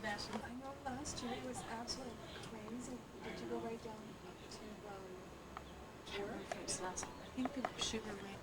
I know last year it was absolutely crazy. Did you go right down to work? It was last. I think the sugar ran.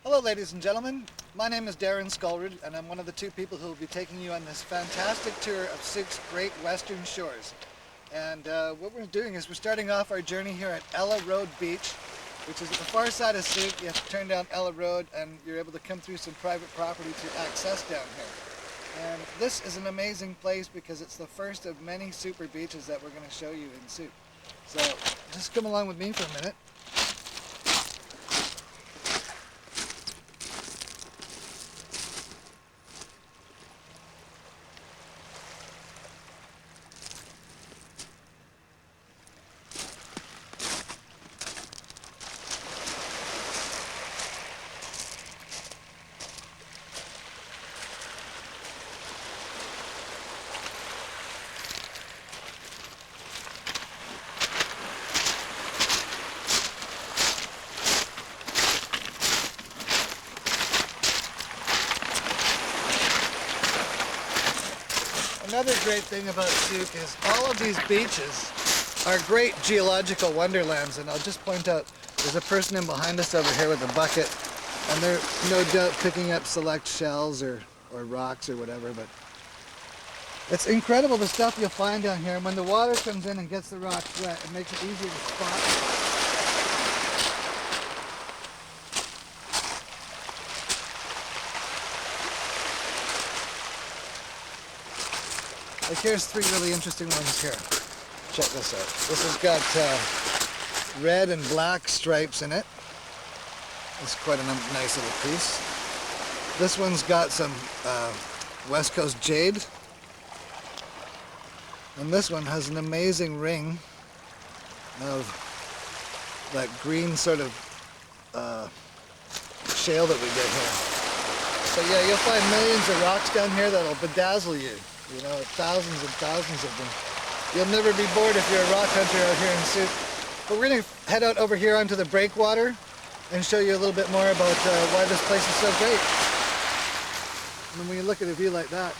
Hello ladies and gentlemen, my name is Darren Skaalrud and I'm one of the two people who will be taking you on this fantastic tour of Sooke's great western shores. And what we're doing is we're starting off our journey here at Ella Road Beach, which is at the far side of Sooke. You have to turn down Ella Road and you're able to come through some private property to access down here. And this is an amazing place because it's the first of many super beaches that we're going to show you in Sooke. So just come along with me for a minute. Another great thing about Sooke is all of these beaches are great geological wonderlands, and I'll just point out there's a person in behind us over here with a bucket, and they're no doubt picking up select shells or rocks or whatever, but it's incredible the stuff you'll find down here, and when the water comes in and gets the rocks wet, it makes it easier to spot. Like here's three really interesting ones here. Check this out. This has got red and black stripes in it. It's quite a nice little piece. This one's got some West Coast jade. And this one has an amazing ring of that green sort of shale that we get here. So yeah, you'll find millions of rocks down here that'll bedazzle you. You know, thousands and thousands of them. You'll never be bored if you're a rock hunter out here in Sooke. But we're going to head out over here onto the breakwater and show you a little bit more about why this place is so great. And when you look at a view like that,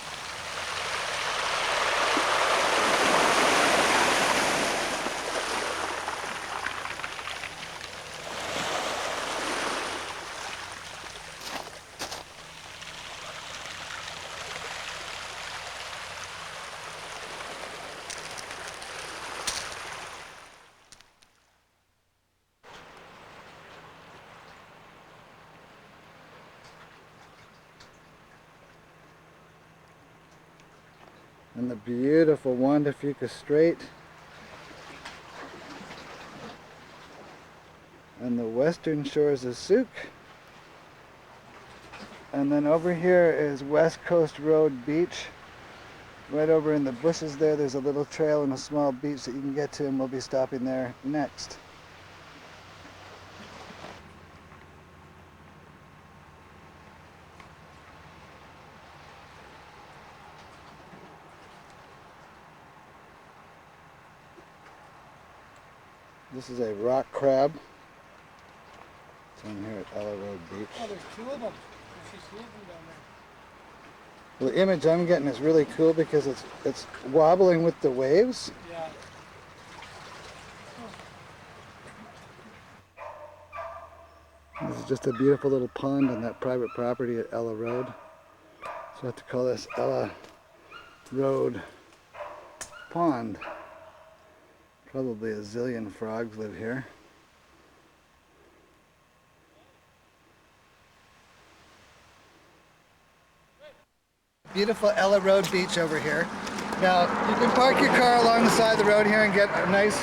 and the beautiful Juan de Fuca Strait, and the western shores of Sooke. And then over here is West Coast Road Beach. Right over in the bushes there's a little trail and a small beach that you can get to, and we'll be stopping there next. This is a rock crab. It's on here at Ella Road Beach. Oh, there's two of them. There's two of them down there. Well, the image I'm getting is really cool because it's wobbling with the waves. Yeah. This is just a beautiful little pond on that private property at Ella Road. So I have to call this Ella Road Pond. Probably a zillion frogs live here. beautiful Ella Road beach over here. Now, you can park your car along the side of the road here and get a nice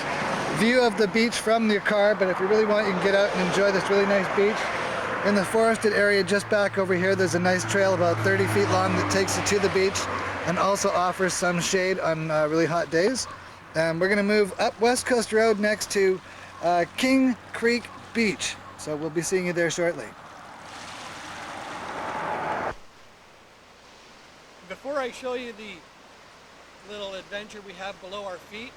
view of the beach from your car, but if you really want, you can get out and enjoy this really nice beach. In the forested area just back over here, there's a nice trail about 30 feet long that takes you to the beach and also offers some shade on really hot days. And we're gonna move up West Coast Road next to King Creek Beach. So we'll be seeing you there shortly. Before I show you the little adventure we have below our feet,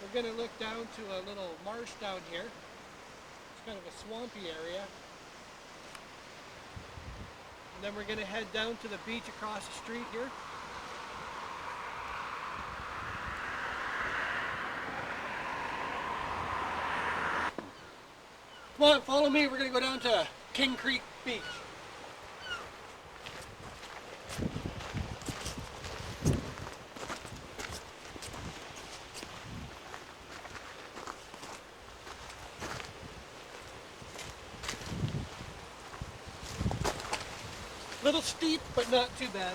we're going to look down to a little marsh down here. It's kind of a swampy area. And then we're going to head down to the beach across the street here. Come on, follow me. We're going to go down to King Creek Beach. Little steep, but not too bad.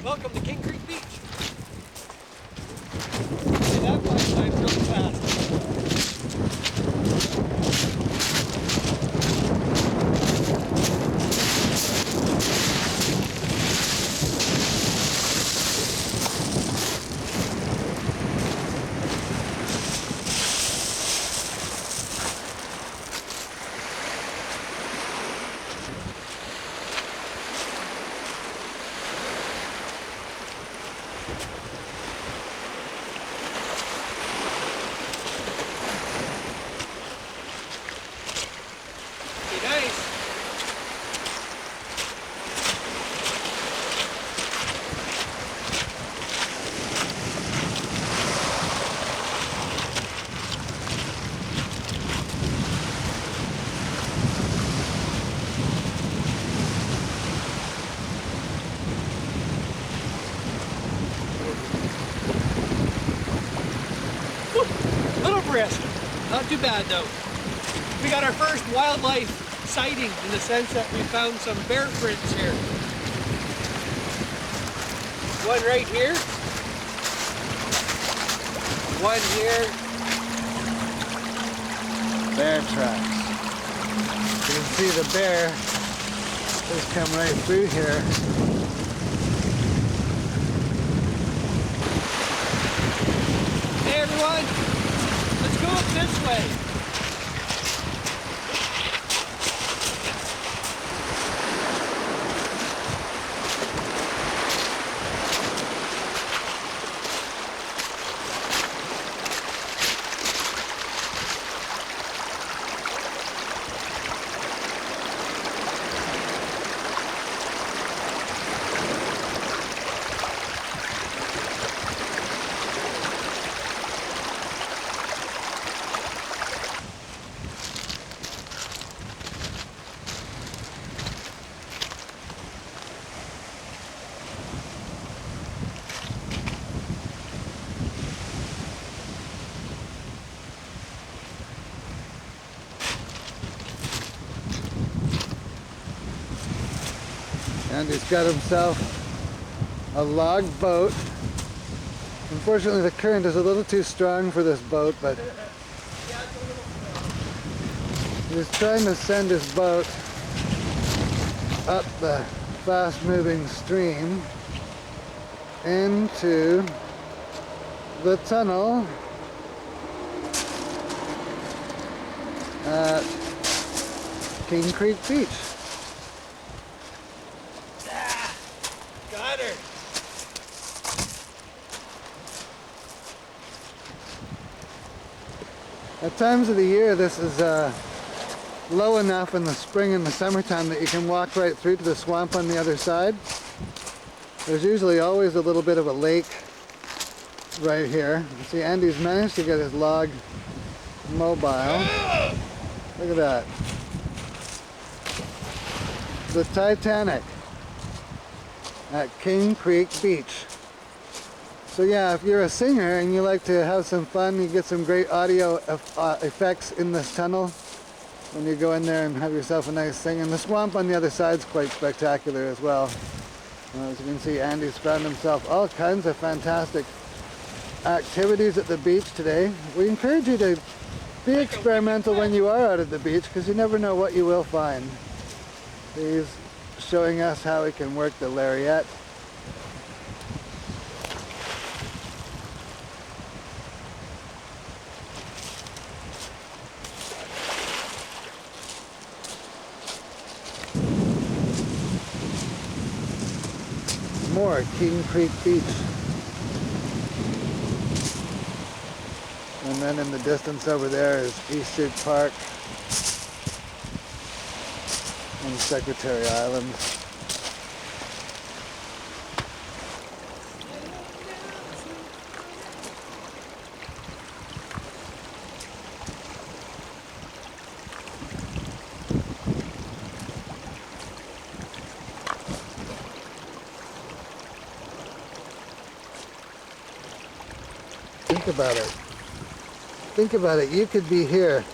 Welcome to King Creek Beach. See, that flashlight's really fast. Not too bad though. We got our first wildlife sighting in the sense that we found some bear prints here. One right here. One here. Bear tracks. You can see the bear just come right through here. Hey everyone, let's go up this way. And he's got himself a log boat. Unfortunately, the current is a little too strong for this boat, but he's trying to send his boat up the fast-moving stream into the tunnel at King Creek Beach. Got her. At times of the year, this is low enough in the spring and the summertime that you can walk right through to the swamp on the other side. There's usually always a little bit of a lake right here. You see, Andy's managed to get his log mobile. Look at that. The Titanic at King Creek Beach. So yeah, if you're a singer and you like to have some fun, you get some great audio effects in this tunnel when you go in there and have yourself a nice sing. And the swamp on the other side is quite spectacular as well. As you can see, Andy's found himself all kinds of fantastic activities at the beach today. We encourage you to be experimental when you are out at the beach, because you never know what you will find. He's showing us how he can work the lariat. More King Creek Beach. And then in the distance over there is East Sooke Park and Secretary Island. Think about it. Think about it. You could be here.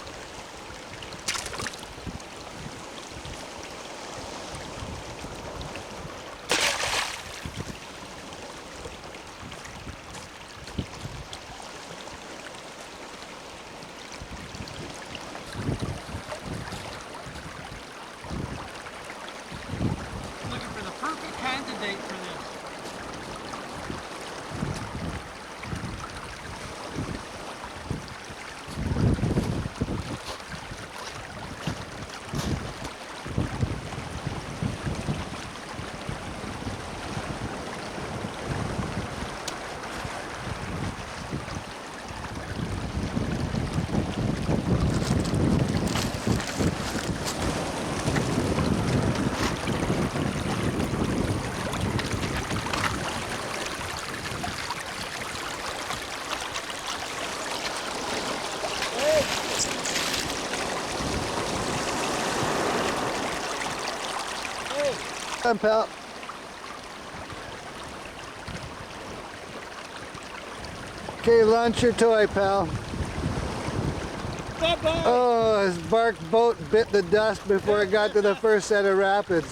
Looking for the perfect candidate for this. Come on, pal. Okay, launch your toy, pal. Bye-bye! Oh, his bark boat bit the dust before it got to the first set of rapids.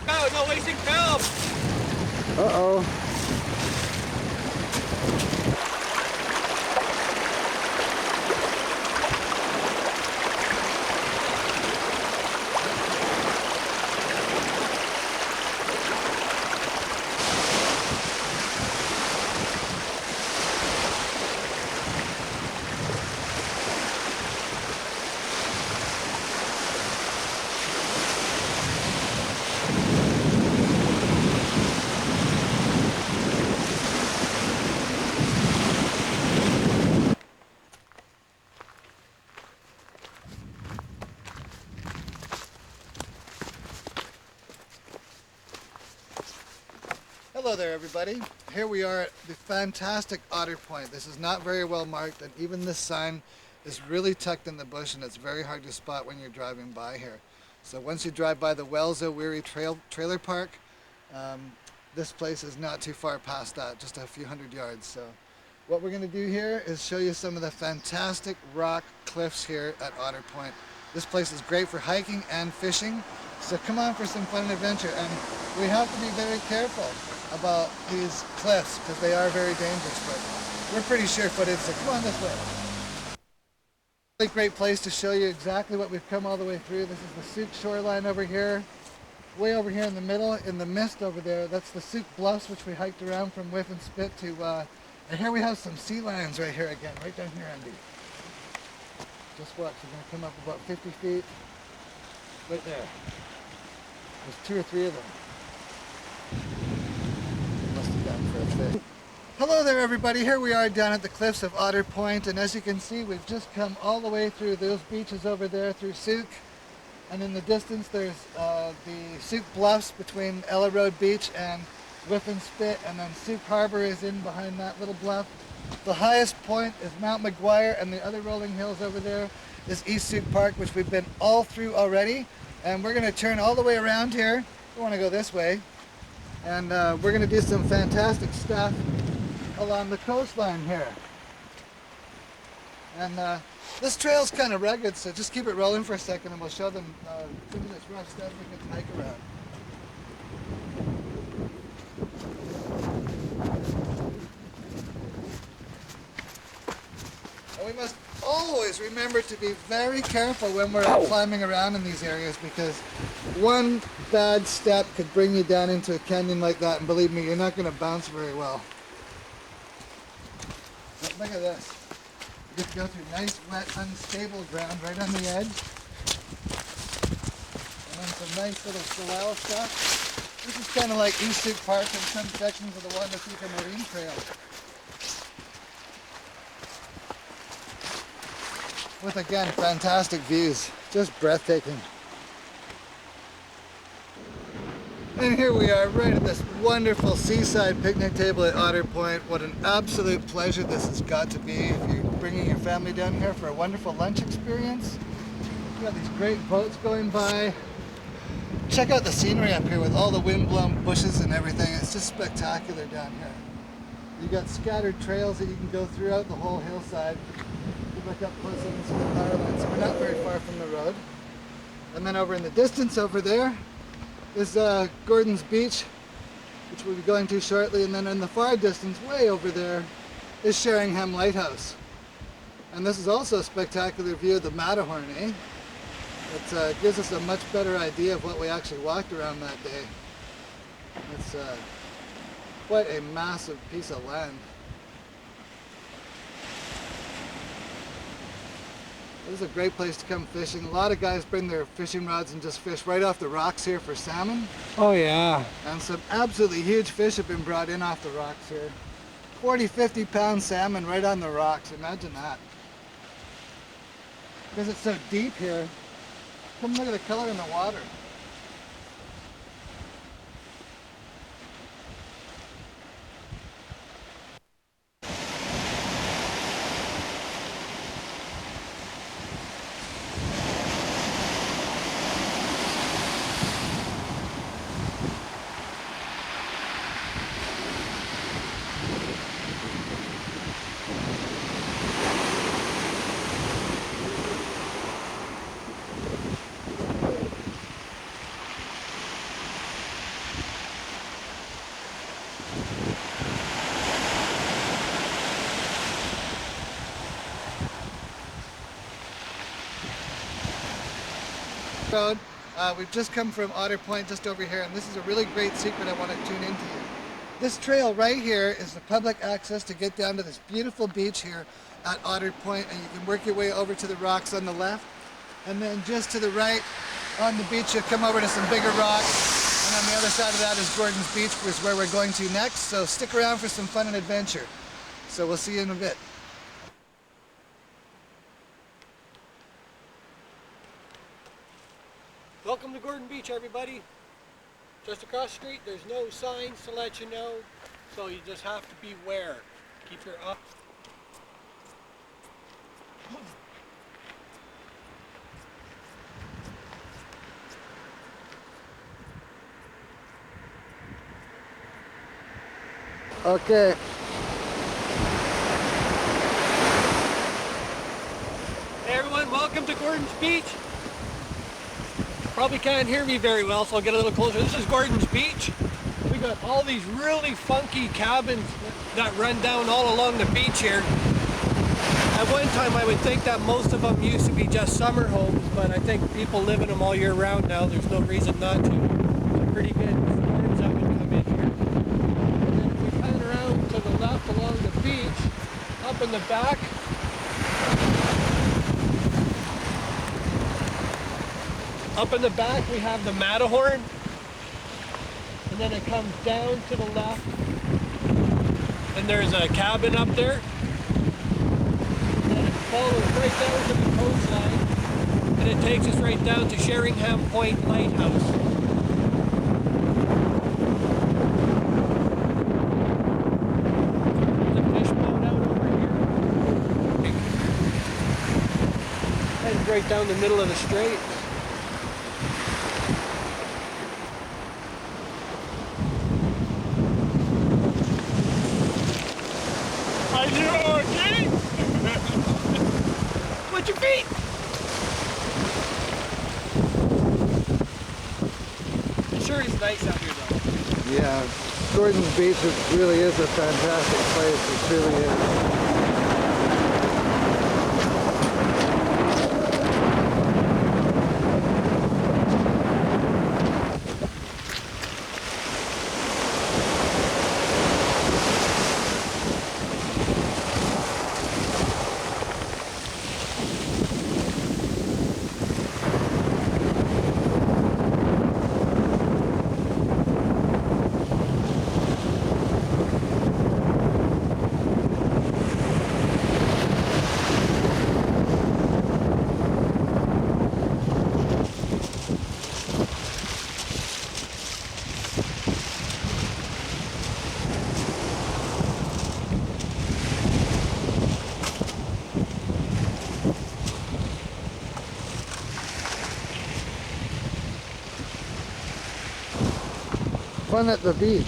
Oh, no wasting film! Uh-oh. Hello there, everybody. Here we are at the fantastic Otter Point. This is not very well marked, and even this sign is really tucked in the bush, and it's very hard to spot when you're driving by here. So once you drive by the Wells O'Weary Trailer Park, this place is not too far past that, just a few hundred yards. So what we're going to do here is show you some of the fantastic rock cliffs here at Otter Point. This place is great for hiking and fishing, so come on for some fun and adventure. And we have to be very careful about these cliffs because they are very dangerous, but we're pretty sure-footed, so come on this way. Really great place to show you exactly what we've come all the way through. This is the Sooke shoreline over here. Way over here in the middle, in the mist over there, that's the Sooke Bluffs, which we hiked around from Whiff and Spit to, and here we have some sea lions right here again, right down here, Andy. Just watch, they're going to come up about 50 feet. Right there. There's 2 or 3 of them. Must have gone for a fish. Hello there, everybody. Here we are down at the cliffs of Otter Point, and as you can see, we've just come all the way through those beaches over there through Sooke. And in the distance, there's the Sooke Bluffs between Ella Road Beach and Whiff and Spit, and then Sooke Harbor is in behind that little bluff. The highest point is Mount McGuire, and the other rolling hills over there is East Sooke Park, which we've been all through already. And we're going to turn all the way around here. We want to go this way. And we're going to do some fantastic stuff along the coastline here. And this trail's kind of rugged, so just keep it rolling for a second and we'll show them some of this rough stuff we can hike around. And we must always remember to be very careful when we're climbing around in these areas, because one bad step could bring you down into a canyon like that, and believe me, you're not going to bounce very well. But look at this. You get to go through nice, wet, unstable ground right on the edge. And then some nice little swell stuff. This is kind of like East Sooke Park and some sections of the Waunga Marine Trail. With, again, fantastic views. Just breathtaking. And here we are, right at this wonderful seaside picnic table at Otter Point. What an absolute pleasure this has got to be if you're bringing your family down here for a wonderful lunch experience. You've got these great boats going by. Check out the scenery up here with all the wind-blown bushes and everything. It's just spectacular down here. You've got scattered trails that you can go throughout the whole hillside. You look up close and see the power lines. So we're not very far from the road. And then over in the distance over there is Gordon's Beach, which we'll be going to shortly, and then in the far distance, way over there, is Sheringham Lighthouse. And this is also a spectacular view of the Matterhorn, eh? It gives us a much better idea of what we actually walked around that day. It's quite a massive piece of land. This is a great place to come fishing. A lot of guys bring their fishing rods and just fish right off the rocks here for salmon. Oh yeah. And some absolutely huge fish have been brought in off the rocks here. 40, 50 pound salmon right on the rocks. Imagine that. Because it's so deep here. Come look at the color in the water. Road. We've just come from Otter Point just over here, and this is a really great secret I want to tune into you. This trail right here is the public access to get down to this beautiful beach here at Otter Point, and you can work your way over to the rocks on the left, and then just to the right on the beach you'll come over to some bigger rocks, and on the other side of that is Gordon's Beach, which is where we're going to next. So stick around for some fun and adventure. So we'll see you in a bit. Welcome to Gordon Beach, everybody. Just across the street, there's no signs to let you know, so you just have to beware. Keep your eye. Okay. Hey everyone, welcome to Gordon's Beach. Probably can't hear me very well, so I'll get a little closer. This is Gordon's Beach. We got all these really funky cabins that run down all along the beach here. At one time I would think that most of them used to be just summer homes, but I think people live in them all year round now. There's no reason not to. Some pretty good storms that would come in here. And then if we pan around to the left along the beach, up in the back, we have the Matterhorn, and then it comes down to the left, and there's a cabin up there, and then it follows right down to the coastline, and it takes us right down to Sheringham Point Lighthouse. There's a fish boat out over here. Headed right down the middle of the strait. Are you okay? What's your feet? It sure is nice out here though. Yeah, Gordon's Beach really is a fantastic place. It really is. Fun at the beach.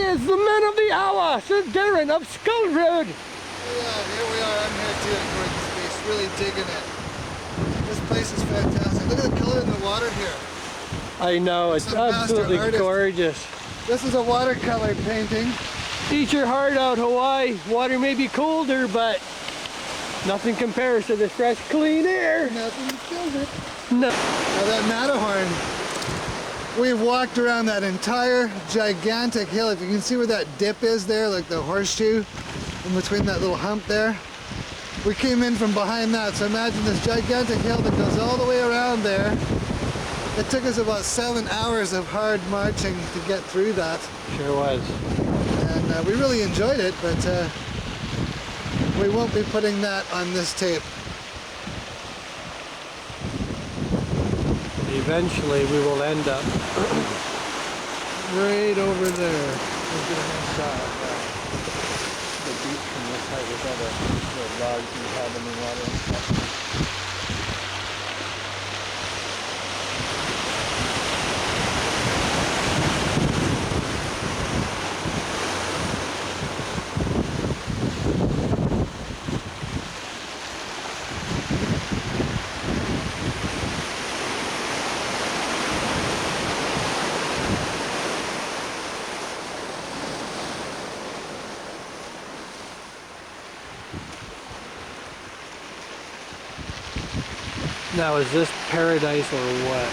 is the man of the hour, Sir Darren of Skaalrud. Yeah, here we are. I'm here too at Gordon's Beach, really digging it. This place is fantastic. Look at the color in the water here. I know, it's absolutely gorgeous. This is a watercolor painting. Eat your heart out, Hawaii. Water may be colder, but nothing compares to this fresh, clean air. Nothing kills it. No. Now that Matterhorn, we've walked around that entire gigantic hill. If you can see where that dip is there, like the horseshoe in between that little hump there. We came in from behind that, so imagine this gigantic hill that goes all the way around there. It took us about 7 hours of hard marching to get through that. Sure was. And we really enjoyed it, but we won't be putting that on this tape. Eventually we will end up right over there. We'll get a nice shot of the beach from this side with all the logs and cabin and water and stuff. Now, is this paradise or what?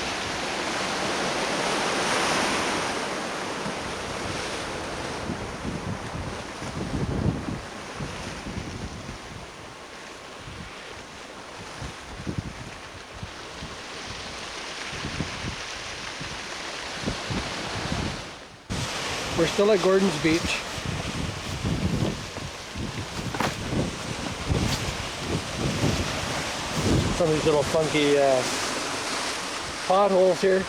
We're still at Gordon's Beach. Some of these little funky potholes here.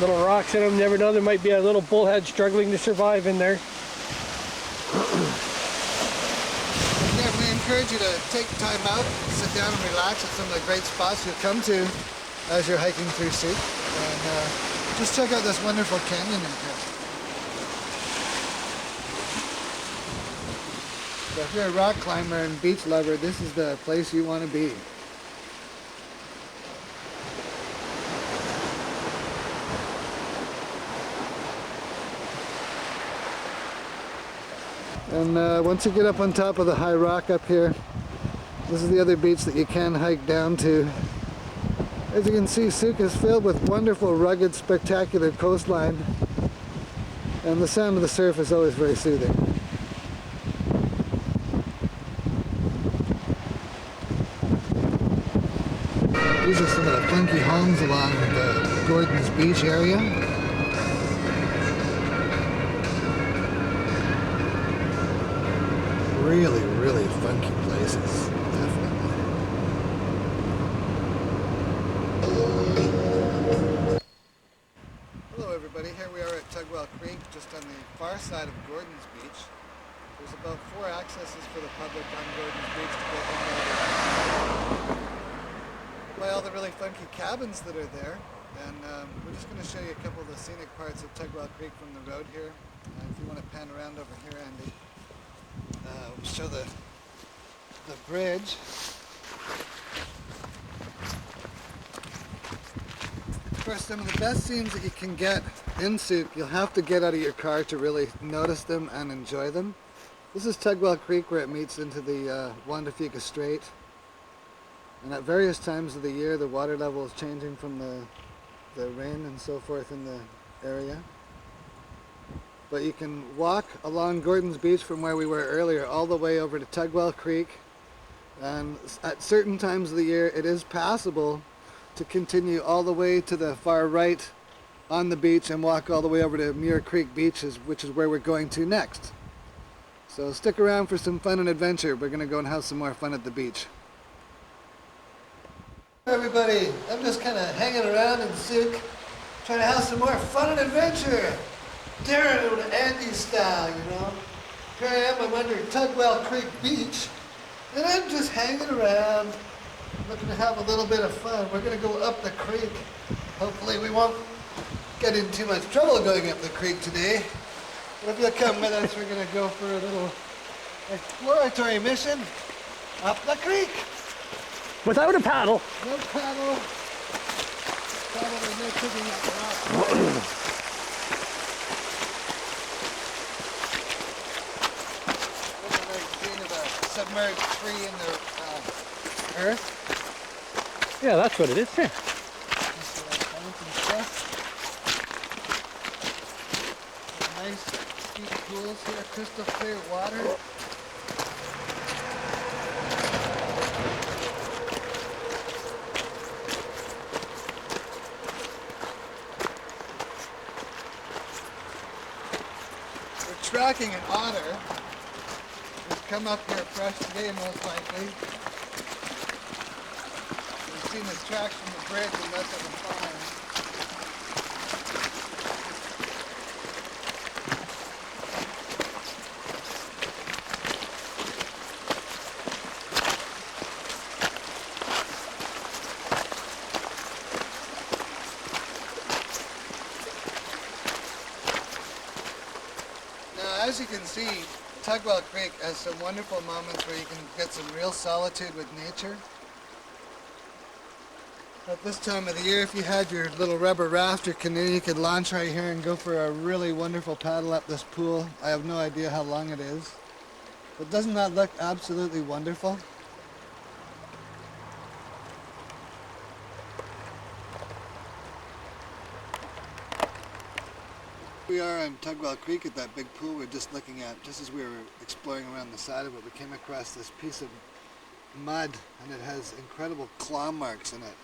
Little rocks in them. Never know, there might be a little bullhead struggling to survive in there. Yeah, we encourage you to take time out, sit down and relax at some of the great spots you'll come to as you're hiking through Sooke. And just check out this wonderful canyon in here. So if you're a rock climber and beach lover, this is the place you want to be. And once you get up on top of the high rock up here, this is the other beach that you can hike down to. As you can see, Sooke is filled with wonderful, rugged, spectacular coastline, and the sound of the surf is always very soothing. These are some of the funky homes along the Gordon's Beach area. Really, really funky places, definitely. Hello everybody, here we are at Tugwell Creek, just on the far side of Gordon's Beach. There's about 4 accesses for the public on Gordon's Beach to get in by all the really funky cabins that are there. And we're just going to show you a couple of the scenic parts of Tugwell Creek from the road here. If you want to pan around over here, Andy. We'll show the bridge. Of course, some of the best scenes that you can get in Sooke, you'll have to get out of your car to really notice them and enjoy them. This is Tugwell Creek, where it meets into the Juan de Fuca Strait. And at various times of the year, the water level is changing from the rain and so forth in the area. But you can walk along Gordon's Beach from where we were earlier all the way over to Tugwell Creek, and at certain times of the year it is passable to continue all the way to the far right on the beach and walk all the way over to Muir Creek Beaches, which is where we're going to next. So stick around for some fun and adventure. We're going to go and have some more fun at the beach. Hey everybody, I'm just kind of hanging around in Sooke, trying to have some more fun and adventure. Darren and Andy style, you know. Here I am, I'm under Tugwell Creek Beach, and I'm just hanging around, looking to have a little bit of fun. We're going to go up the creek. Hopefully we won't get in too much trouble going up the creek today. But if you'll come with us, we're going to go for a little exploratory mission up the creek. Without a paddle. No paddle. Paddle is no picking up the rock. Submerged tree in the earth. Yeah, that's what it is. Yeah. Nice deep pools here, crystal clear water. We're tracking an otter. Come up here fresh today, most likely. We've seen his tracks from the bridge and left of the fire. Now, as you can see, Tugwell Creek has some wonderful moments where you can get some real solitude with nature. At this time of the year, if you had your little rubber raft or canoe, you could launch right here and go for a really wonderful paddle up this pool. I have no idea how long it is. But doesn't that look absolutely wonderful? We are on Tugwell Creek at that big pool we're just looking at. Just as we were exploring around the side of it, we came across this piece of mud, and it has incredible claw marks in it.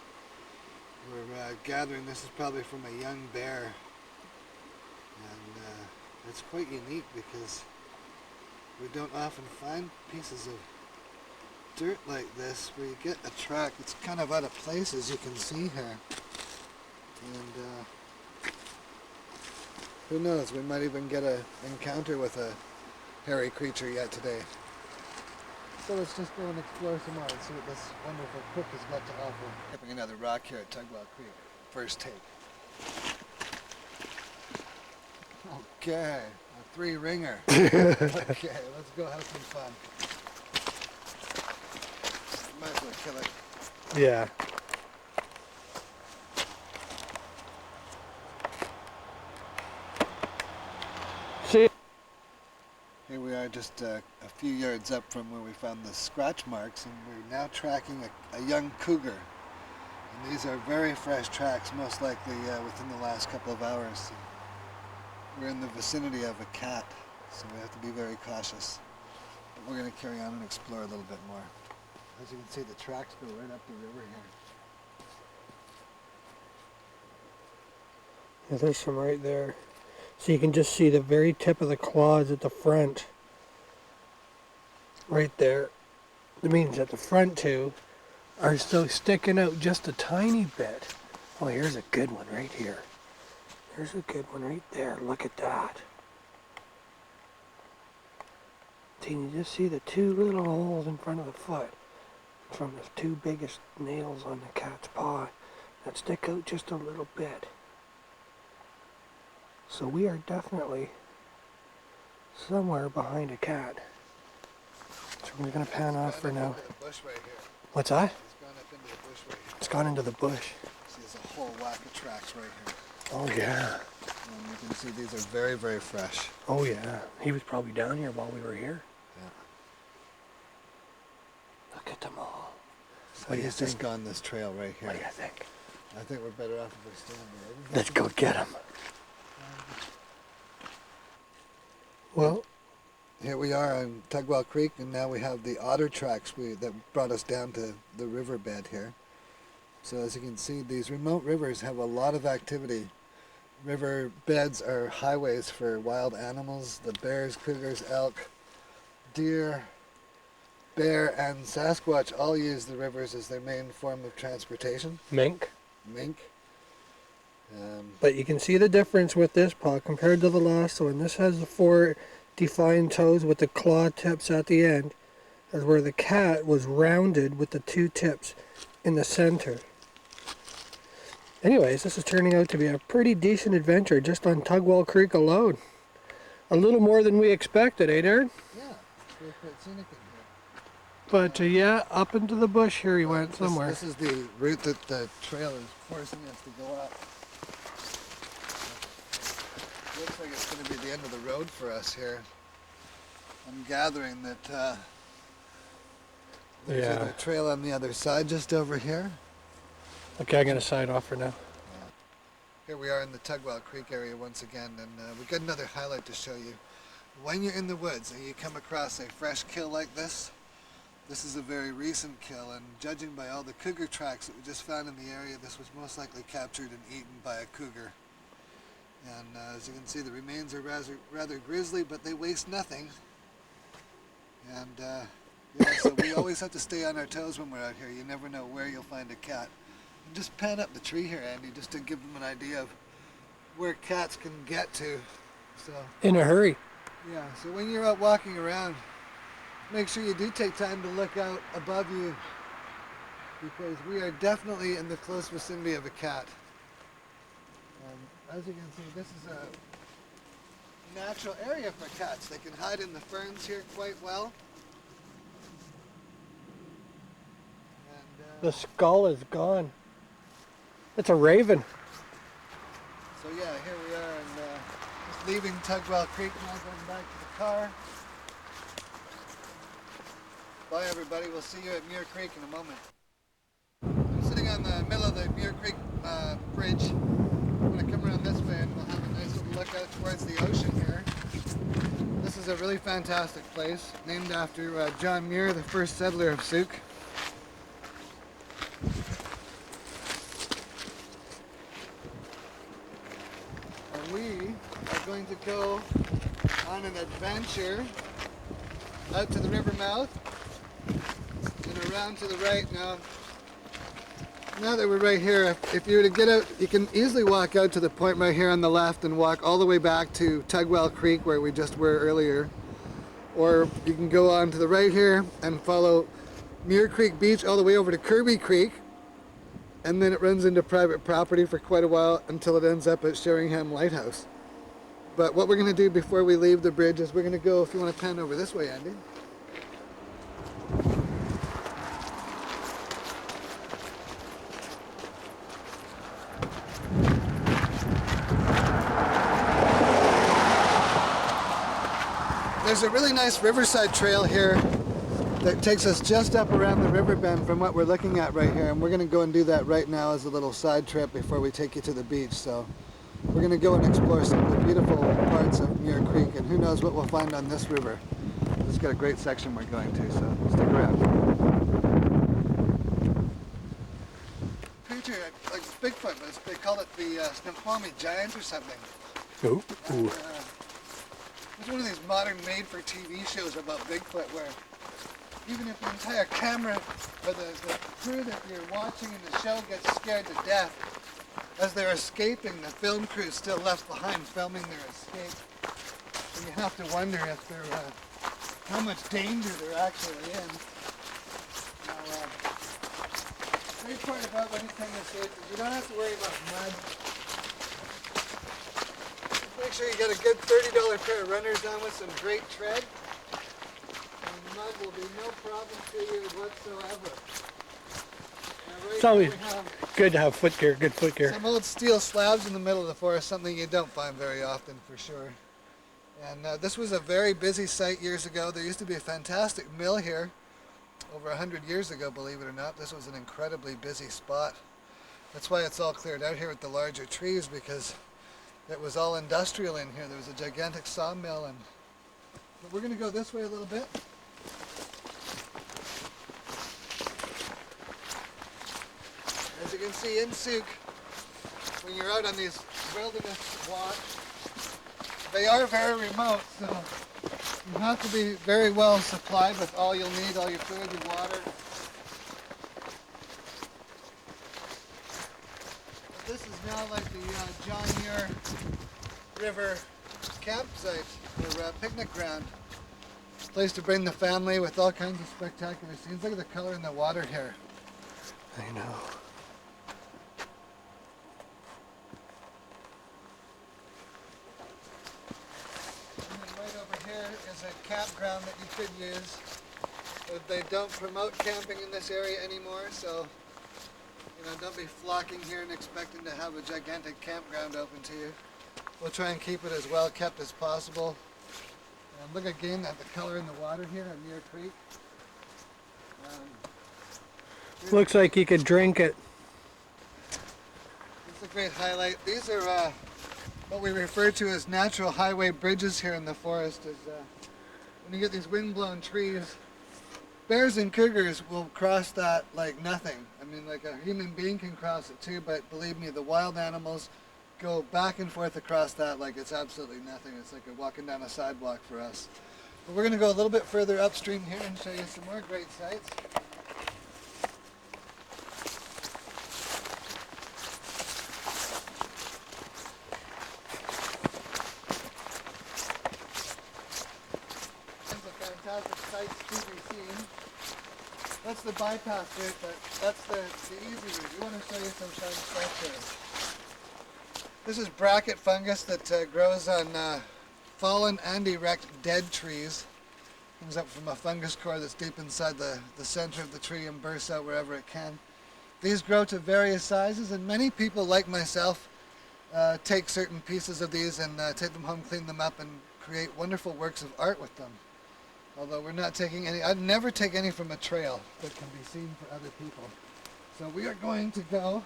We're gathering this is probably from a young bear, and it's quite unique because we don't often find pieces of dirt like this where you get a track. It's kind of out of place, as you can see here, and who knows, we might even get an encounter with a hairy creature yet today. So let's just go and explore some more and see what this wonderful creek has got to offer. Tipping another rock here at Tugwell Creek. First take. Okay, a 3-ringer. Okay, let's go have some fun. Might as well kill it. Yeah. See? Here we are just a few yards up from where we found the scratch marks, and we're now tracking a young cougar. And these are very fresh tracks, most likely within the last couple of hours. We're in the vicinity of a cat, so we have to be very cautious. But we're going to carry on and explore a little bit more. As you can see, the tracks go right up the river here. Yeah, there's some right there. So you can just see the very tip of the claws at the front. Right there. That means that the front two are still sticking out just a tiny bit. Oh, here's a good one right here. There's a good one right there. Look at that. Can you just see the two little holes in front of the foot from the two biggest nails on the cat's paw that stick out just a little bit. So we are definitely somewhere behind a cat. So we're going to pan off for now. Right, what's that? It's gone up into the bush right here. It's gone into the bush. See, there's a whole whack of tracks right here. Oh yeah. And you can see these are very, very fresh. Oh yeah. He was probably down here while we were here. Yeah. Look at them all. So he's just gone this trail right here. What do you think? I think we're better off if we stand there. Let's go get him. Well, here we are on Tugwell Creek, and now we have the otter tracks that brought us down to the riverbed here. So as you can see, these remote rivers have a lot of activity. River beds are highways for wild animals. The bears, cougars, elk, deer, bear, and Sasquatch all use the rivers as their main form of transportation. mink. Mink. But you can see the difference with this paw compared to the last one. This has the 4 defined toes with the claw tips at the end, as where the cat was rounded with the 2 tips in the center. Anyways, this is turning out to be a pretty decent adventure just on Tugwell Creek alone. A little more than we expected, eh, Darren? Yeah, it's very quite scenic in here. But yeah, up into the bush here he went somewhere. This is the route that the trail is forcing us to go up. Looks like it's going to be the end of the road for us here. I'm gathering that there's a trail on the other side just over here. Okay, I'm going to sign off for now. Here we are in the Tugwell Creek area once again, and we've got another highlight to show you. When you're in the woods and you come across a fresh kill like this is a very recent kill, and judging by all the cougar tracks that we just found in the area, this was most likely captured and eaten by a cougar. And as you can see, the remains are rather grisly, but they waste nothing. And yeah, so we always have to stay on our toes when we're out here. You never know where you'll find a cat. And just pan up the tree here, Andy, just to give them an idea of where cats can get to. So In a hurry. yeah, so when you're out walking around, make sure you do take time to look out above you, because we are definitely in the close vicinity of a cat. As you can see, this is a natural area for cats. They can hide in the ferns here quite well. And, The skull is gone. It's a raven. so yeah, here we are, and just leaving Tugwell Creek now, going back to the car. Bye everybody, we'll see you at Muir Creek in a moment. I'm sitting on the middle of the Muir Creek bridge. I'm going to come around this way and we'll have a nice little look out towards is a really fantastic place, named after John Muir, the first settler of Sooke. And we are going to go on an adventure out to the river mouth and around to the right. Now that we're right here, if you were to get out, you can easily walk out to the point right here on the left and walk all the way back to Tugwell Creek where we just were earlier. Or you can go on to the right here and follow Muir Creek Beach all the way over to Kirby Creek, and then it runs into private property for quite a while until it ends up at Sheringham Lighthouse. But what we're going to do before we leave the bridge is we're going to go, if you want to pan over this way, Andy. There's a really nice riverside trail here that takes us just up around the river bend from what we're looking at right here, and we're going to go and do that right now as a little side trip before we take you to the beach. So we're going to go and explore some of the beautiful parts of Muir Creek, and who knows what we'll find on this river. It's got a great section we're going to, so stick around. Creature like Bigfoot, but they call it the Snoqualmie Giant or something. Ooh. And, it's one of these modern made-for-TV shows about Bigfoot where even if the entire camera or the crew that you're watching in the show gets scared to death, as they're escaping, the film crew is still left behind filming their escape. And you have to wonder if they're, how much danger they're actually in. Now, the great part about anything this is you don't have to worry about mud. Make sure you get a good $30 pair of runners on with some great tread, and mud will be no problem to you whatsoever. It's always good to have foot gear, good foot gear. Some old steel slabs in the middle of the forest, something you don't find very often for sure. And this was a very busy site years ago. There used to be a fantastic mill here over 100 years ago, believe it or not. This was an incredibly busy spot. That's why it's all cleared out here with the larger trees, because it was all industrial in here. There was a gigantic sawmill, but we're going to go this way a little bit. As you can see in Sooke, when you're out on these wilderness walks, they are very remote, so you have to be very well supplied with all you'll need, all your food, your water. This is now like the John Muir River campsite or picnic ground. Place to bring the family with all kinds of spectacular scenes. Look at the color in the water here. I know. And then right over here is a campground that you could use. But they don't promote camping in this area anymore, so don't be flocking here and expecting to have a gigantic campground open to you. We'll try and keep it as well kept as possible. And look again at the color in the water here on Muir Creek. Looks like you could drink it. It's a great highlight. These are what we refer to as natural highway bridges here in the forest. When you get these wind-blown trees, bears and cougars will cross that like nothing. I mean, like a human being can cross it too, but believe me, the wild animals go back and forth across that like it's absolutely nothing. It's like walking down a sidewalk for us. But we're going to go a little bit further upstream here and show you some more great sights. Fantastic sights to be seen. That's the bypass route, but that's the easy route. We want to show you some shiny stuff here. This is bracket fungus that grows on fallen and erect dead trees. Comes up from a fungus core that's deep inside the center of the tree and bursts out wherever it can. These grow to various sizes, and many people, like myself, take certain pieces of these and take them home, clean them up, and create wonderful works of art with them. Although we're not taking any, I'd never take any from a trail that can be seen for other people. So we are going to go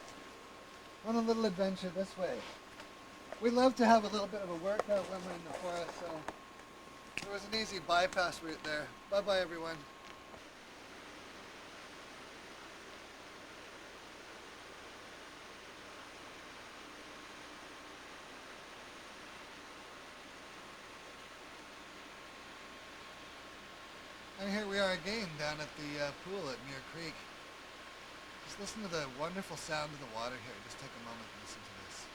on a little adventure this way. We love to have a little bit of a workout when we're in the forest, so There was an easy bypass route there. Bye-bye, everyone. And here we are again down at the pool at Muir Creek. Just listen to the wonderful sound of the water here. Just take a moment and listen to this.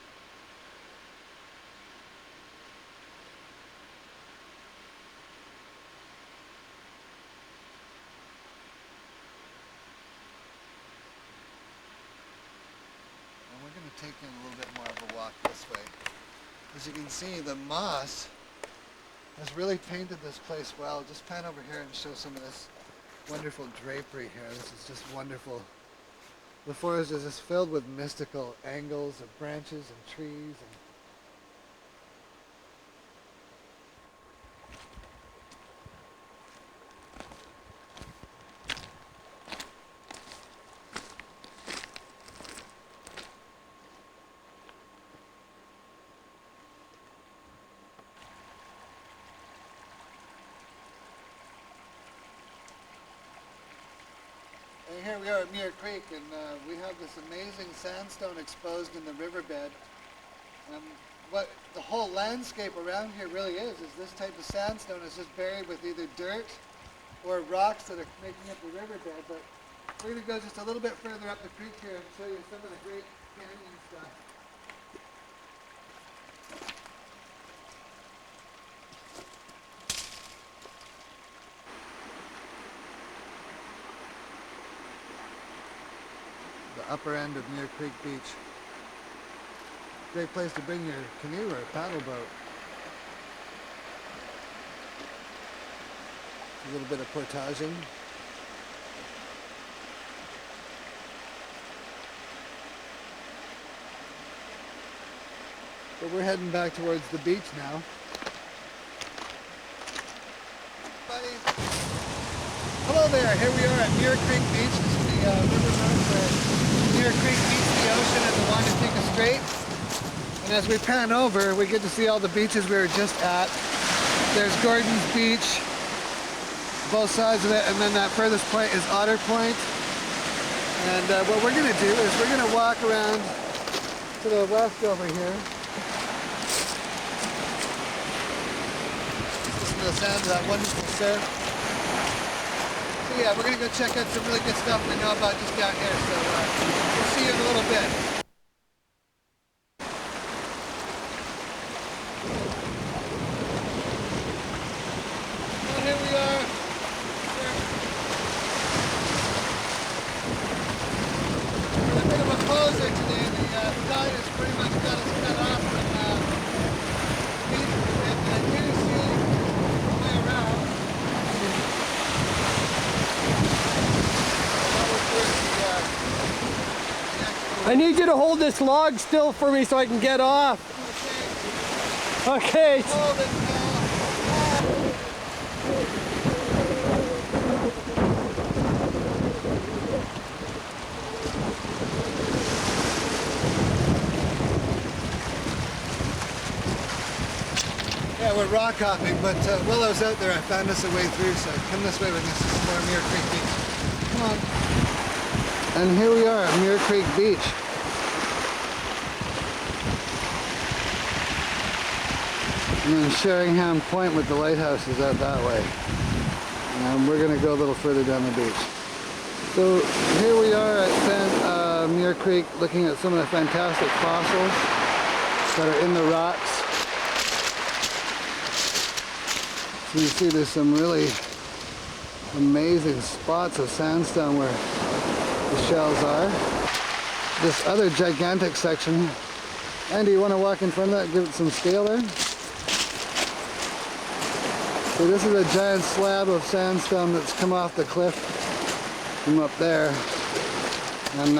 And we're going to take in a little bit more of a walk this way. As you can see, the moss has really painted this place well. Just pan over here and show some of this wonderful drapery here. This is just wonderful. The forest is just filled with mystical angles of branches and trees. And here we are at Muir Creek, and we have this amazing sandstone exposed in the riverbed. What the whole landscape around here really is this type of sandstone is just buried with either dirt or rocks that are making up the riverbed. But we're going to go just a little bit further up the creek here and show you some of the great canyon stuff. The upper end of Muir Creek Beach. Great place to bring your canoe or paddle boat. A little bit of portaging. But we're heading back towards the beach now. Buddy. Hello there, here we are at Muir Creek Beach. This is the river for Muir Creek meets the ocean at the Wandatika Strait. And as we pan over, we get to see all the beaches we were just at. There's Gordon's Beach, both sides of it, and then that furthest point is Otter Point. And what we're going to do is we're going to walk around to the west over here. Listen to the sound of that wonderful surf. So yeah, we're going to go check out some really good stuff we know about just down here. So we'll see you in a little bit. I need you to hold this log still for me so I can get off. Okay. Hold it now. Yeah, we're rock hopping, but while I was out there, I found us a way through, so come this way with us. This is more Muir Creek Beach. Come on. And here we are at Muir Creek Beach. And then Sheringham Point with the lighthouse is out that way. And we're going to go a little further down the beach. So here we are at Muir Creek looking at some of the fantastic fossils that are in the rocks. So you see there's some really amazing spots of sandstone where the shells are. This other gigantic section. Andy, you want to walk in front of that and give it some scale there? So this is a giant slab of sandstone that's come off the cliff from up there. And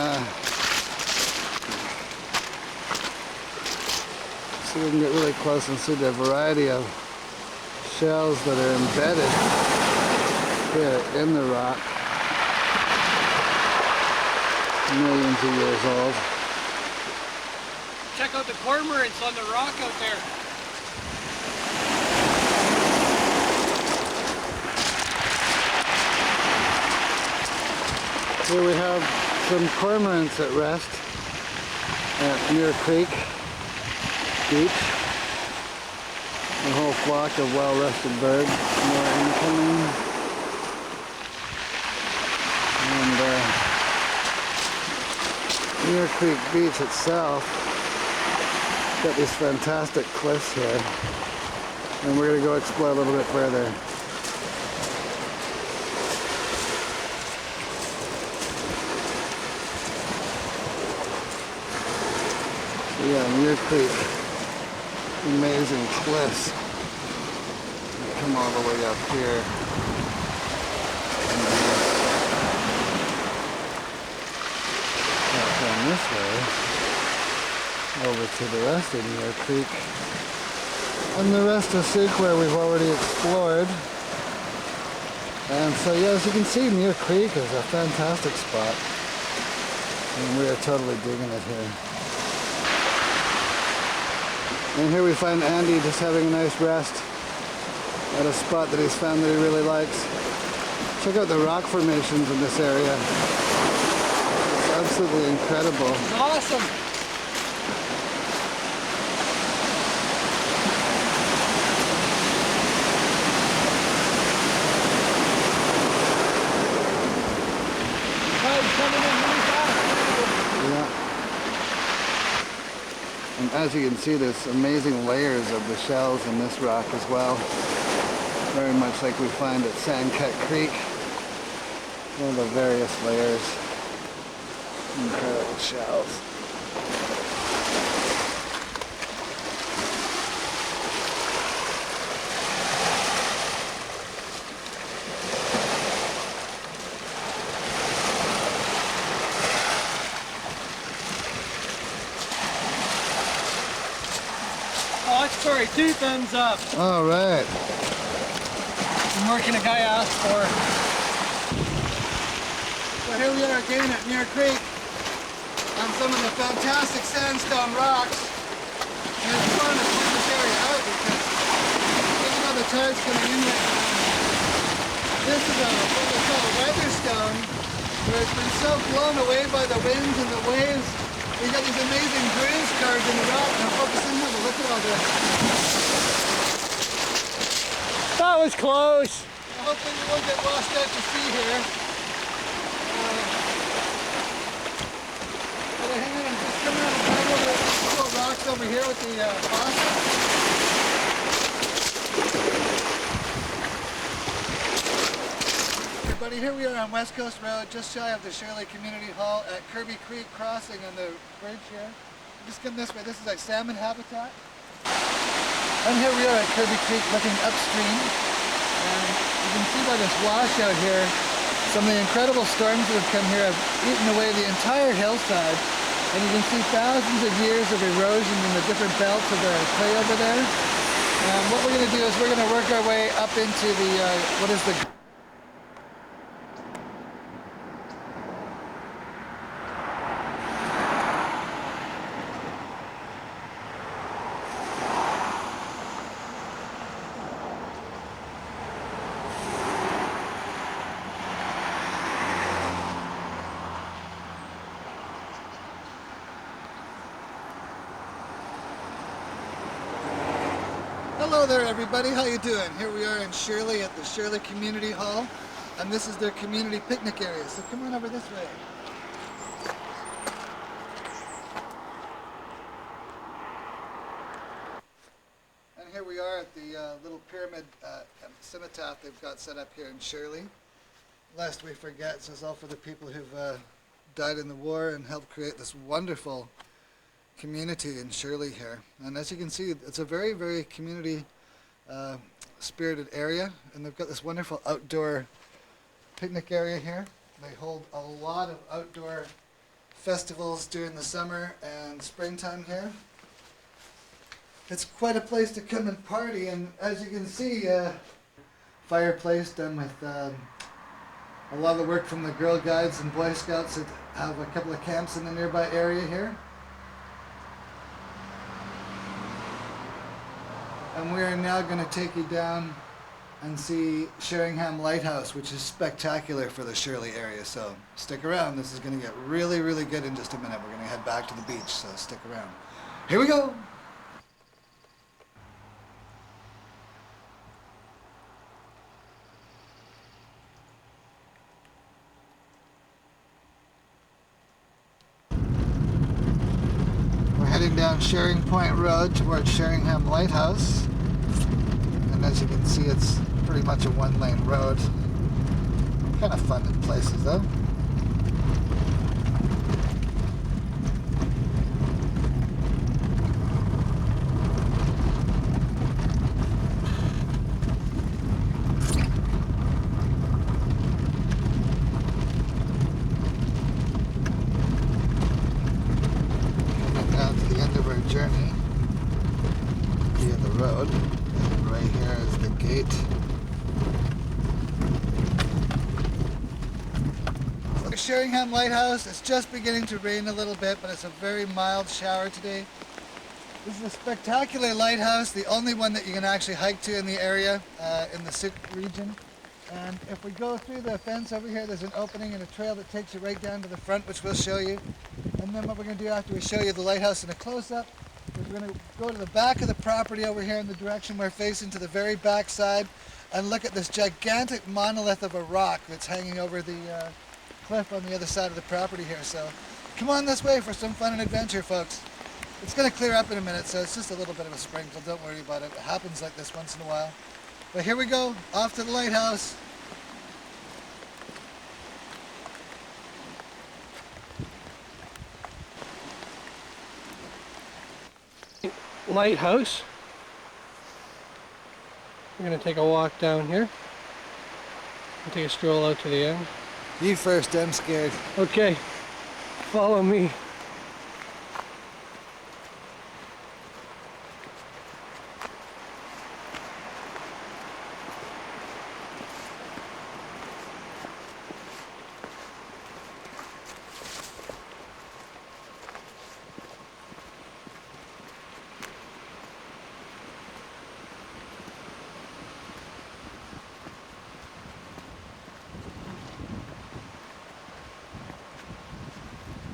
see if we can get really close and see the variety of shells that are embedded here in the rock. Millions of years old. Check out the cormorants on the rock out there. Here we have some cormorants at rest at Muir Creek Beach. A whole flock of well-rested birds, more incoming. And Muir Creek Beach itself got these fantastic cliffs here. And we're going to go explore a little bit further. Yeah, Muir Creek. Amazing cliffs. They come all the way up here. And then down this way over to the rest of Muir Creek. And the rest of Sooke where we've already explored. And so yeah, as you can see, Muir Creek is a fantastic spot. And we are totally digging it here. And here we find Andy just having a nice rest at a spot that he's found that he really likes. Check out the rock formations in this area. It's absolutely incredible. It's awesome. Tide's coming in really fast. Yeah. And as you can see, there's amazing layers of the shells in this rock as well. Very much like we find at Sandcut Creek. All the various layers. Incredible shells. Oh, sorry, 2 thumbs up. All right. I'm working a guy asked for. So here we are again at Muir Creek on some of the fantastic sandstone rocks. And it's fun to check this area out because even though the tide's coming in right now, this is what we call a weatherstone, where it's been so blown away by the winds and the waves. We got these amazing bruise scars in the rock. Now focus in, have a look at all this. That was close. Hopefully we won't get washed out to sea here. But hang on, I'm just coming around the back over these little rocks over here with the phosphorus. Everybody, here we are on West Coast Road, just shy of the Shirley Community Hall at Kirby Creek Crossing on the bridge here. Just come this way, this is a salmon habitat. And here we are at Kirby Creek looking upstream. And you can see by this washout here, some of the incredible storms that have come here have eaten away the entire hillside. And you can see thousands of years of erosion in the different belts of the clay over there. And what we're going to do is we're going to work our way up into the, what is the... Hello there everybody, how you doing? Here we are in Shirley at the Shirley Community Hall, and this is their community picnic area, so come on over this way. And here we are at the little pyramid cenotaph they've got set up here in Shirley. Lest we forget, this is all for the people who've died in the war and helped create this wonderful community in Shirley here. And as you can see, it's a very, very community spirited area, and they've got this wonderful outdoor picnic area here. They hold a lot of outdoor festivals during the summer and springtime here. It's quite a place to come and party, and as you can see, fireplace done with a lot of the work from the Girl Guides and Boy Scouts that have a couple of camps in the nearby area here. And we are now going to take you down and see Sheringham Lighthouse, which is spectacular for the Shirley area. So stick around. This is going to get really, really good in just a minute. We're going to head back to the beach, so stick around. Here we go. We're heading down Shering Point Road towards Sheringham Lighthouse. And as you can see, it's pretty much a one-lane road. Kind of fun in places, though. Coming down to the end of our journey via the road. And right here is the gate. Sheringham Lighthouse. It's just beginning to rain a little bit, but it's a very mild shower today. This is a spectacular lighthouse, the only one that you can actually hike to in the area, in the Sooke region. And if we go through the fence over here, there's an opening and a trail that takes you right down to the front, which we'll show you. And then what we're going to do after we show you the lighthouse in a close-up is we're going to go to the back of the property over here in the direction we're facing, to the very back side, and look at this gigantic monolith of a rock that's hanging over the cliff on the other side of the property here. So come on this way for some fun and adventure, folks. It's going to clear up in a minute, so it's just a little bit of a sprinkle. Don't worry about it. It happens like this once in a while. But here we go, off to the lighthouse. Lighthouse. We're going to take a walk down here and take a stroll out to the end. You first, I'm scared. Okay, follow me.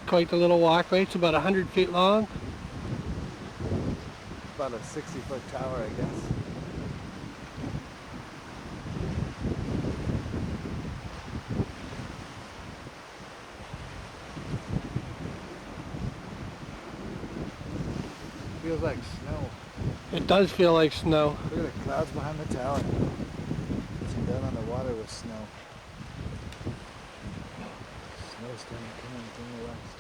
Quite the little walkway. It's about 100 feet long. About a 60-foot tower, I guess. Feels like snow. It does feel like snow. Look at the clouds behind the tower. It's down on the water with snow. Snow's starting to come in from the west.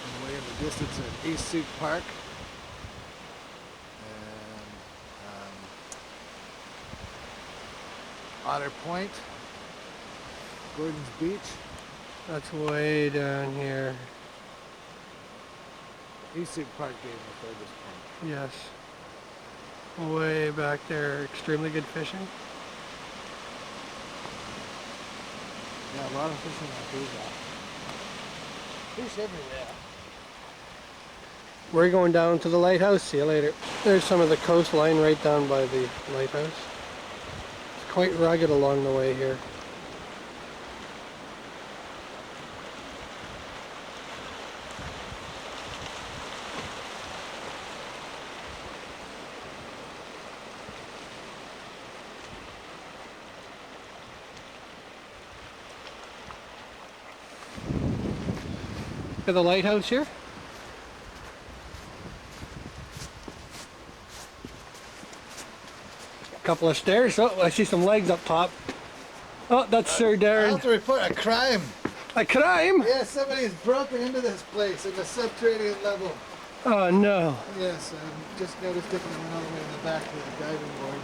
And way in the distance is East Sooke Park. And Otter Point. Gordon's Beach. That's way down here. East Sooke Park gave me the furthest point. Yes. Way back there. Extremely good fishing. Yeah, a lot of fishing on Cuba. Fish everywhere. We're going down to the lighthouse. See you later. There's some of the coastline right down by the lighthouse. It's quite rugged along the way here. Look at the lighthouse here. Couple of stairs. Oh, I see some legs up top. Oh, that's Sir I Darren. have to report a crime. A crime? Yeah, somebody's broken into this place in the subterranean level. Oh no. Yes, I just noticed it when I went all the way in the back to the diving board.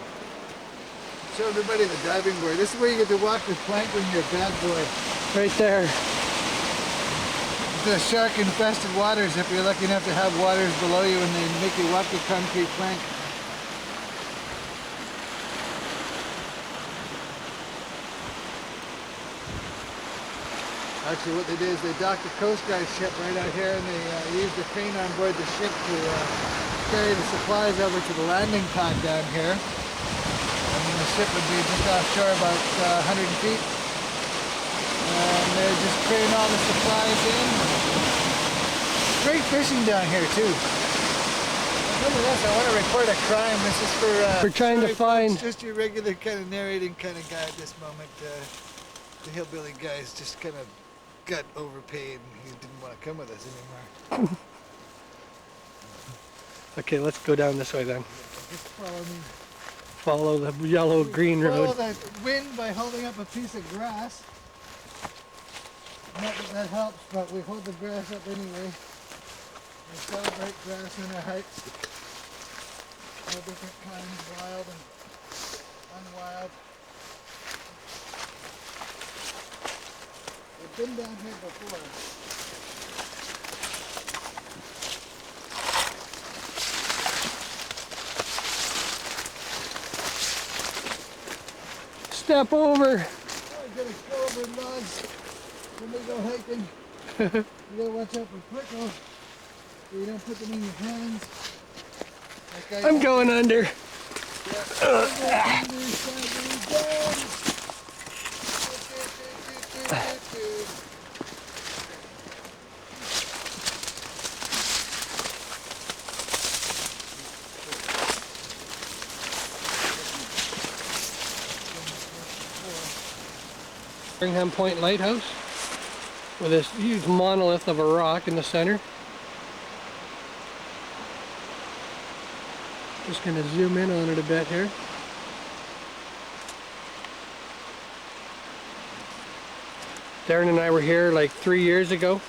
Show everybody the diving board. This is where you get to walk the plank when you're a bad boy. Right there. The shark-infested waters, if you're lucky enough to have waters below you and they make you walk the concrete plank. Actually, what they did is they docked the Coast Guard ship right out here, and they used the crane on board the ship to carry the supplies over to the landing pad down here. And the ship would be just offshore about 100 feet. And they're just carrying all the supplies in. Great fishing down here too. Look at this, I want to report a crime. This is for... We're trying to find... Just your regular kind of narrating kind of guy at this moment. The hillbilly guy's just kind of got overpaid and he didn't want to come with us anymore. Okay, let's go down this way then. Just follow me. Follow the yellow-green road. Follow the wind by holding up a piece of grass. Not that that helps, but we hold the grass up anyway. We celebrate grass in our hearts. All different kinds, wild and unwild. We've been down here before. Step over. Oh, you gotta go over logs when we go hiking. You gotta watch out for prickles so you don't put them in your hands. Like I'm going under. Birmingham Point Lighthouse with this huge monolith of a rock in the center. Just going to zoom in on it a bit here. Darren and I were here like 3 years ago,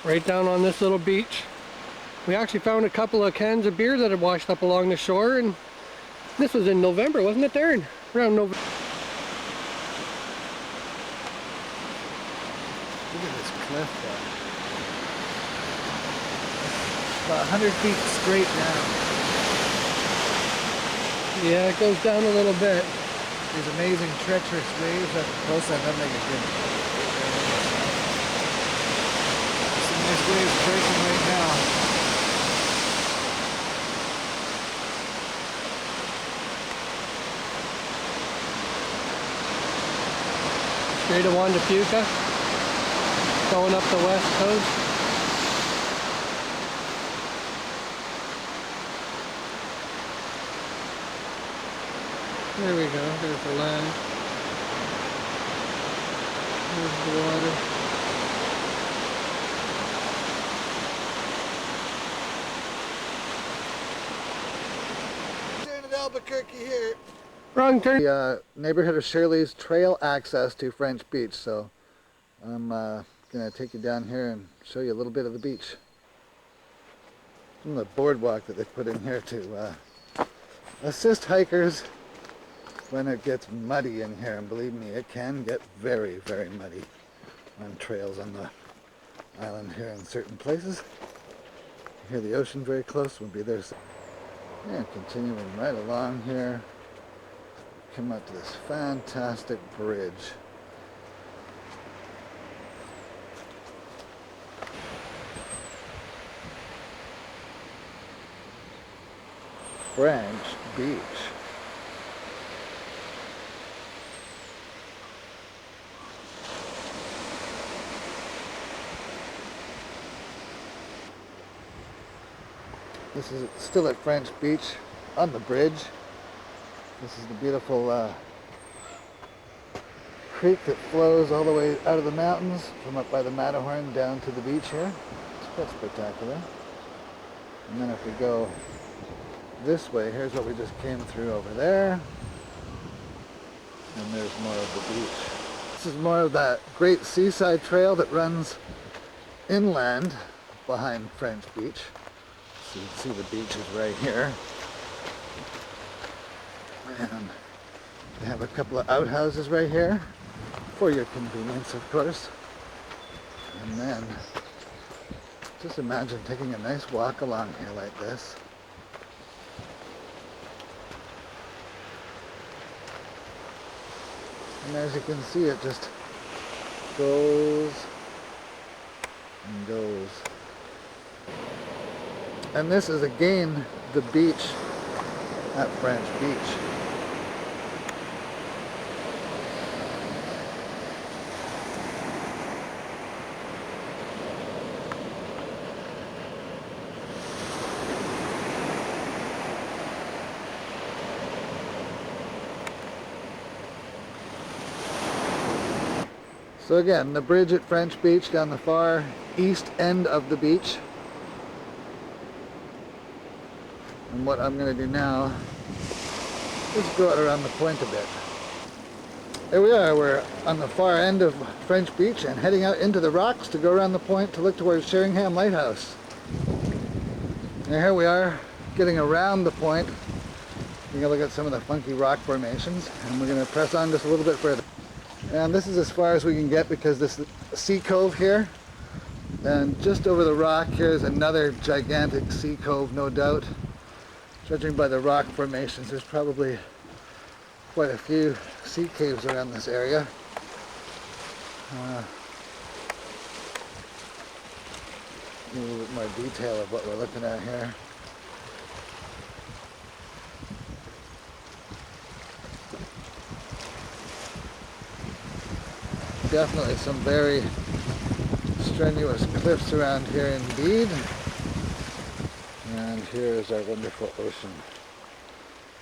right down on this little beach. We actually found a couple of cans of beer that had washed up along the shore, and this was in November, wasn't it, Darren? Around November. Look at this cliff there. About 100 feet straight down. Yeah, it goes down a little bit. These amazing treacherous waves up close on them make it good. Some nice waves breaking right now. Straight to Juan de Fuca, going up the west coast. There we go, there's the land. There's the water. Turn at Albuquerque here. Wrong turn. The neighborhood of Shirley's trail access to French Beach, so I'm gonna take you down here and show you a little bit of the beach. Some of the boardwalk that they put in here to assist hikers when it gets muddy in here, and believe me, it can get very, very muddy on trails on the island here in certain places. You hear the ocean very close, we'll be there. And continuing right along here, come up to this fantastic bridge. French Beach. This is still at French Beach on the bridge. This is the beautiful creek that flows all the way out of the mountains from up by the Matterhorn down to the beach here. It's quite spectacular. And then if we go this way, here's what we just came through over there. And there's more of the beach. This is more of that great seaside trail that runs inland behind French Beach. So you can see the beach is right here. And they have a couple of outhouses right here for your convenience, of course. And then just imagine taking a nice walk along here like this. And as you can see, it just goes and goes. And this is again the beach at French Beach. So again, the bridge at French Beach down the far east end of the beach. And what I'm going to do now is go out around the point a bit. There we are, we're on the far end of French Beach and heading out into the rocks to go around the point to look towards Sheringham Lighthouse. And here we are, getting around the point. We're going to look at some of the funky rock formations, and we're going to press on just a little bit further. And this is as far as we can get because this sea cove here, and just over the rock here is another gigantic sea cove, no doubt. Judging by the rock formations, there's probably quite a few sea caves around this area. A little bit more detail of what we're looking at here. Definitely some very strenuous cliffs around here indeed. And here is our wonderful ocean.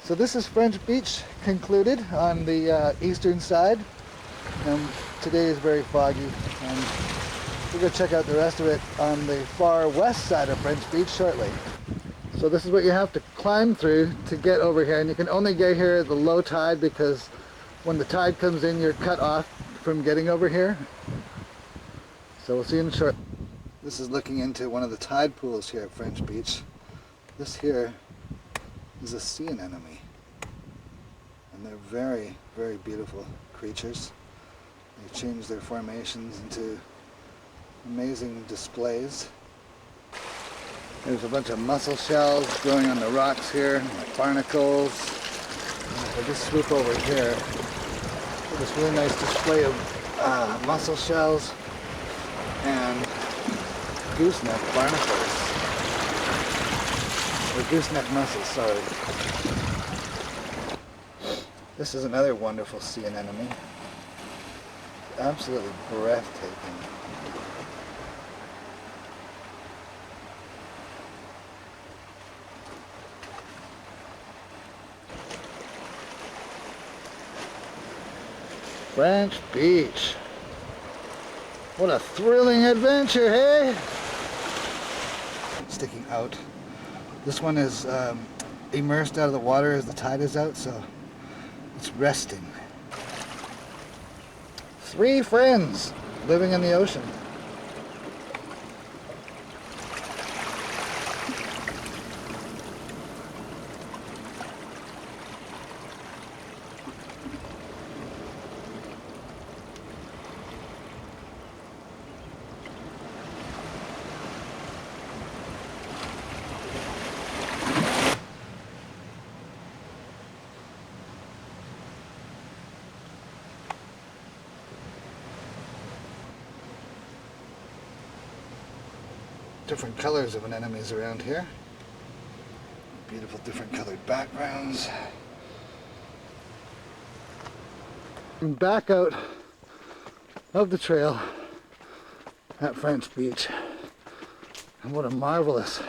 So this is French Beach concluded on the eastern side. And today is very foggy. And we're going to check out the rest of it on the far west side of French Beach shortly. So this is what you have to climb through to get over here. And you can only get here at the low tide because when the tide comes in, you're cut off from getting over here. So we'll see you in short. This is looking into one of the tide pools here at French Beach. This here is a sea anemone. And they're very, very beautiful creatures. They change their formations into amazing displays. There's a bunch of mussel shells growing on the rocks here, like barnacles. And if I just swoop over here, this really nice display of mussel shells and gooseneck barnacles. Or gooseneck mussels, sorry. This is another wonderful sea anemone. Absolutely breathtaking. French Beach. What a thrilling adventure, hey? Sticking out. This one is immersed out of the water as the tide is out, so it's resting. 3 friends living in the ocean. Different colors of anemones around here. Beautiful different colored backgrounds. And back out of the trail at French Beach. And what a marvelous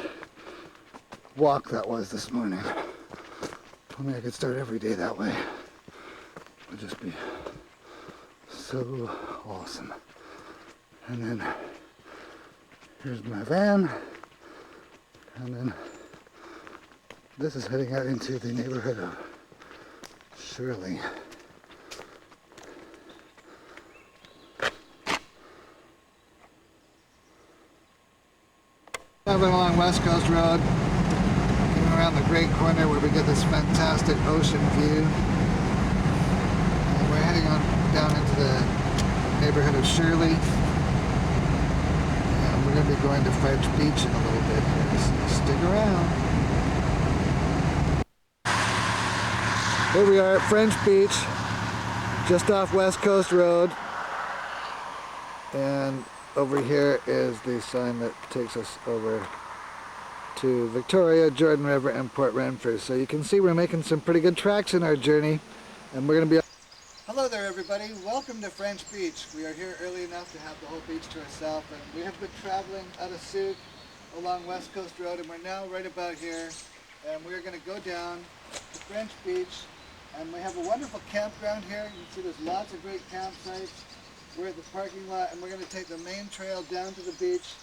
walk that was this morning. If only I could start every day that way. It would just be so awesome. And then here's my van, and then this is heading out into the neighborhood of Shirley. Traveling along West Coast Road, coming around the Great Corner where we get this fantastic ocean view. And we're heading on down into the neighborhood of Shirley. We're going to be going to French Beach in a little bit here, so stick around. Here we are at French Beach, just off West Coast Road. And over here is the sign that takes us over to Victoria, Jordan River, and Port Renfrew. So you can see we're making some pretty good traction in our journey, and we're going to be... Hello there everybody, welcome to French Beach. We are here early enough to have the whole beach to ourselves, and we have been traveling out of Sooke along West Coast Road, and we're now right about here, and we're going to go down to French Beach, and we have a wonderful campground here. You can see there's lots of great campsites. We're at the parking lot, and we're going to take the main trail down to the beach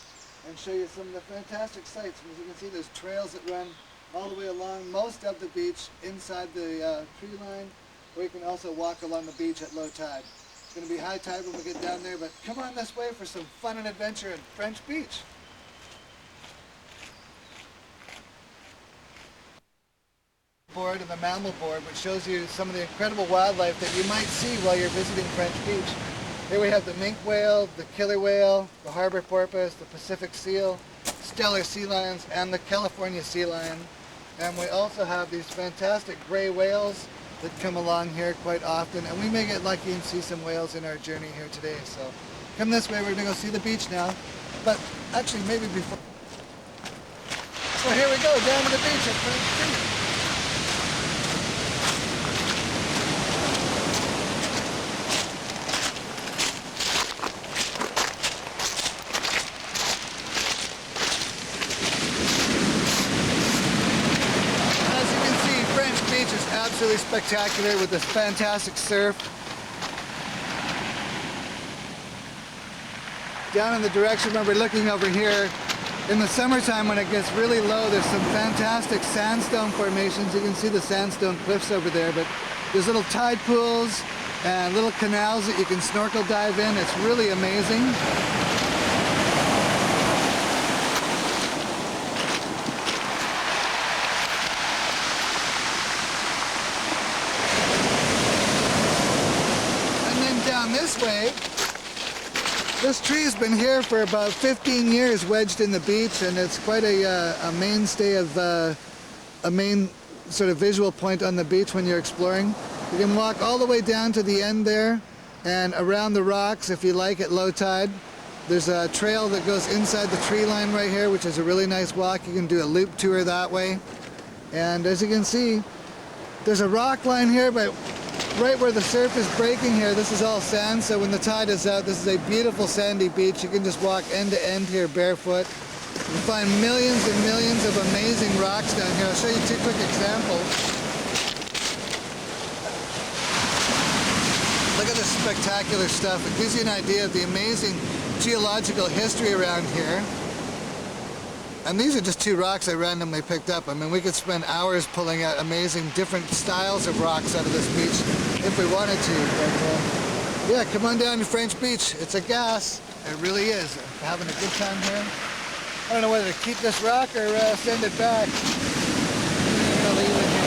and show you some of the fantastic sights. As you can see, there's trails that run all the way along most of the beach inside the tree line, or you can also walk along the beach at low tide. It's going to be high tide when we get down there, but come on this way for some fun and adventure in French Beach. Board and the mammal board, which shows you some of the incredible wildlife that you might see while you're visiting French Beach. Here we have the minke whale, the killer whale, the harbor porpoise, the Pacific seal, stellar sea lions, and the California sea lion. And we also have these fantastic gray whales that come along here quite often, and we may get lucky and see some whales in our journey here today. So come this way, we're going to go see the beach now, but actually maybe before. So here we go, down to the beach at French Beach. Absolutely spectacular with this fantastic surf. Down in the direction where we're looking over here, in the summertime when it gets really low, there's some fantastic sandstone formations. You can see the sandstone cliffs over there, but there's little tide pools and little canals that you can snorkel dive in. It's really amazing. This way, this tree's been here for about 15 years, wedged in the beach, and it's quite a mainstay of a main sort of visual point on the beach when you're exploring. You can walk all the way down to the end there and around the rocks if you like at low tide. There's a trail that goes inside the tree line right here, which is a really nice walk. You can do a loop tour that way. And as you can see, there's a rock line here, but right where the surf is breaking here, this is all sand, so when the tide is out, this is a beautiful sandy beach. You can just walk end to end here barefoot. You find millions and millions of amazing rocks down here. I'll show you two quick examples. Look at this spectacular stuff. It gives you an idea of the amazing geological history around here. And these are just two rocks I randomly picked up. I mean, we could spend hours pulling out amazing different styles of rocks out of this beach if we wanted to. But yeah, come on down to French Beach. It's a gas. It really is. Having a good time here. I don't know whether to keep this rock or send it back. I'm gonna leave it here.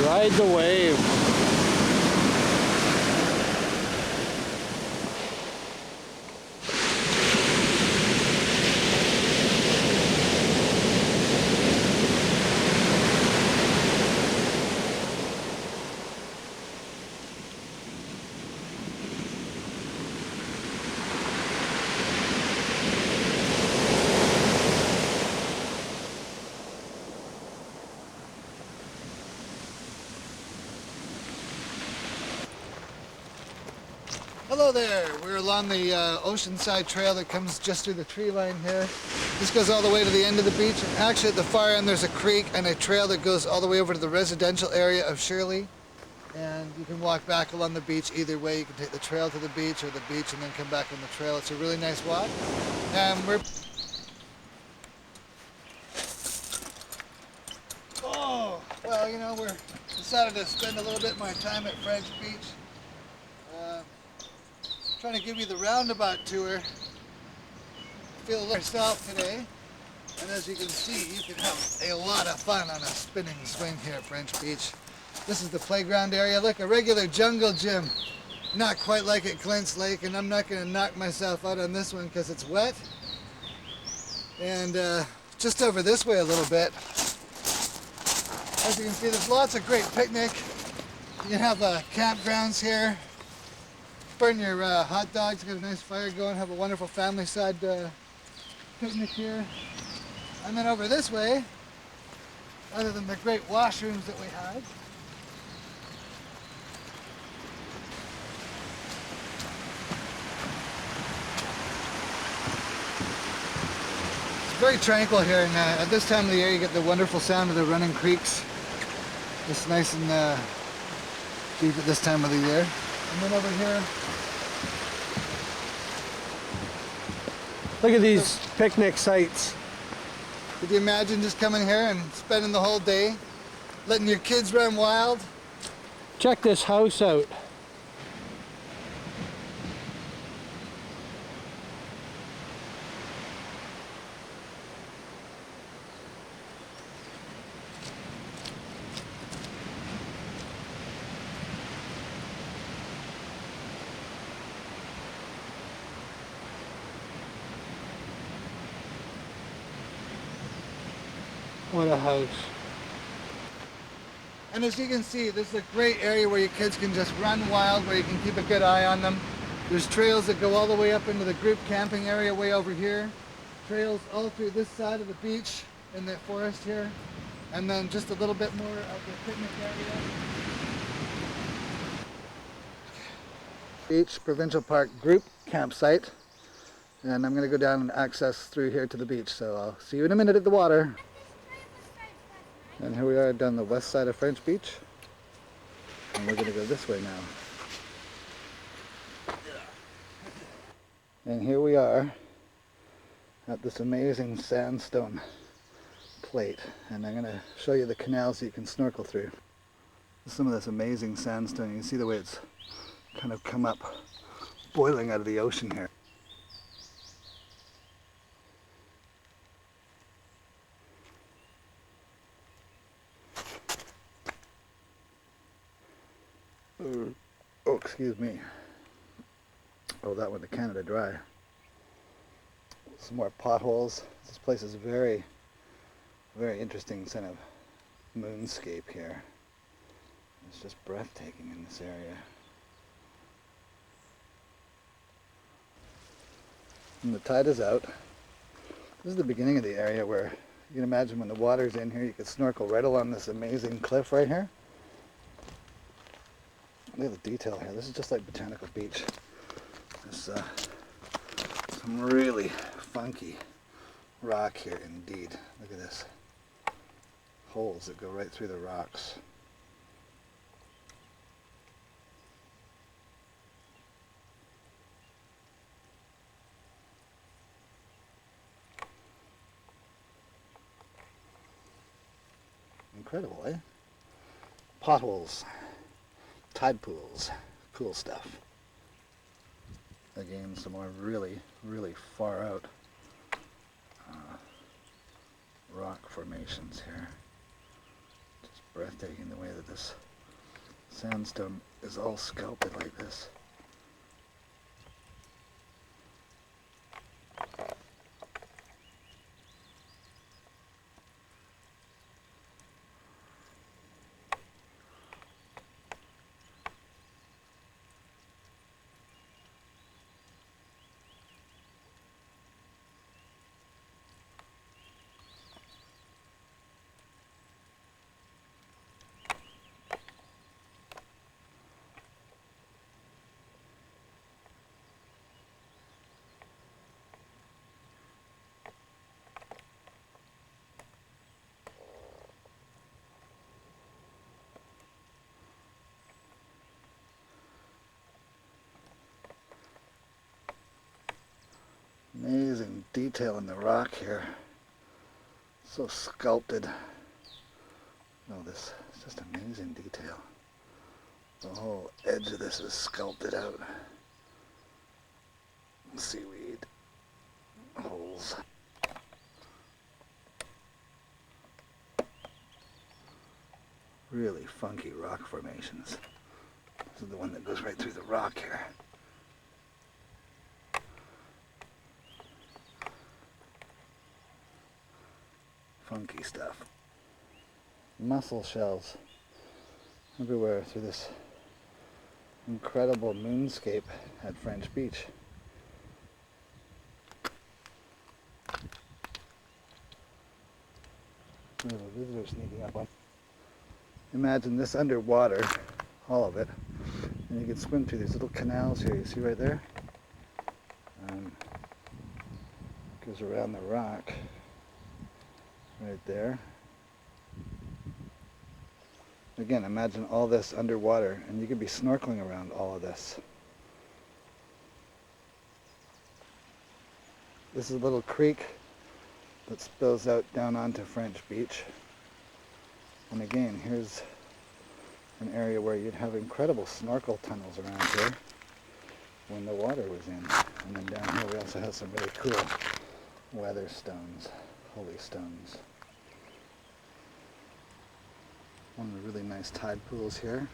Ride the wave. Hello there, we're along the Oceanside Trail that comes just through the tree line here. This goes all the way to the end of the beach. Actually at the far end there's a creek and a trail that goes all the way over to the residential area of Shirley. And you can walk back along the beach either way. You can take the trail to the beach or the beach and then come back on the trail. It's a really nice walk. And we're... Oh, well, you know, we're decided to spend a little bit more time at French Beach. Trying to give you the roundabout tour. Feel yourself today. And as you can see, you can have a lot of fun on a spinning swing here at French Beach. This is the playground area. Look, a regular jungle gym. Not quite like at Clint's Lake, and I'm not going to knock myself out on this one because it's wet. And just over this way a little bit, as you can see, there's lots of great picnic. You can have campgrounds here. Burn your hot dogs, get a nice fire going, have a wonderful family side picnic here. And then over this way, other than the great washrooms that we have, it's very tranquil here, and at this time of the year you get the wonderful sound of the running creeks. It's nice and deep at this time of the year. And then over here, Look at these picnic sites. could you imagine just coming here and spending the whole day, letting your kids run wild? Check this house out. What a house. And as you can see, this is a great area where your kids can just run wild, where you can keep a good eye on them. There's trails that go all the way up into the group camping area way over here. Trails all through this side of the beach in the forest here. And then just a little bit more of the picnic area. Beach Provincial Park group campsite. And I'm going to go down and access through here to the beach. So I'll see you in a minute at the water. And here we are down the west side of French Beach. And we're going to go this way now. And here we are at this amazing sandstone plate. And I'm going to show you the canals that you can snorkel through. Some of this amazing sandstone. You can see the way it's kind of come up, boiling out of the ocean here. Oh, excuse me. Oh, that went to Canada Dry. Some more potholes. This place is very, very interesting kind of moonscape here. It's just breathtaking in this area. And the tide is out. This is the beginning of the area where you can imagine when the water's in here, you could snorkel right along this amazing cliff right here. Look at the detail here. This is just like Botanical Beach. There's some really funky rock here indeed. Look at this. Holes that go right through the rocks. Incredible, eh? Potholes. Tide pools, cool stuff. Again, some more really, really far out rock formations here. Just breathtaking the way that this sandstone is all sculpted like this. detail in the rock here. So sculpted. Oh, this is just amazing detail. The whole edge of this is sculpted out. Seaweed holes. Really funky rock formations. This is the one that goes right through the rock here. Funky stuff. Mussel shells everywhere through this incredible moonscape at French Beach. We have a visitor sneaking up on. Imagine this underwater, all of it, and you can swim through these little canals here. You see right there? Goes around the rock, right there. Again, imagine all this underwater, and you could be snorkeling around all of this. This is a little creek that spills out down onto French Beach. And again, here's an area where you'd have incredible snorkel tunnels around here when the water was in. And then down here we also have some really cool weather stones, holy stones. One of the really nice tide pools here.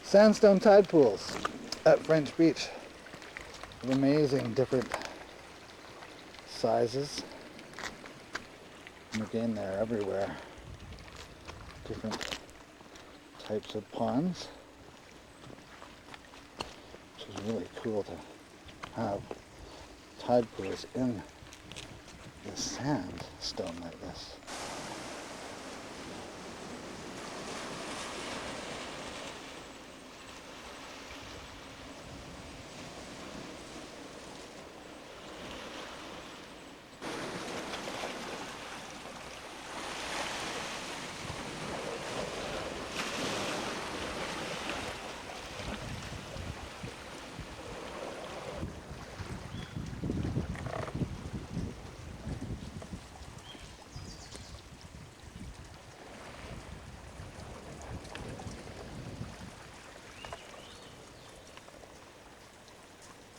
Sandstone tide pools at French Beach. Amazing different sizes. And again, they're everywhere. Different types of ponds. Which is really cool to have tide pools in the sandstone like this.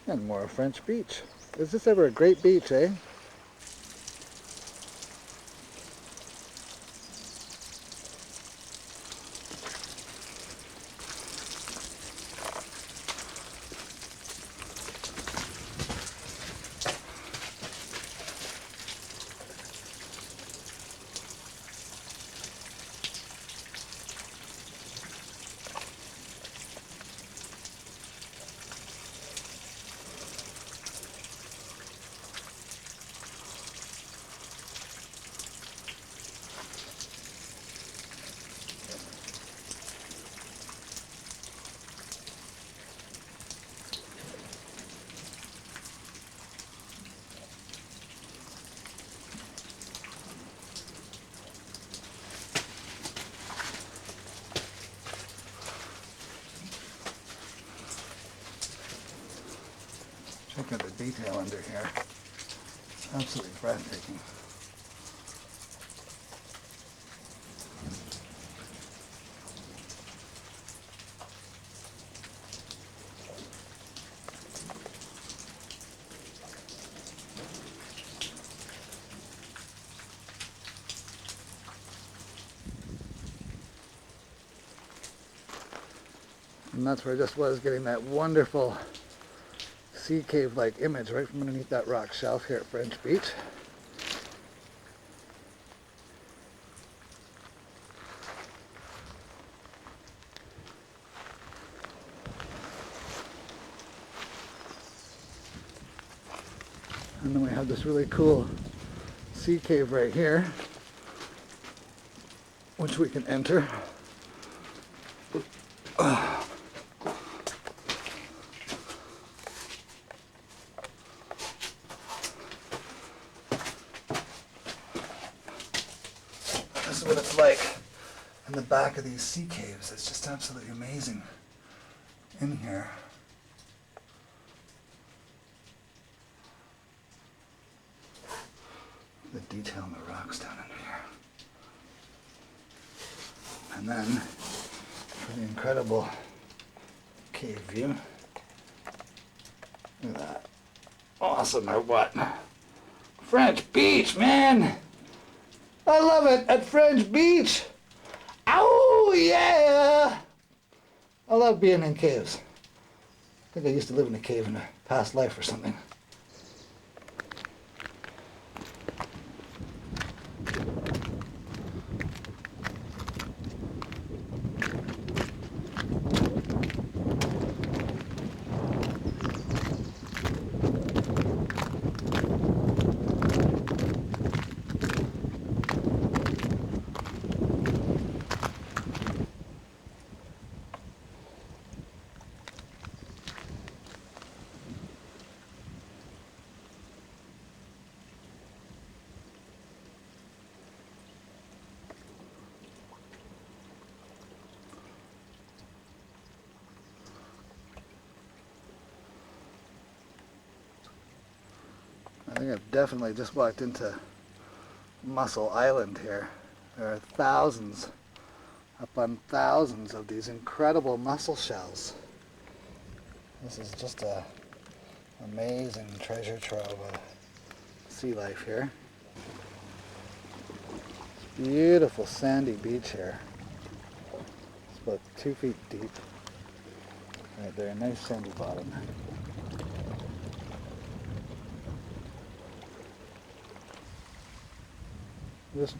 And more French Beach. Is this ever a great beach, eh? Check out the detail under here. Absolutely breathtaking. And that's where I just was, getting that wonderful sea cave-like image right from underneath that rock shelf here at French Beach. And then we have this really cool sea cave right here, which we can enter. This is what it's like in the back of these sea caves. It's just absolutely amazing in here. The detail in the rocks down in here. And then for the incredible cave view. Look at that. Awesome or what? French Beach, man! I love it at French Beach! Ow, yeah! I love being in caves. I think I used to live in a cave in a past life or something. I think I've definitely just walked into Mussel Island here. There are thousands upon thousands of these incredible mussel shells. This is just a amazing treasure trove of sea life here. It's beautiful sandy beach here. It's about 2 feet deep. Right there, a nice sandy bottom. Just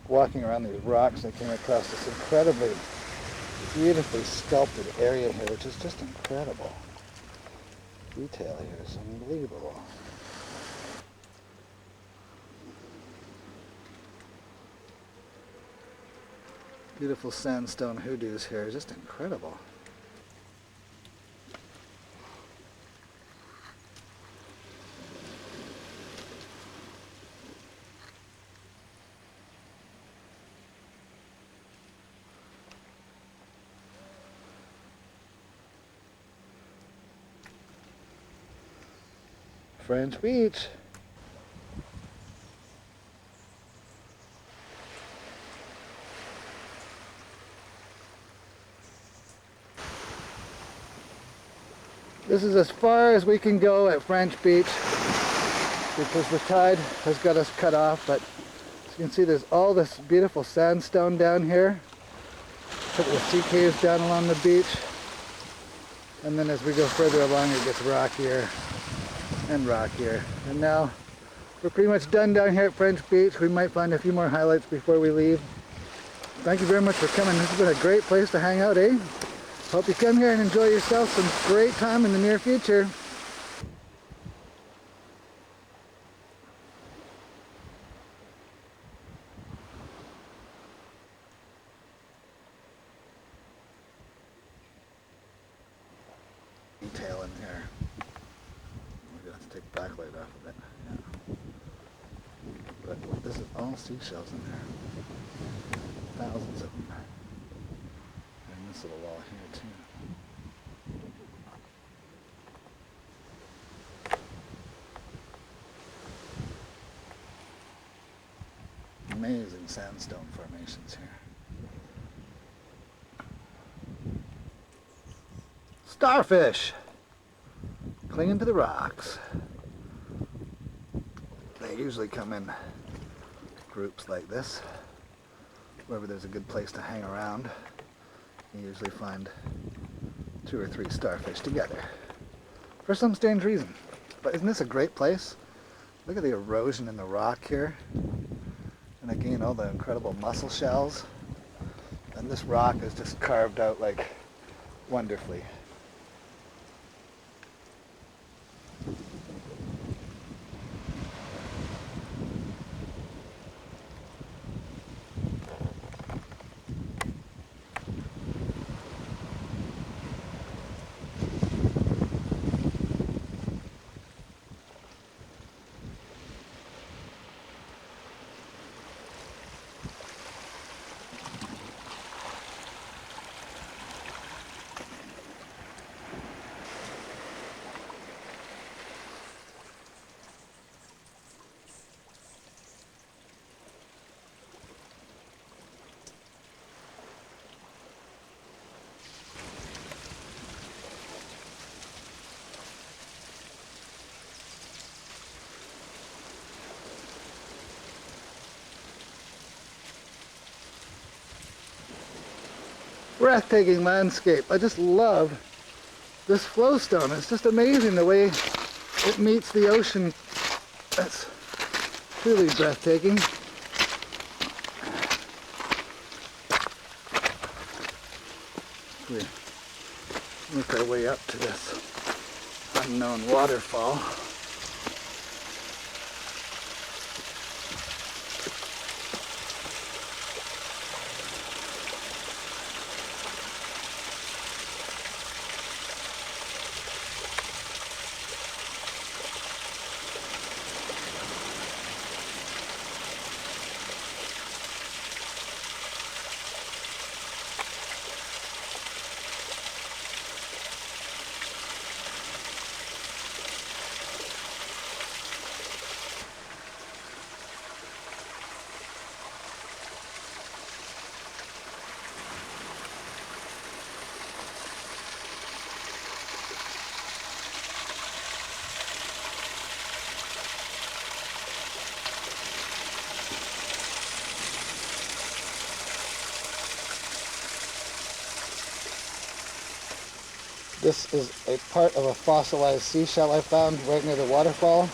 walking around these rocks, I came across this incredibly beautifully sculpted area here, which is just incredible. Detail here is unbelievable. Beautiful sandstone hoodoos here, just incredible. French Beach. This is as far as we can go at French Beach because the tide has got us cut off, but as you can see there's all this beautiful sandstone down here. A couple of sea caves down along the beach. And then as we go further along it gets rockier and rockier. And now we're pretty much done down here at French Beach. We might find a few more highlights before we leave. Thank you very much for coming. This has been a great place to hang out, eh? Hope you come here and enjoy yourself some great time in the near future. Detail in here. We're going to have to take the backlight off of it. Yeah. But this is all seashells in there. Thousands of them. And this little wall here too. Amazing sandstone formations here. Starfish clinging to the rocks. They usually come in groups like this. Wherever there's a good place to hang around, you usually find 2 or 3 starfish together for some strange reason. But isn't this a great place? Look at the erosion in the rock here. And again, all the incredible mussel shells. And this rock is just carved out like wonderfully. breathtaking landscape. I just love this flowstone. It's just amazing the way it meets the ocean. That's truly breathtaking. We make our way up to this unknown waterfall. This is a part of a fossilized seashell I found right near the waterfall.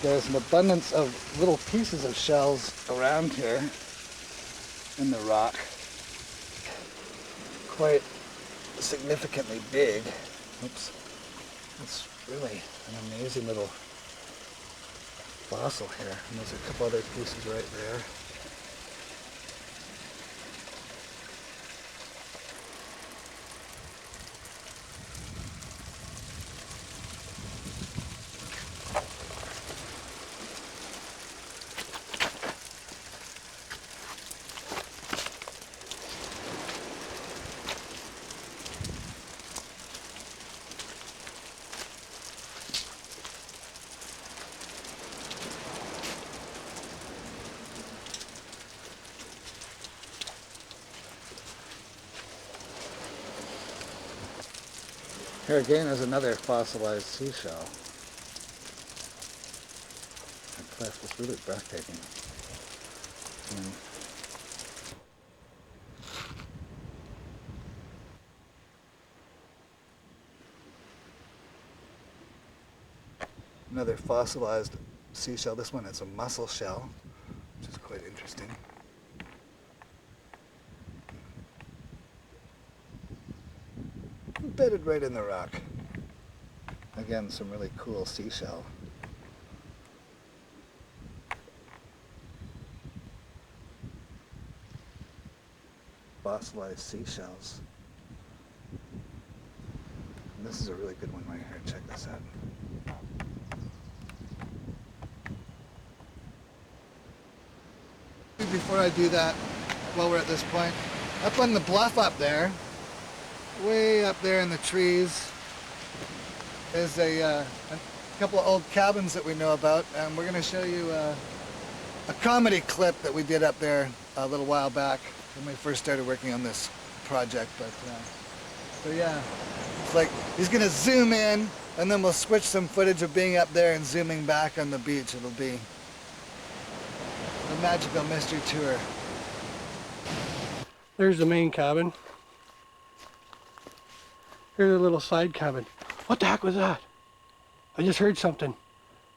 There's an abundance of little pieces of shells around here in the rock. Quite significantly big. Oops. It's really an amazing little fossil here. And there's a couple other pieces right there. Here again is another fossilized seashell. That cliff is really breathtaking. Another fossilized seashell. This one is a mussel shell, which is quite interesting. Embedded right in the rock. Again, some really cool seashell. Fossilized seashells. And this is a really good one right here. Check this out. Before I do that, while we're at this point, up on the bluff up there, way up there in the trees, is a couple of old cabins that we know about, and we're going to show you a comedy clip that we did up there a little while back when we first started working on this project. But so yeah, it's like he's going to zoom in, and then we'll switch some footage of being up there and zooming back on the beach. It'll be a magical mystery tour. There's the main cabin. Here's a little side cabin. What the heck was that? I just heard something.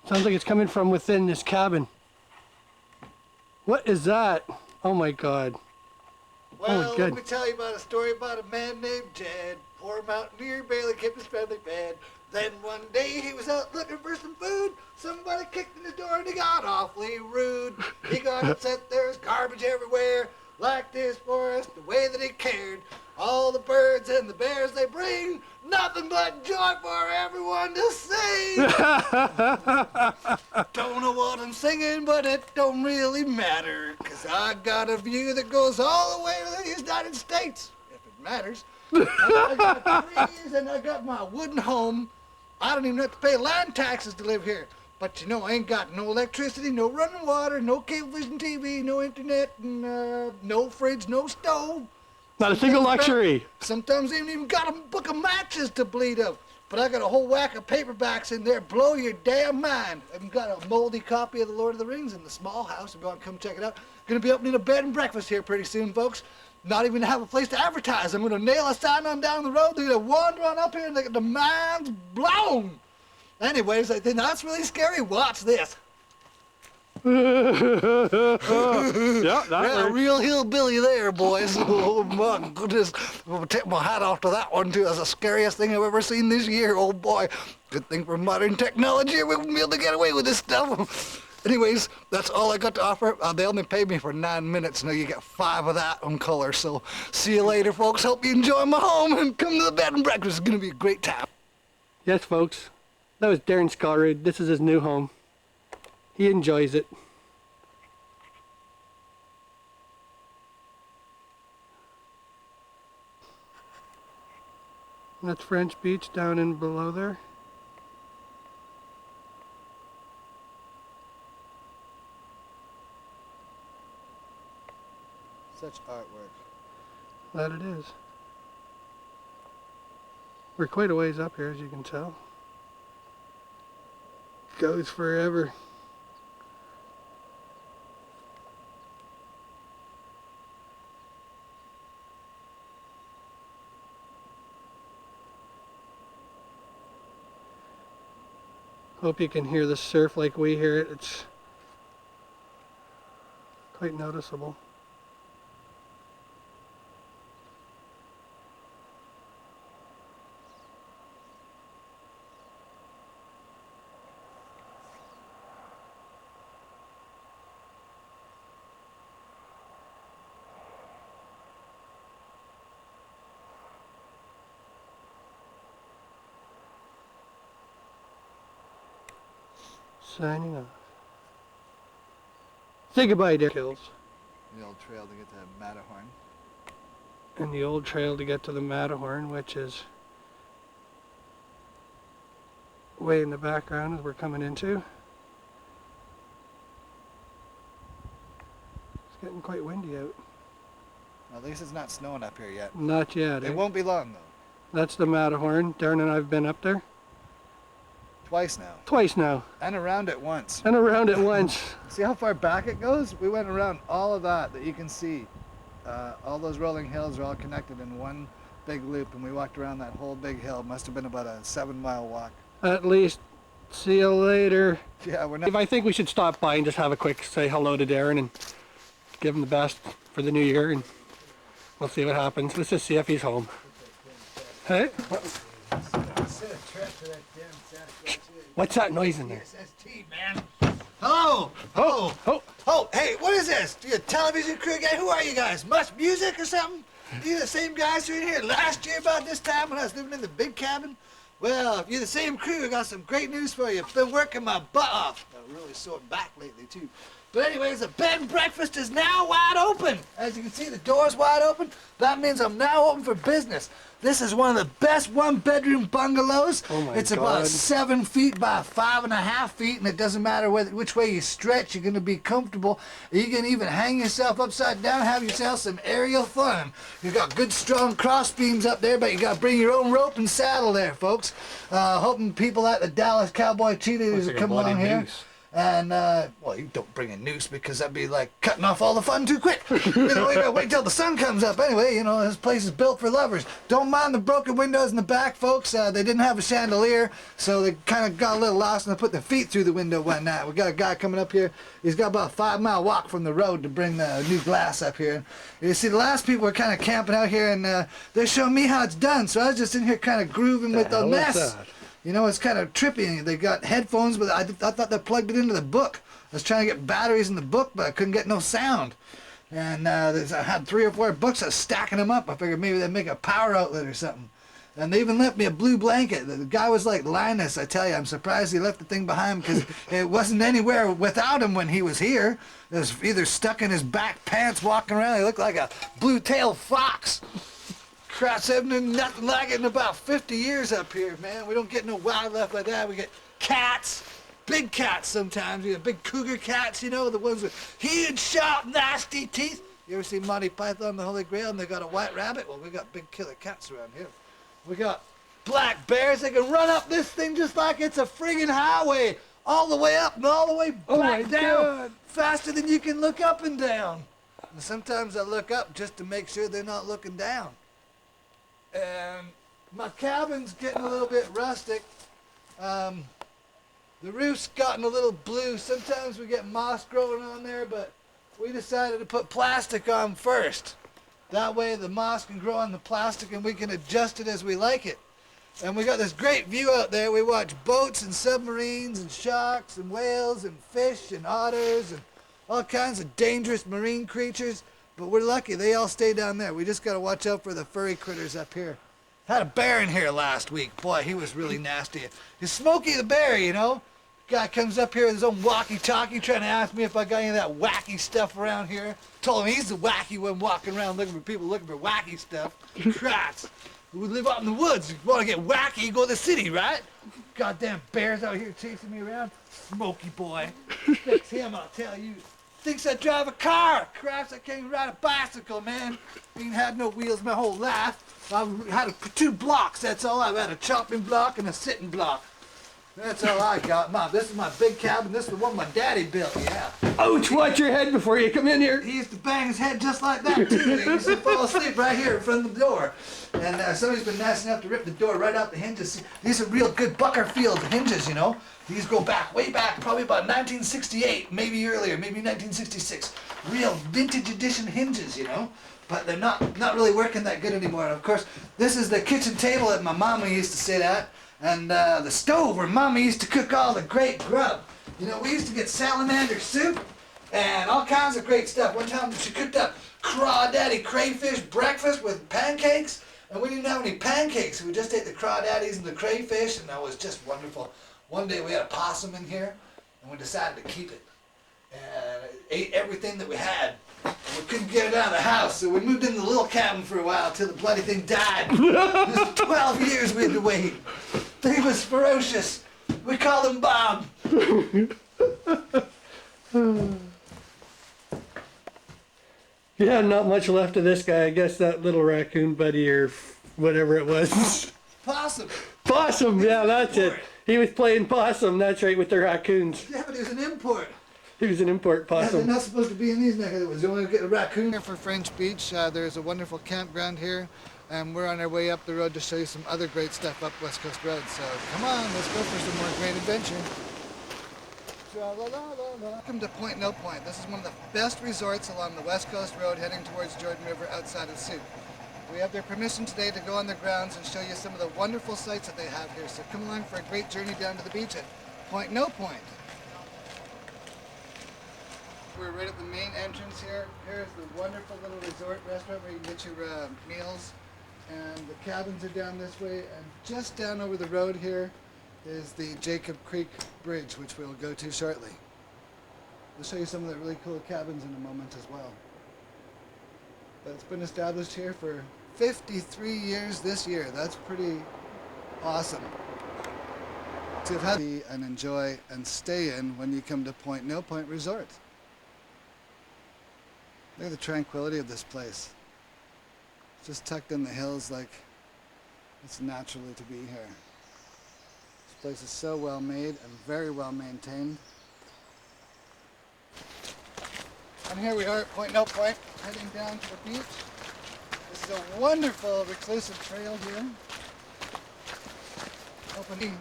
Sounds like it's coming from within this cabin. What is that? Oh my God. Well, let me tell you about a story about a man named Jed. Poor mountaineer barely kept his family fed. Then one day he was out looking for some food. Somebody kicked in his door and he got awfully rude. He got upset, there was garbage everywhere. Like this forest, the way that he cared. All the birds and the bears they bring, nothing but joy for everyone to sing. Don't know what I'm singing, but it don't really matter, 'cause I got a view that goes all the way to the United States, if it matters. I got trees and I got my wooden home. I don't even have to pay land taxes to live here. But you know, I ain't got no electricity, no running water, no cable vision TV, no internet, and no fridge, no stove. Not a single luxury. Sometimes I ain't even got a book of matches to bleed of. But I got a whole whack of paperbacks in there, blow your damn mind. I've got a moldy copy of The Lord of the Rings in the small house. If you want to come check it out. Gonna be opening a bed and breakfast here pretty soon, folks. not even have a place to advertise. I'm gonna nail a sign on down the road. They're gonna wander on up here and they get the mind's blown. Anyways, I think that's really scary. Watch this. Yeah, that works. Real hillbilly there, boys. Oh my goodness. I'm gonna take my hat off to that one too. That's the scariest thing I've ever seen this year. Oh boy. Good thing for modern technology we wouldn't be able to get away with this stuff. Anyways, that's all I got to offer. They only paid me for 9 minutes. Now you get 5 of that on color. So see you later, folks. Hope you enjoy my home and come to the bed and breakfast. It's gonna be a great time. Yes, folks. That was Darren Skaalrud. This is his new home. He enjoys it. And that's French Beach down in below there. Such artwork. That it is. We're quite a ways up here, as you can tell. Goes forever. Hope you can hear the surf like we hear it. It's quite noticeable. Signing off. Say goodbye, dear kills. The old trail to get to Matterhorn. And the old trail to get to the Matterhorn, which is way in the background as we're coming into. It's getting quite windy out. At least it's not snowing up here yet. Not yet. It won't be long though. That's the Matterhorn. Darren and I have been up there. Twice now. Twice now. And around it once. And around it once. See how far back it goes? We went around all of that you can see. All those rolling hills are all connected in one big loop, and we walked around that whole big hill. Must have been about a 7-mile walk. At least. See you later. Yeah, we're not. I think we should stop by and just have a quick say hello to Darren and give him the best for the new year, and we'll see what happens. Let's just see if he's home. Hey? What's that noise in there? SST, man. Hello! Oh! Oh! Oh, hey, what is this? You a television crew guy? Who are you guys? Must music or something? You the same guys who were in here last year about this time when I was living in the big cabin? Well, if you're the same crew, I got some great news for you. I've been working my butt off. I'm really sore back lately, too. But anyways, the bed and breakfast is now wide open. As you can see, the door's wide open. That means I'm now open for business. This is one of the best one-bedroom bungalows. Oh my it's God. about 7 feet by 5.5 feet, and it doesn't matter which way you stretch, you're going to be comfortable. You can even hang yourself upside down, have yourself some aerial fun. You've got good, strong cross beams up there, but you got to bring your own rope and saddle there, folks. Hoping people like the Dallas Cowboy cheerleaders will come along here. Noose. And, well, you don't bring a noose because that'd be like cutting off all the fun too quick. You know, you gotta wait till the sun comes up. Anyway, you know, this place is built for lovers. Don't mind the broken windows in the back, folks. They didn't have a chandelier, so they kind of got a little lost and they put their feet through the window one night. We got a guy coming up here. He's got about a 5-mile walk from the road to bring the new glass up here. You see, the last people were kind of camping out here, and they're showing me how it's done, so I was just in here kind of grooving with the mess. You know, it's kind of trippy. They got headphones, but I thought they plugged it into the book. I was trying to get batteries in the book, but I couldn't get no sound. And I had 3 or 4 books. I was stacking them up. I figured maybe they'd make a power outlet or something. And they even left me a blue blanket. The guy was like Linus, I tell you. I'm surprised he left the thing behind because it wasn't anywhere without him when he was here. It was either stuck in his back pants walking around. He looked like a blue-tailed fox. Crap, I've been nothing like it in about 50 years up here, man. We don't get no wildlife like that. We get cats, big cats sometimes. We get big cougar cats, you know, the ones with huge, sharp, nasty teeth. You ever seen Monty Python and the Holy Grail and they got a white rabbit? Well, we got big killer cats around here. We got black bears. They can run up this thing just like it's a friggin' highway, all the way up and all the way back down, faster than you can look up and down. And sometimes I look up just to make sure they're not looking down. And my cabin's getting a little bit rustic. The roof's gotten a little blue. Sometimes we get moss growing on there, but we decided to put plastic on first. That way the moss can grow on the plastic and we can adjust it as we like it. And we got this great view out there. We watch boats and submarines and sharks and whales and fish and otters and all kinds of dangerous marine creatures. But we're lucky, they all stay down there. We just got to watch out for the furry critters up here. Had a bear in here last week. Boy, he was really nasty. It's Smokey the Bear, you know. Guy comes up here with his own walkie-talkie trying to ask me if I got any of that wacky stuff around here. Told him he's the wacky one walking around looking for people looking for wacky stuff. Crats. We live out in the woods. If you want to get wacky, you go to the city, right? Goddamn bears out here chasing me around. Smokey boy. Fix him, I'll tell you. Thinks I drive a car. Craps, I can't even ride a bicycle, man. Ain't had no wheels my whole life. I've had two blocks, that's all. I've had a chopping block and a sitting block. That's all I got. Mom, this is my big cabin. This is the one my daddy built, yeah. Ouch, watch your head before you come in here. He used to bang his head just like that, too. He used to fall asleep right here in front of the door. And somebody's been nice enough to rip the door right out the hinges. These are real good Buckerfield hinges, you know. These go back, way back, probably about 1968, maybe earlier, maybe 1966. Real vintage edition hinges, you know. But they're not really working that good anymore. And of course, this is the kitchen table that my mama used to sit at. And the stove where Mama used to cook all the great grub. You know, we used to get salamander soup and all kinds of great stuff. One time she cooked up crawdaddy crayfish breakfast with pancakes, and we didn't have any pancakes. We just ate the crawdaddies and the crayfish, and that was just wonderful. One day we had a possum in here, and we decided to keep it. And it ate everything that we had. And we couldn't get it out of the house, so we moved into the little cabin for a while till the bloody thing died. It was 12 years we had to wait. He was ferocious. We called him Bob. Yeah, not much left of this guy. I guess that little raccoon buddy or whatever it was. Possum. Possum, yeah, that's it. He was playing possum, that's right, with the raccoons. Yeah, but he was an import. He was an import Yeah, possum. they're not supposed to be in these neck of the woods. You only get a raccoon. Here for French Beach, there's a wonderful campground here. And we're on our way up the road to show you some other great stuff up West Coast Road. So come on, let's go for some more great adventure. Welcome to Point No Point. This is one of the best resorts along the West Coast Road heading towards Jordan River outside of Sooke. We have their permission today to go on their grounds and show you some of the wonderful sights that they have here. So come along for a great journey down to the beach at Point No Point. We're right at the main entrance here. Here's the wonderful little resort restaurant where you can get your meals. And the cabins are down this way, and just down over the road here is the Jacob Creek Bridge, which we'll go to shortly. We'll show you some of the really cool cabins in a moment as well. But it's been established here for 53 years this year. That's pretty awesome to have and enjoy and stay in when you come to Point No Point Resort. Look at the tranquility of this place. Just tucked in the hills like it's naturally to be here. This place is so well made and very well maintained. And here we are at Point No Point, heading down to the beach. This is a wonderful reclusive trail here. Opening.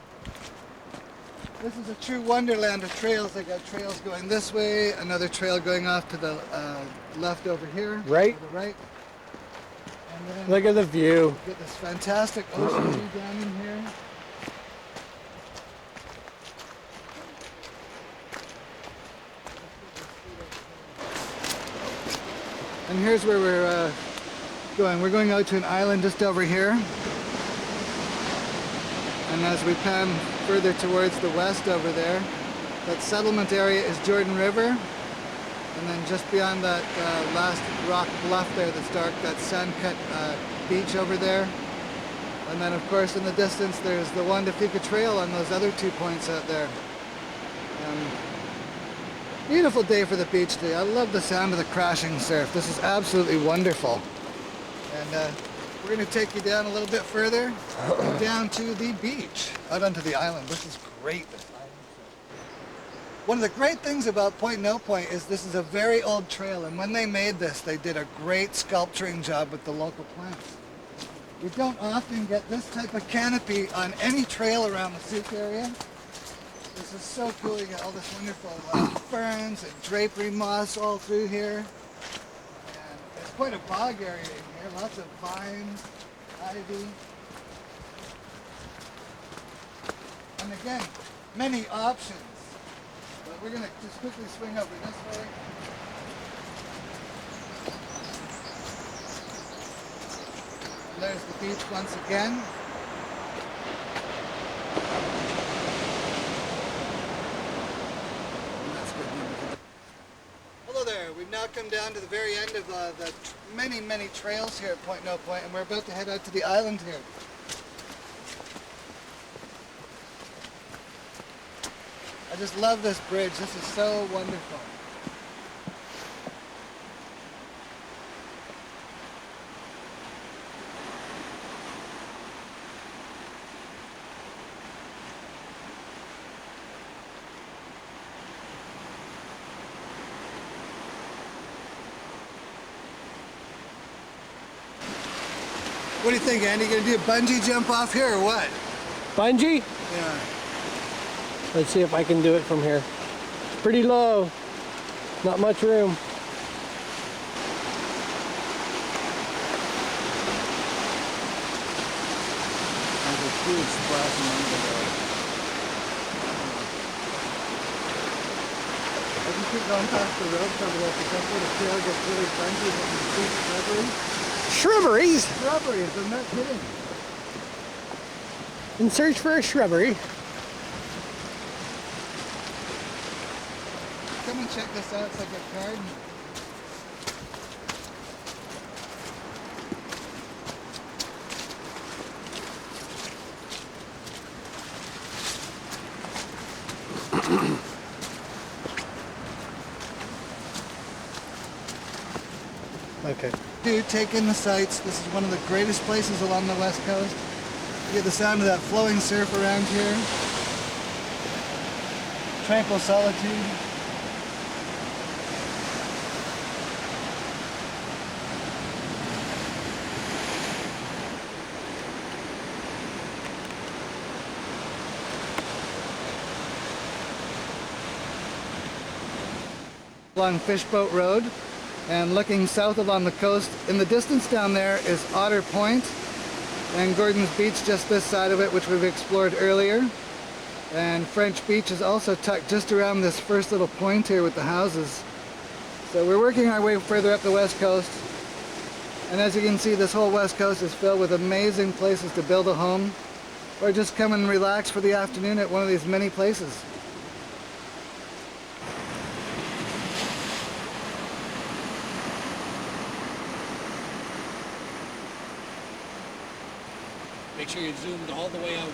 This is a true wonderland of trails. They got trails going this way, another trail going off to the left over here. Right. To the right. Look at the view. Get this fantastic ocean view down in here. And here's where we're going. We're going out to an island just over here. And as we pan further towards the west over there, that settlement area is Jordan River. And then just beyond that last rock bluff there that's dark, that sand-cut beach over there. And then of course in the distance there's the Juan de Fuca Trail on those other 2 points out there. Beautiful day for the beach today. I love the sound of the crashing surf. This is absolutely wonderful. And we're going to take you down a little bit further, down to the beach, out onto the island. This is great. This island. One of the great things about Point No Point is this is a very old trail, and when they made this, they did a great sculpturing job with the local plants. We don't often get this type of canopy on any trail around the Sooke area. This is so cool. You got all this wonderful ferns and drapery moss all through here. And it's quite a bog area in here. Lots of vines, ivy. And again, many options. But we're going to just quickly swing over this way. And there's the beach once again. Hello there, we've now come down to the very end of the many trails here at Point No Point, and we're about to head out to the island here. I just love this bridge. This is so wonderful. What do you think, Andy? You gonna do a bungee jump off here or what? Bungee? Yeah. Let's see if I can do it from here. It's pretty low. Not much room. There's a huge splash under the road. As you keep going past the road, some of that's where the trail gets really bungee, but you see shrubbery. Shrubberies? Shrubberies, I'm not kidding. In search for a shrubbery. Come and check this out, it's like a garden. Okay. Do take in the sights. This is one of the greatest places along the west coast. You get the sound of that flowing surf around here. Tranquil solitude. Along Fishboat Road, and looking south along the coast. In the distance down there is Otter Point and Gordon's Beach just this side of it, which we've explored earlier. And French Beach is also tucked just around this first little point here with the houses. So we're working our way further up the west coast. And as you can see, this whole west coast is filled with amazing places to build a home or just come and relax for the afternoon at one of these many places. Make sure you zoomed all the way out.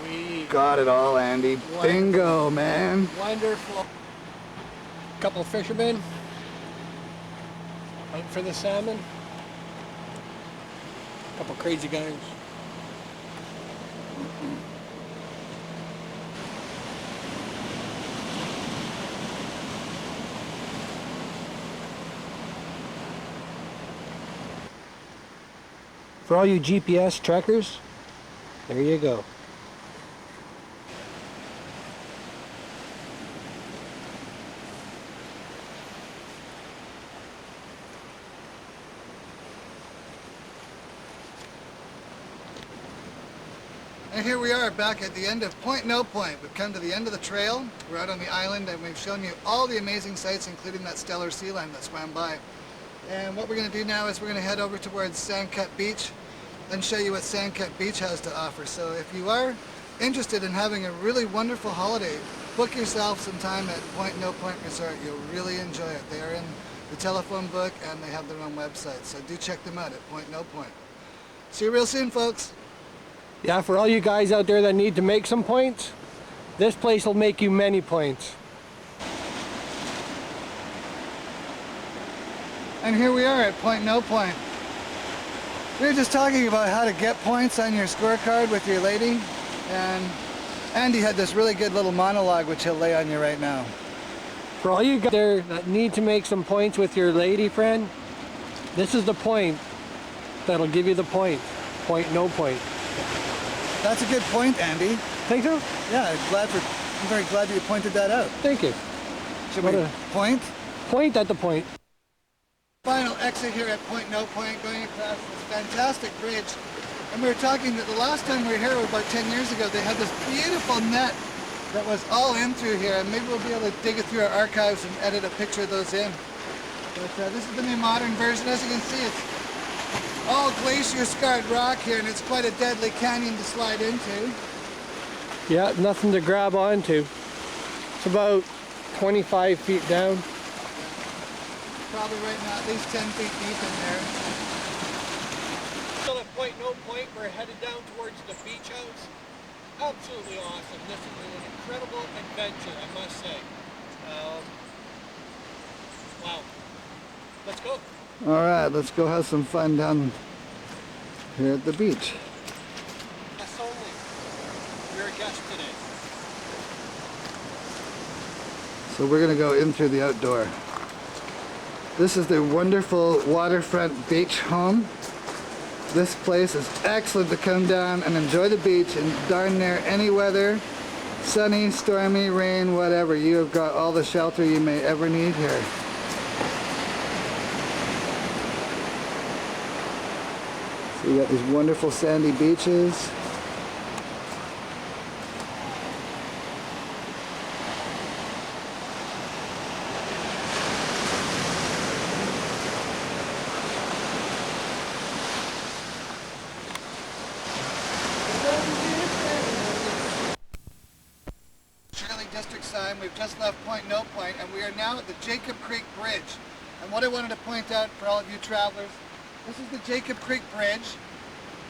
Sweet. Got it all, Andy. Wonderful. Bingo, man. Wonderful. Couple of fishermen out for the salmon. Couple crazy guys. For all you GPS trackers, there you go. And here we are back at the end of Point No Point. We've come to the end of the trail. We're out on the island and we've shown you all the amazing sights, including that stellar sea lion that swam by. And what we're going to do now is we're going to head over towards Sandcut Beach and show you what Sandcut Beach has to offer. So if you are interested in having a really wonderful holiday, book yourself some time at Point No Point Resort. You'll really enjoy it. They are in the telephone book and they have their own website. So do check them out at Point No Point. See you real soon, folks. Yeah, for all you guys out there that need to make some points, This place will make you many points. And here we are at Point No Point. We were just talking about how to get points on your scorecard with your lady, and Andy had this really good little monologue which he'll lay on you right now. For all you guys there that need to make some points with your lady friend, this is the point that'll give you the point. Point No Point. That's a good point, Andy. Think so? Yeah, I'm very glad you pointed that out. Thank you. Should we point? Point at the point. Final exit here at Point No Point, going across this fantastic bridge. And we were talking that the last time we were here, about 10 years ago, they had this beautiful net that was all in through here, and maybe we'll be able to dig it through our archives and edit a picture of those in. But this is the new modern version. As you can see, it's all glacier-scarred rock here, and it's quite a deadly canyon to slide into. Yeah, nothing to grab onto. It's about 25 feet down. Probably right now at least 10 feet deep in there. Still at Point No Point, we're headed down towards the beach house. Absolutely awesome. This is an incredible adventure, I must say. Wow. Let's go. All right, let's go have some fun down here at the beach. Guests only. We're a guest today. So we're gonna go in through the outdoor. This is the wonderful waterfront beach home. This place is excellent to come down and enjoy the beach in darn near any weather. Sunny, stormy, rain, whatever. You have got all the shelter you may ever need here. So you got these wonderful sandy beaches. District sign. We've just left Point No Point, and we are now at the Jacob Creek Bridge. And what I wanted to point out for all of you travelers, this is the Jacob Creek Bridge,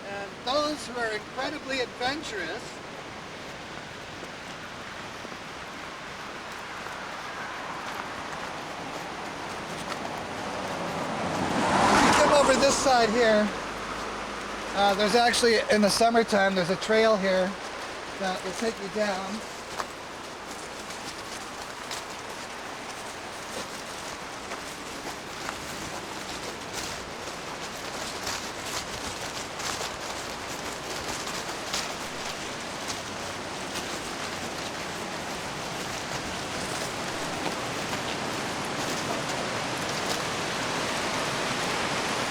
and those who are incredibly adventurous if you come over this side here, there's actually, in the summertime, there's a trail here that will take you down.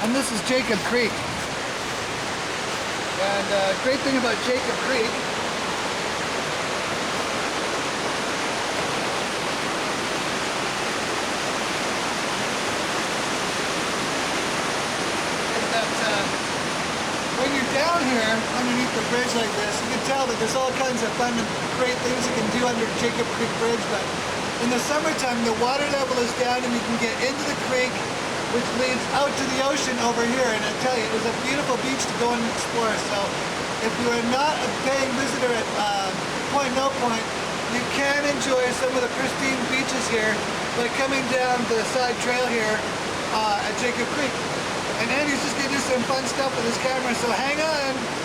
And this is Jacob Creek. And great thing about Jacob Creek is that when you're down here underneath the bridge like this, you can tell that there's all kinds of fun and great things you can do under Jacob Creek Bridge, but in the summertime the water level is down and you can get into the creek, which leads out to the ocean over here, and I tell you, it was a beautiful beach to go and explore. So if you are not a paying visitor at Point No Point, you can enjoy some of the pristine beaches here by coming down the side trail here at Jacob Creek. And Andy's just going to do some fun stuff with his camera, so hang on.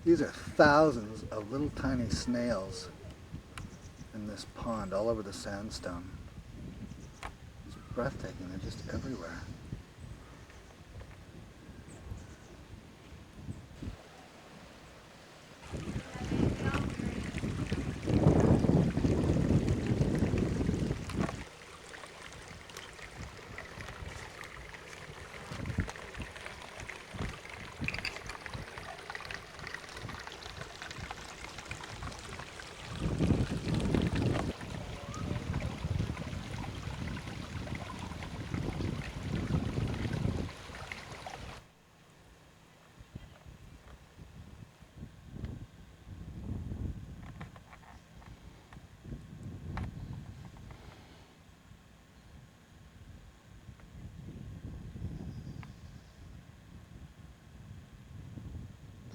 These are thousands of little tiny snails in this pond all over the sandstone. It's breathtaking, they're just everywhere.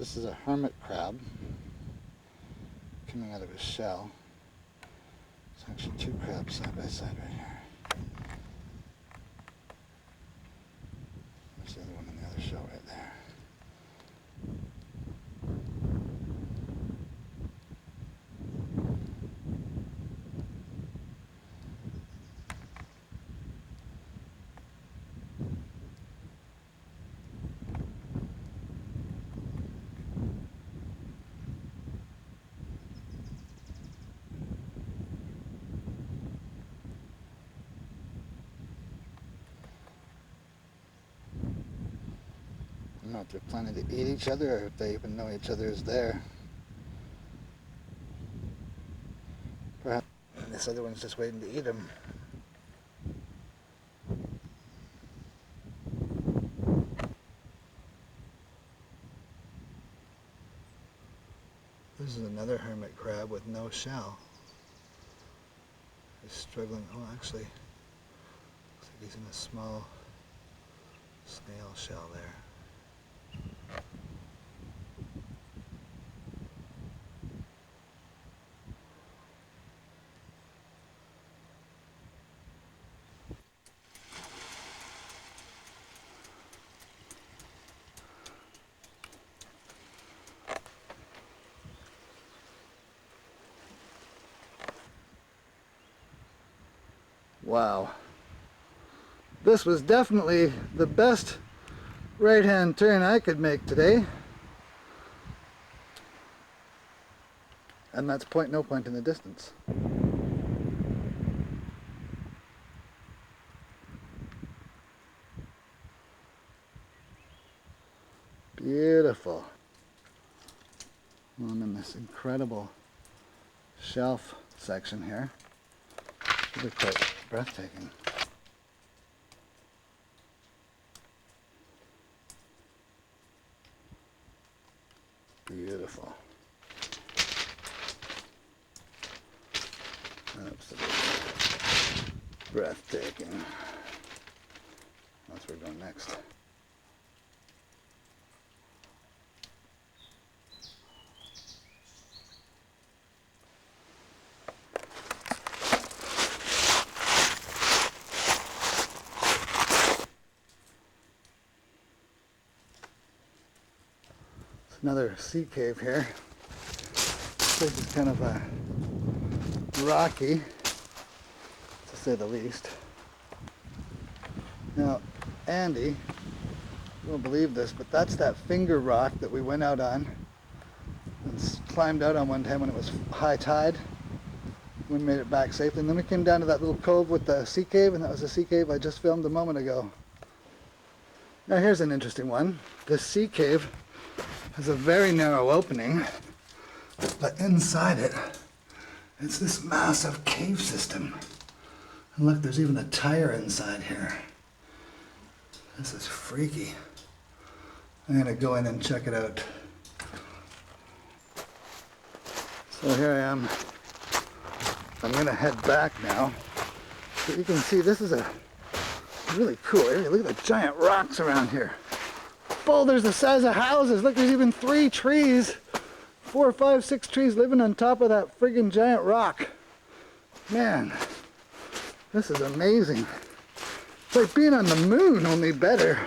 This is a hermit crab coming out of his shell. It's actually two crabs side by side right here. There's the other one in the other shell right there. I don't know if they're planning to eat each other or if they even know each other is there. Perhaps this other one's just waiting to eat him. This is another hermit crab with no shell. He's struggling. Oh, actually, looks like he's in a small snail shell there. Wow. This was definitely the best right-hand turn I could make today. And that's point no point in the distance. Beautiful. I'm in this incredible shelf section here. Really quite breathtaking. Beautiful. Absolutely breathtaking. That's where we're going next. Another sea cave here. This place is kind of rocky, to say the least. Now, Andy, you won't believe this, but that's that finger rock that we went out on and climbed out on one time when it was high tide. We made it back safely, and then we came down to that little cove with the sea cave, and that was the sea cave I just filmed a moment ago. Now here's an interesting one. This sea cave has a very narrow opening, but inside it, it's this massive cave system. And look, there's even a tire inside here. This is freaky. I'm gonna go in and check it out. So here I am. I'm gonna head back now. But you can see this is a really cool area. Look at the giant rocks around here. Boulders the size of houses. Look, there's even 3 trees, 4, 5, 6 trees living on top of that friggin' giant rock. Man, this is amazing. It's like being on the moon, only better,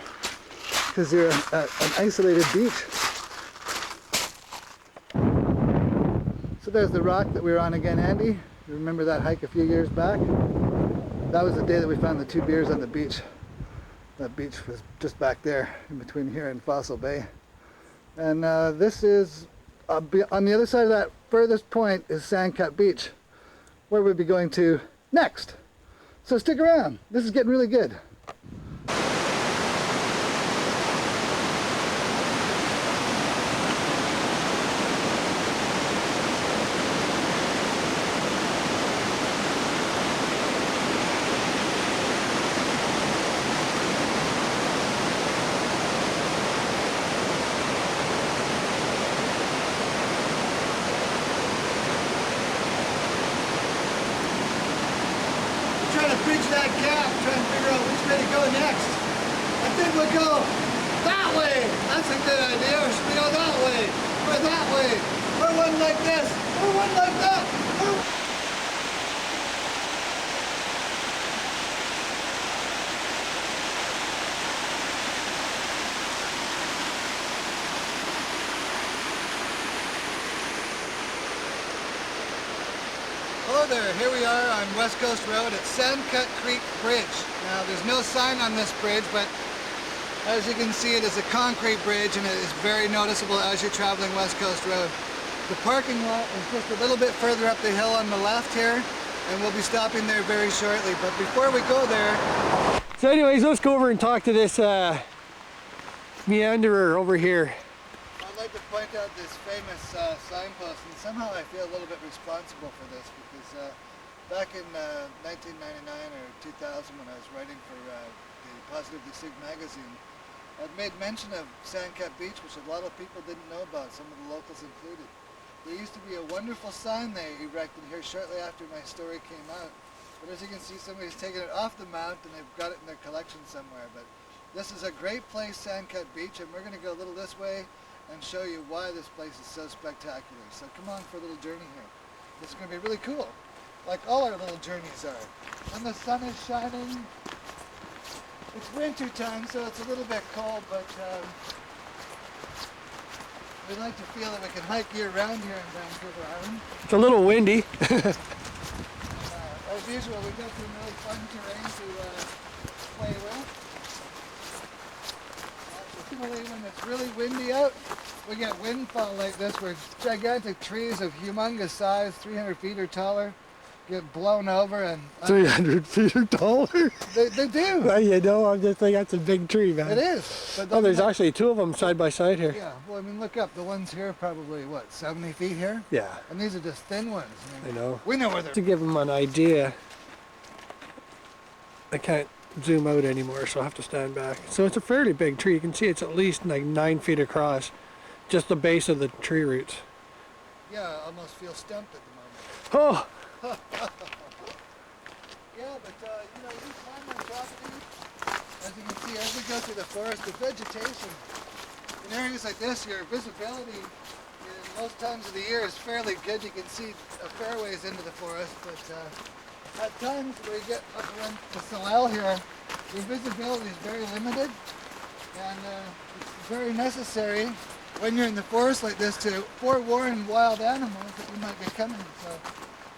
because you're at an isolated beach. So there's the rock that we were on again, Andy. You remember that hike a few years back? That was the day that we found the 2 bears on the beach. That beach was just back there, in between here and Fossil Bay. And this is, on the other side of that furthest point is Sandcat Beach, where we'll be going to next. So stick around, this is getting really good. Bridge that gap, trying to figure out which way to go next. I think we'll go that way. That's a good idea. Or should we go that way? Or that way? Or one like this? Or one like that? Or... Hello there, here we are on West Coast Road at Sandcut Creek Bridge. Now there's no sign on this bridge, but as you can see it is a concrete bridge and it is very noticeable as you're traveling West Coast Road. The parking lot is just a little bit further up the hill on the left here, and we'll be stopping there very shortly. But before we go there... So anyways, let's go over and talk to this meanderer over here. I'd like to point out this famous signpost, and somehow I feel a little bit responsible for this because back in 1999 or 2000 when I was writing for the Positively Sooke magazine, I'd made mention of Sandcut Beach, which a lot of people didn't know about, some of the locals included. There used to be a wonderful sign they erected here shortly after my story came out, but as you can see somebody's taken it off the mount and they've got it in their collection somewhere. But this is a great place, Sandcut Beach, and we're going to go a little this way and show you why this place is so spectacular. So come on for a little journey here. This is going to be really cool, like all our little journeys are. And the sun is shining. It's winter time, so it's a little bit cold, but we like to feel that we can hike year round here in Vancouver Island. It's a little windy. As usual, we've got some really fun terrain to play with. Particularly when it's really windy out, we get windfall like this where gigantic trees of humongous size, 300 feet or taller, get blown over and... 300 feet or taller? They do! Well, you know, I'm just thinking that's a big tree, man. It is. But oh, there's actually two of them side by side here. Yeah, well, I mean, look up. The ones here are probably, what, 70 feet here? Yeah. And these are just thin ones. I know. We know where they're... To give them an idea, I can't zoom out anymore, so I have to stand back. So it's a fairly big tree. You can see it's at least like 9 feet across, just the base of the tree roots. Yeah, I almost feel stumped at the moment. Oh! Yeah, but you know, we climb on property. As you can see, as we go through the forest, the vegetation in areas like this, your visibility in most times of the year is fairly good. You can see a fair ways into the forest, but at times where you get up around the Salal here, your visibility is very limited, and it's very necessary when you're in the forest like this to forewarn wild animals that you might be coming. So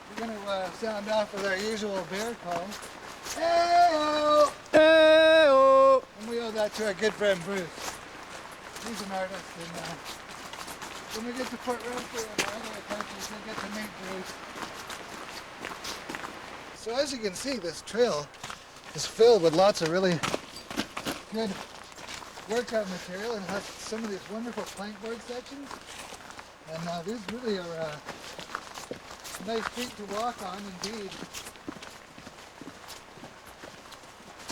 we're going to sound off with our usual bear call. Hey-o! Hey-o! And we owe that to our good friend Bruce. He's an artist, and when we get to Port Renfrew and our other countries, we'll get to meet Bruce. So as you can see, this trail is filled with lots of really good workout material and has some of these wonderful plankboard sections. And these really are nice feet to walk on, indeed.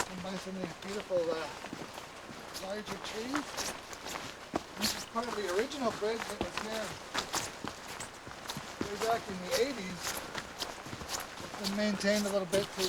And by some of these beautiful larger trees. This is part of the original bridge that was here way back in the 80s. It's been maintained a little bit to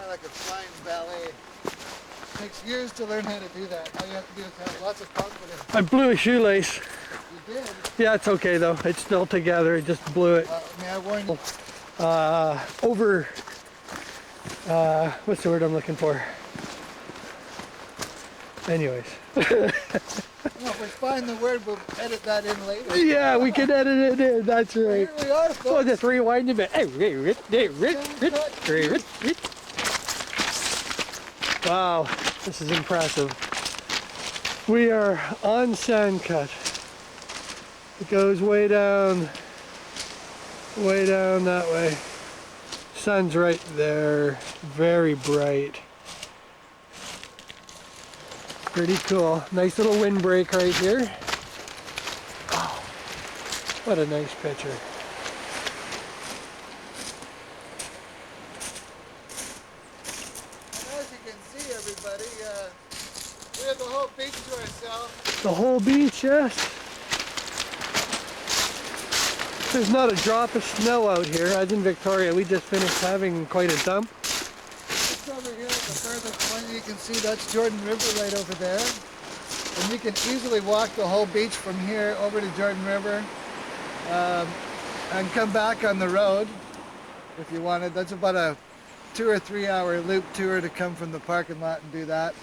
like a flying ballet. It takes years to learn how to do that. All you have to do is have lots of confidence. I blew a shoelace. You did? Yeah, it's okay though. It's still together. I just blew it. May I warn you? Over, what's the word I'm looking for? Anyways. No, if we find the word, we'll edit that in later. Yeah, we can edit it in. That's right. Here we are, folks. We'll just rewind a bit. Wow, this is impressive. We are on Sandcut. It goes way down that way. Sun's right there, very bright. Pretty cool. Nice little windbreak right here. Oh, what a nice picture. As you can see, everybody, we have the whole beach to ourselves. The whole beach, yes. There's not a drop of snow out here. As in Victoria, we just finished having quite a dump. Just over here at the furthest point, you can see that's Jordan River right over there. And you can easily walk the whole beach from here over to Jordan River and come back on the road if you wanted. That's about a 2 or 3 hour loop tour to come from the parking lot and do that.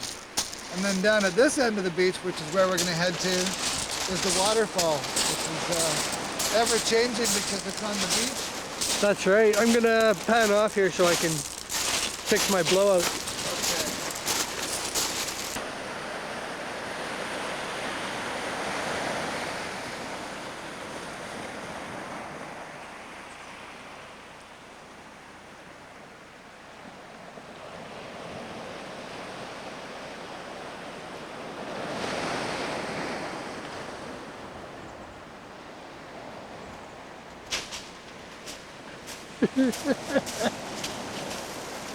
And then down at this end of the beach, which is where we're going to head to, is the waterfall, which is ever changing because it's on the beach. That's right. I'm gonna pan off here so I can fix my blowout.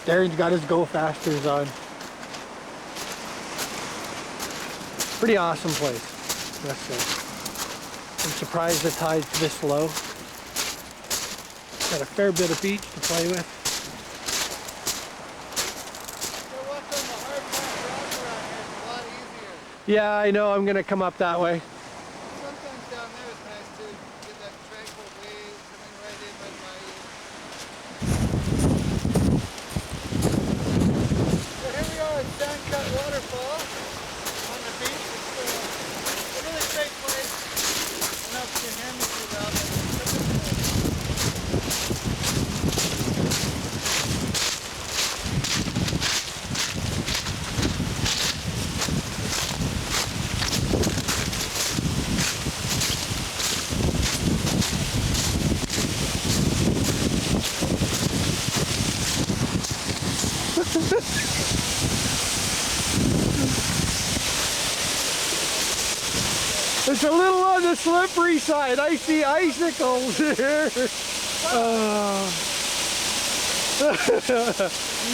Darren's got his go fasters on. Pretty awesome place, that's it. I'm surprised the tide's this low. Got a fair bit of beach to play with. Yeah, I know, I'm gonna come up that way. Sometimes down there it's nice to get that tranquil wave coming right in right by you. So here we are at Sandcut Waterfall on the beach. It's a really great place. I don't know if you can hear me too well, but it's such a It's a little on the slippery side. I see icicles here. You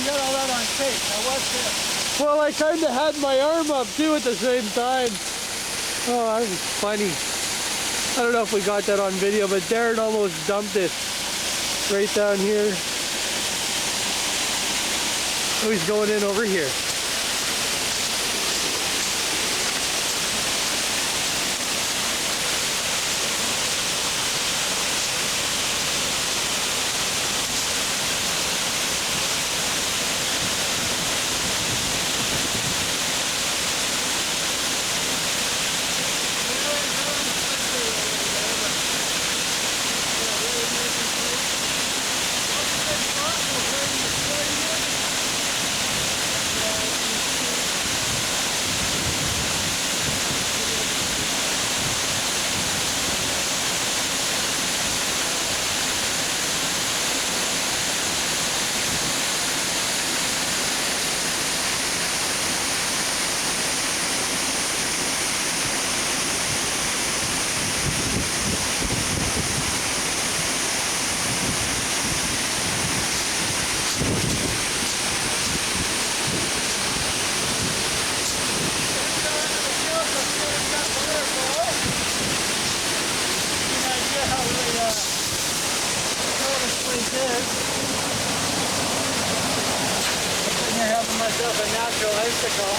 got all that on tape. Now what's this? Well, I kind of had my arm up too at the same time. Oh, that was funny. I don't know if we got that on video, but Darren almost dumped it right down here. Oh, he's going in over here. Myself a natural icicle.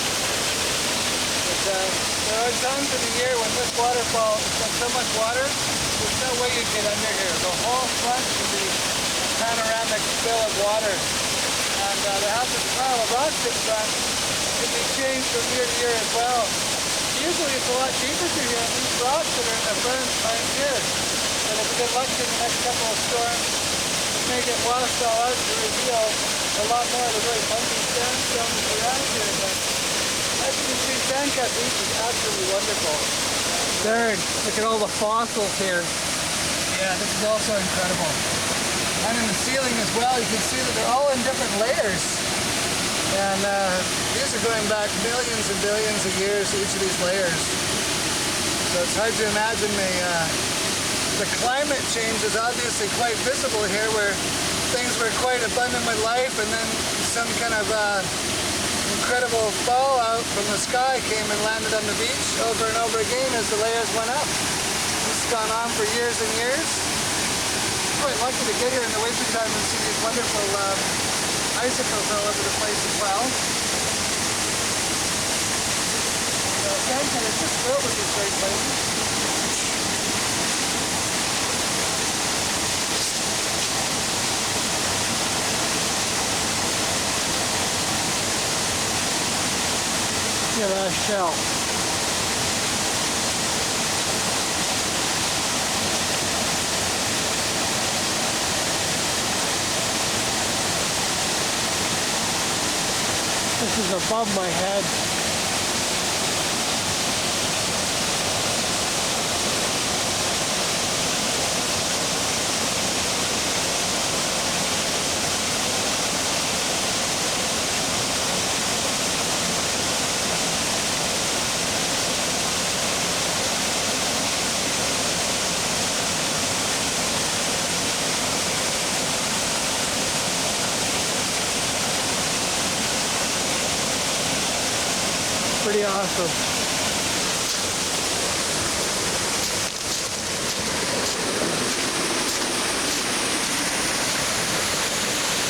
But, there are times of the year when this waterfall has got so much water, there's no way you get under here. The whole front will be a panoramic spill of water. And to have this pile of rocks in front can be changed from year to year as well. Usually it's a lot cheaper to get these rocks that are in the ferns right here. But if we get lucky in the next couple of storms, it may get washed all out to reveal a lot more of the really funky sandstone that's around here. But as you can see, Sooke Beach is absolutely wonderful. Darren, look at all the fossils here. Yeah, this is also incredible. And in the ceiling as well, you can see that they're all in different layers. And these are going back millions and billions of years, each of these layers. So it's hard to imagine the climate change is obviously quite visible here, where things were quite abundant with life, and then some kind of incredible fallout from the sky came and landed on the beach over and over again as the layers went up. This has gone on for years and years. I'm quite lucky to get here in the winter time and see these wonderful icicles all over the place as well. Vancouver is just filled with these great places. Look at that shell. This is above my head. Pretty awesome.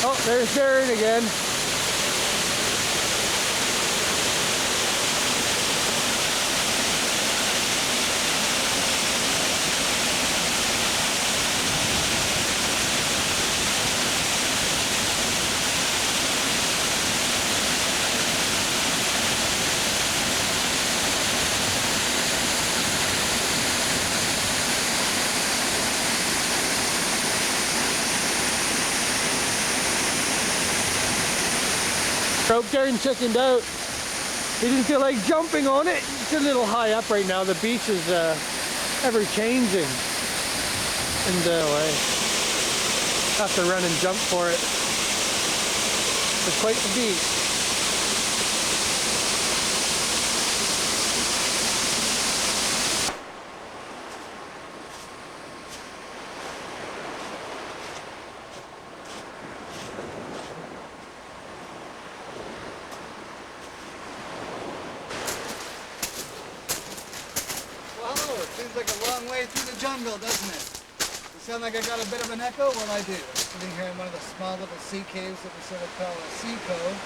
Oh, there's Darren again. Hope Darren chickened out. He didn't feel like jumping on it. It's a little high up right now. The beach is ever changing. And I have to run and jump for it. It's quite the beach. Seems like a long way through the jungle, doesn't it? Does it sound like I got a bit of an echo? Well, I do. I'm sitting here in one of the small little sea caves that we sort of call a sea cove,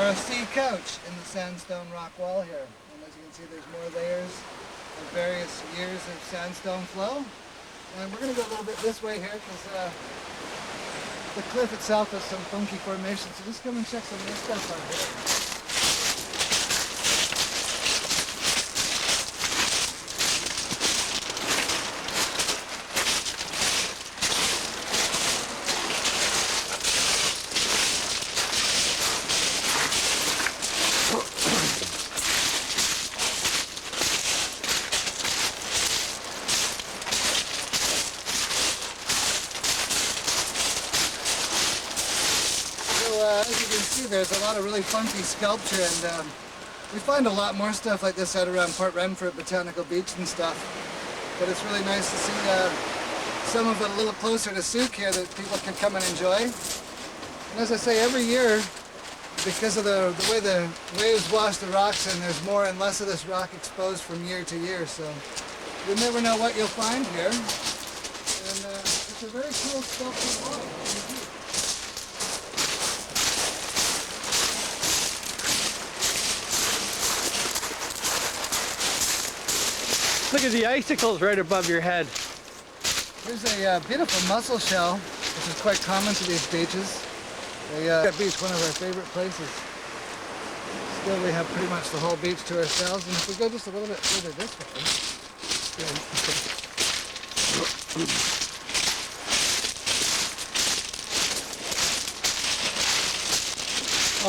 or a sea couch in the sandstone rock wall here. And as you can see, there's more layers of various years of sandstone flow. And we're going to go a little bit this way here because the cliff itself has some funky formations. So just come and check some of this stuff out here. As you can see, there's a lot of really funky sculpture, and we find a lot more stuff like this out around Port Renfrew, Botanical Beach and stuff. But it's really nice to see some of it a little closer to Sooke here that people can come and enjoy. And as I say, every year, because of the way the waves wash the rocks, and there's more and less of this rock exposed from year to year, so you never know what you'll find here. And it's a very cool sculptured wall. Look at the icicles right above your head. Here's a beautiful mussel shell, which is quite common to these beaches. That beach, one of our favorite places. Still, we have pretty much the whole beach to ourselves, and if we go just a little bit further this way.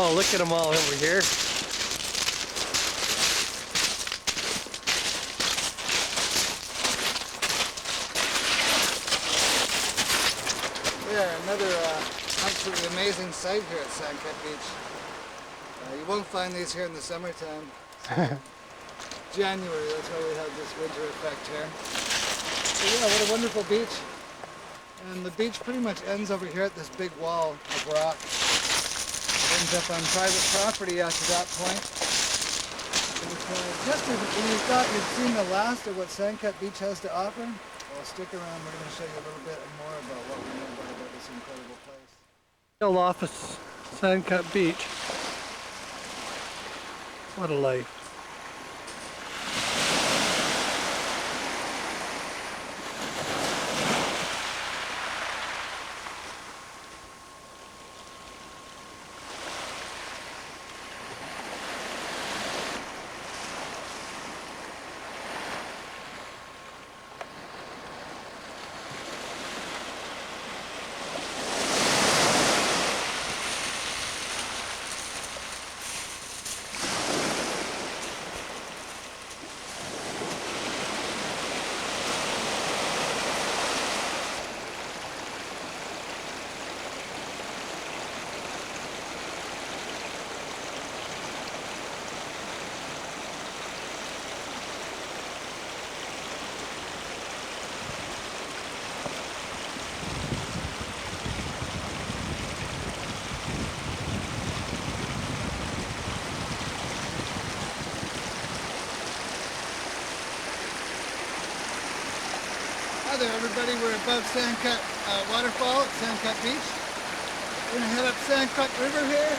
Oh, look at them all over here. amazing sight here at Sandcut Beach. You won't find these here in the summertime. January, that's why we have this winter effect here. So yeah, what a wonderful beach. And the beach pretty much ends over here at this big wall of rock. It ends up on private property after that point. Just when you thought you'd seen the last of what Sandcut Beach has to offer, well, stick around. We're going to show you a little bit more about what we know about this incredible place. Still off of Sandcut Beach. What a life. Hi there everybody, we're above Sandcut Waterfall at Sandcut Beach. We're going to head up Sandcut River here,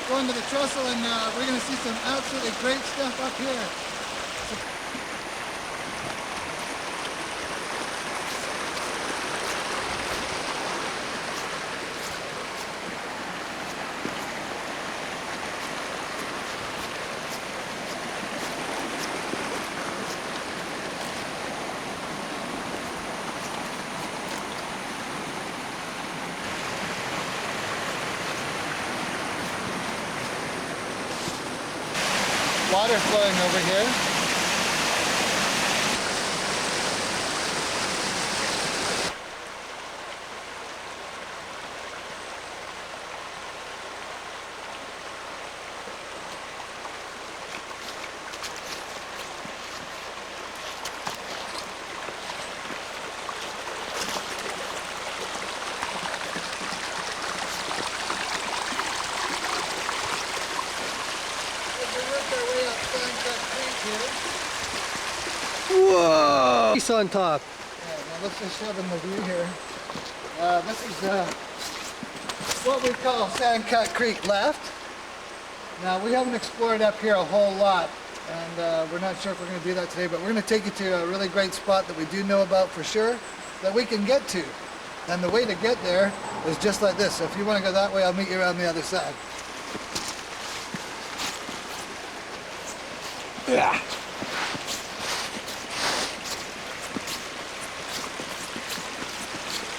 going to the trestle, and we're going to see some absolutely great stuff up here. Water flowing over here. Whoa! Piece on top. Yeah, now let's just show them the view here. This is what we call Sandcut Creek left. Now we haven't explored up here a whole lot, and we're not sure if we're going to do that today, but we're going to take you to a really great spot that we do know about for sure, that we can get to. And the way to get there is just like this. So if you want to go that way, I'll meet you around the other side. Yeah.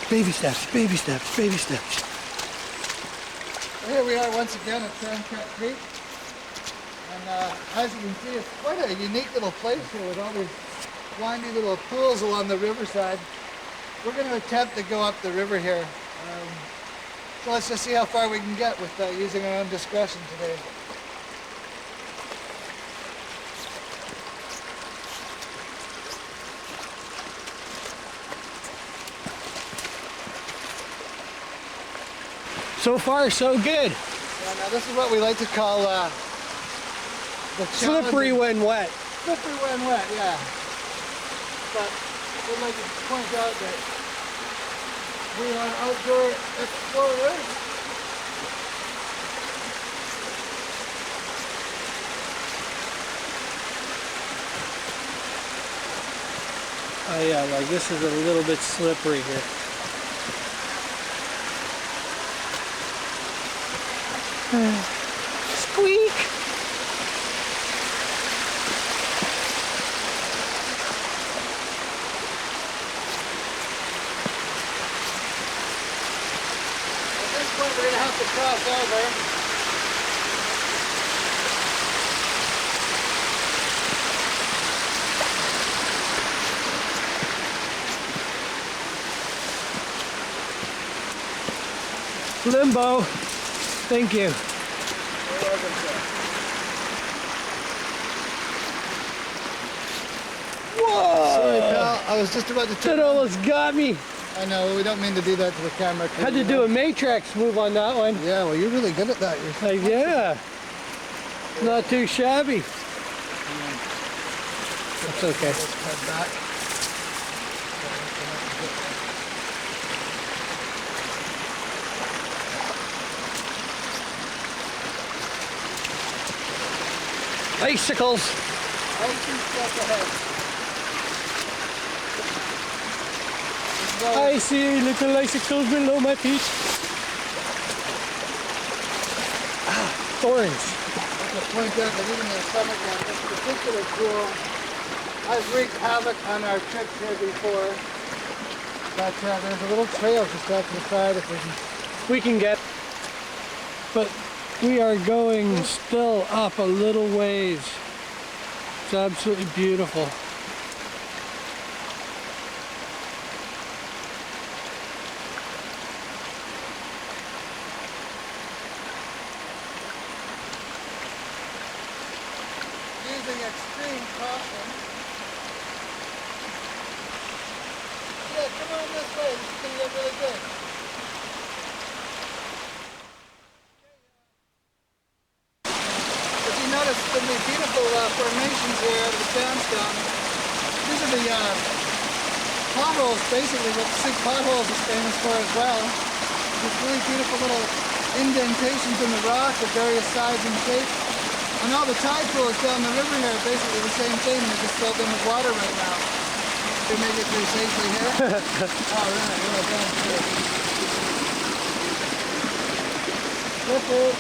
Baby steps, baby steps, baby steps. Here we are once again at Sandcut Creek. And as you can see, it's quite a unique little place here with all these windy little pools along the riverside. We're going to attempt to go up the river here. So let's just see how far we can get with using our own discretion today. So far, so good. Yeah, now this is what we like to call the Slippery when wet. Slippery when wet, yeah. But we'd like to point out that we are outdoor explorers. Oh yeah, like this is a little bit slippery here. Squeak! At this point we're going to have to cross over. Limbo. Thank you. You're welcome, sir. Whoa! Sorry, pal. I was just about to That turn. almost got me. I know, we don't mean to do that to the camera. Had to do a matrix move on that one. Yeah, well, you're really good at that. Like, yeah. Not too shabby. That's okay. Let's head back. Icicles. I see little icicles below my feet. Thorns. To point out that even the stomach on this particular pool has wreaked havoc on our trips here before. But there's a little trail just off to the side if We can get, but we are going still up a little ways. It's absolutely beautiful. using extreme caution. Yeah, come on this way. This is going to get really good. If you notice the beautiful formations here out of the sandstone, these are the potholes, basically what the Sooke potholes is famous for as well. These really beautiful little indentations in the rock of various sizes and shapes. And all the tide pools down the river here are basically the same thing, they're just filled in with water right now. They make it through safely here. Alright, well done. Flip it.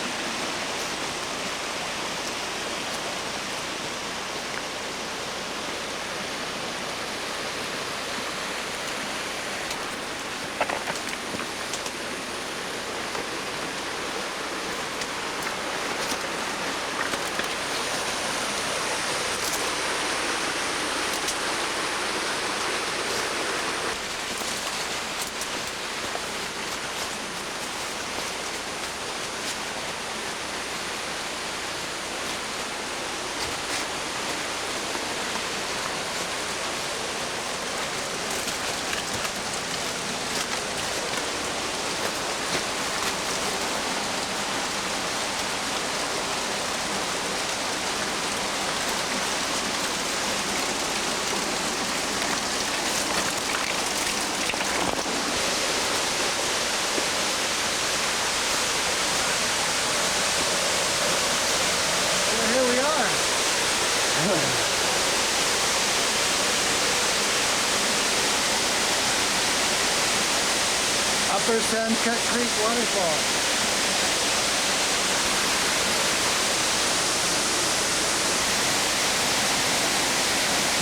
Upper Sandcut Creek waterfall.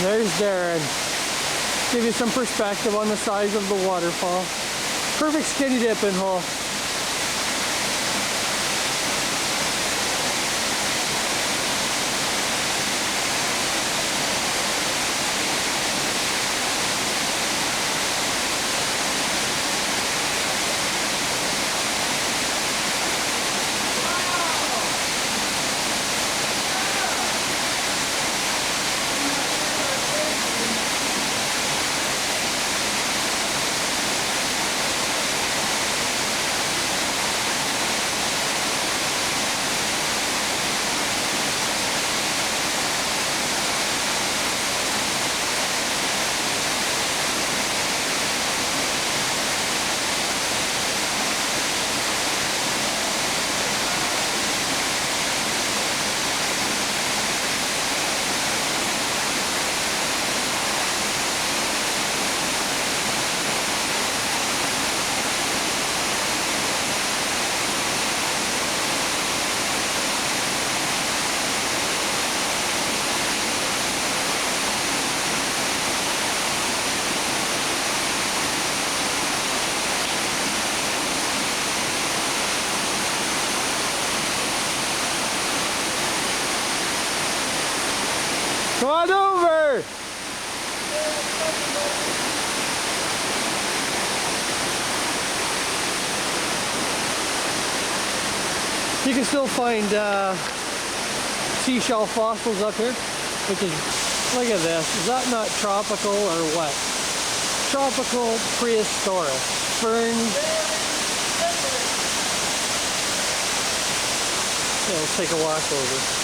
There's Darren. Give you some perspective on the size of the waterfall. Perfect skinny dipping hole. Come on over! You can still find seashell fossils up here, which is, look at this. Is that not tropical or what? Tropical prehistoric. Ferns. Yeah, let's take a walk over.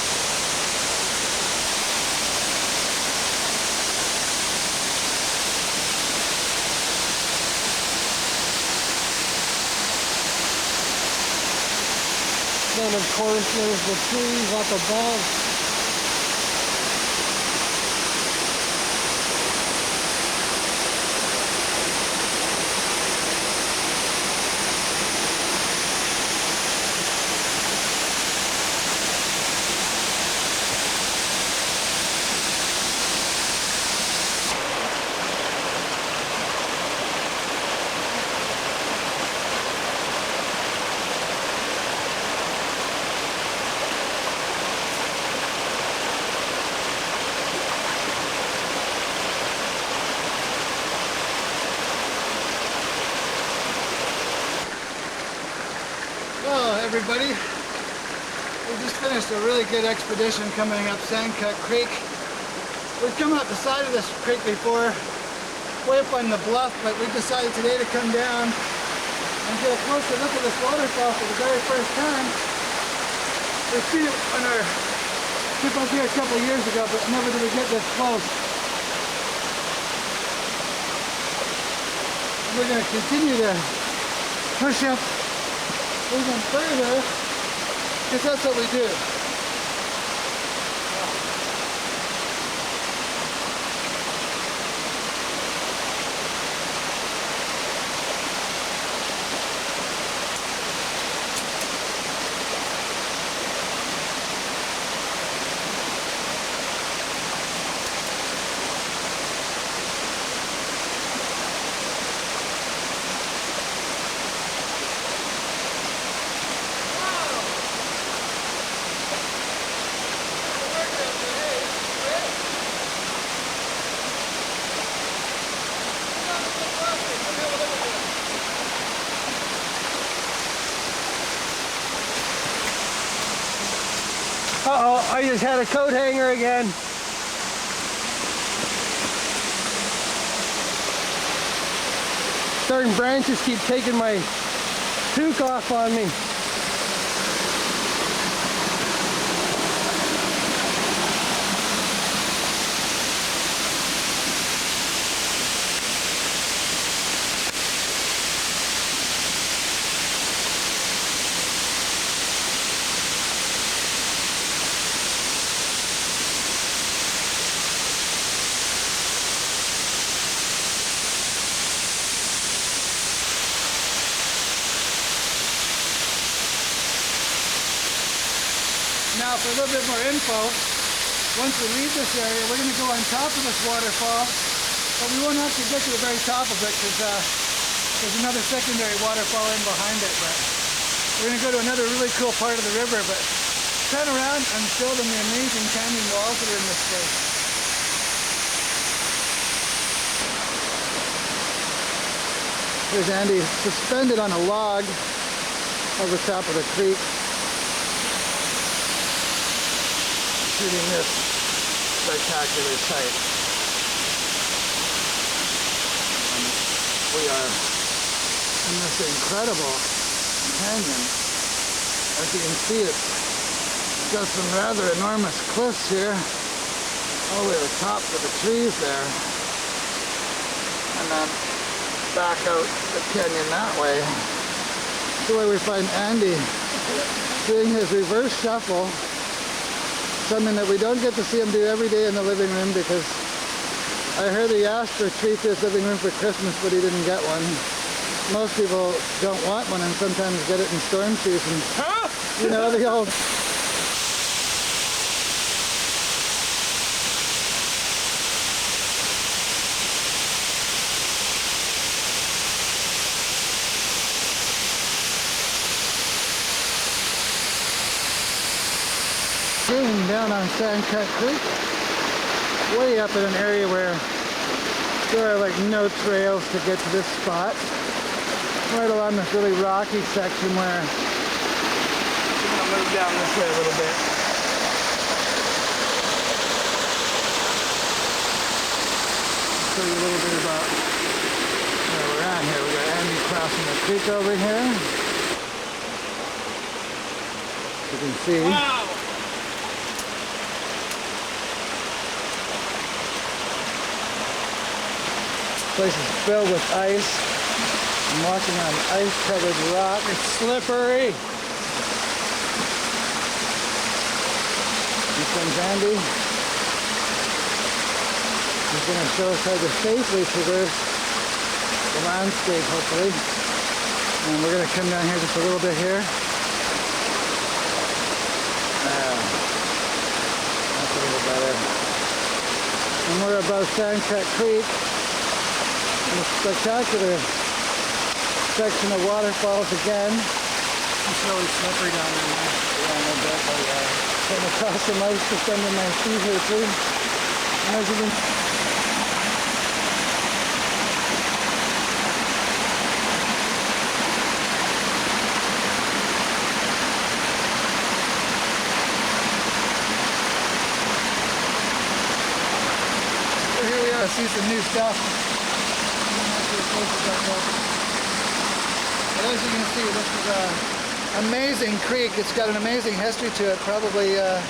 Then of course there's the trees up above. Well, everybody, we just finished a really good expedition coming up Sandcut Creek. We've come up the side of this creek before, way up on the bluff, but we decided today to come down and get a closer look at this waterfall for the very first time. We've seen it on our trip up here a couple of years ago, but never did we get this close. And we're going to continue to push up even further, because that's what we do. Uh-oh, I just had a coat hanger again. Certain branches keep taking my toque off on me. Now for a little bit more info, once we leave this area, we're going to go on top of this waterfall, but we won't have to get to the very top of it because there's another secondary waterfall in behind it. But we're going to go to another really cool part of the river, but turn around and show them the amazing canyon walls that are in this place. There's Andy suspended on a log over top of the creek, shooting this spectacular sight. And we are in this incredible canyon. As you can see, it's got some rather enormous cliffs here, all the way to the tops of the trees there, and then back out the canyon that way. That's the way we find Andy doing his reverse shuffle. Something that we don't get to see him do every day in the living room, because I heard he asked for a treat to his living room for Christmas, but he didn't get one. Most people don't want one and sometimes get it in storm season. Huh? You know, the old... down on Sandcut Creek, way up in an area where there are like no trails to get to this spot. Right along this really rocky section where I'll move down this way a little bit. Show you a little bit about where we're at here. We got Andy crossing the creek over here. You can see. Wow! This place is filled with ice. I'm walking on ice-covered rock. It's slippery. Here comes Andy. He's going to show us how to safely traverse the landscape, hopefully. And we're going to come down here just a little bit here. That's a little better. And we're above Sandcut Creek. In a spectacular section of waterfalls again. It's really slippery down there. Yeah, no doubt about that. Coming across some ice just under my feet here too. And as you can So here we are, see some new stuff. And as you can see, this is an amazing creek. It's got an amazing history to it. Probably this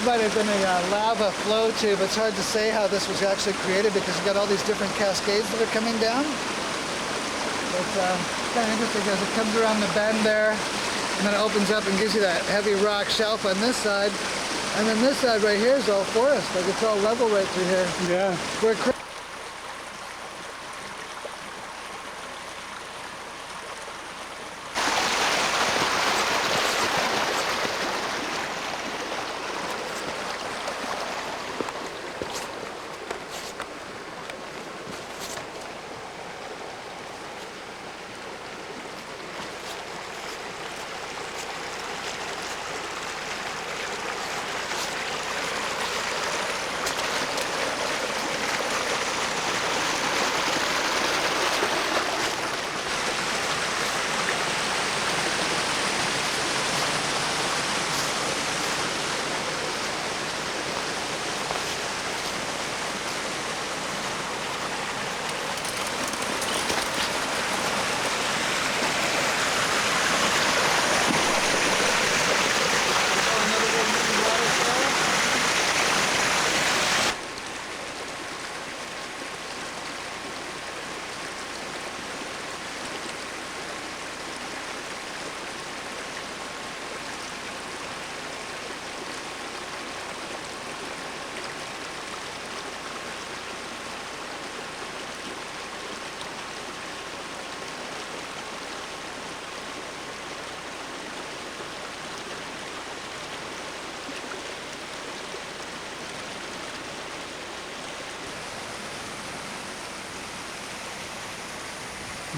might have been a lava flow tube. It's hard to say how this was actually created because you've got all these different cascades that are coming down. It's kind of interesting because it comes around the bend there and then it opens up and gives you that heavy rock shelf on this side. And then this side right here is all forest. Like it's all level right through here. yeah. We're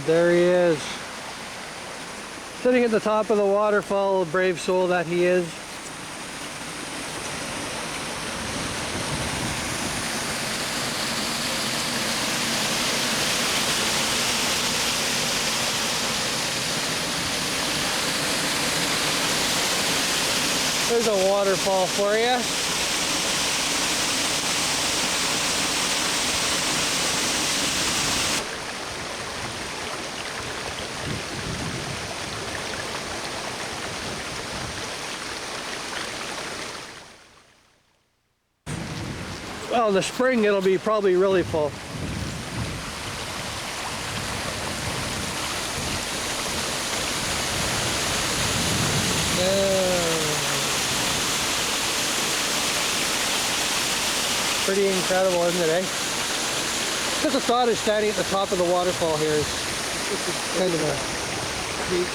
There he is. Sitting at the top of the waterfall, brave soul that he is. There's a waterfall for you. Well, in the spring it'll be probably really full. Pretty incredible, isn't it, eh? Just the thought of standing at the top of the waterfall here is kind of a peak.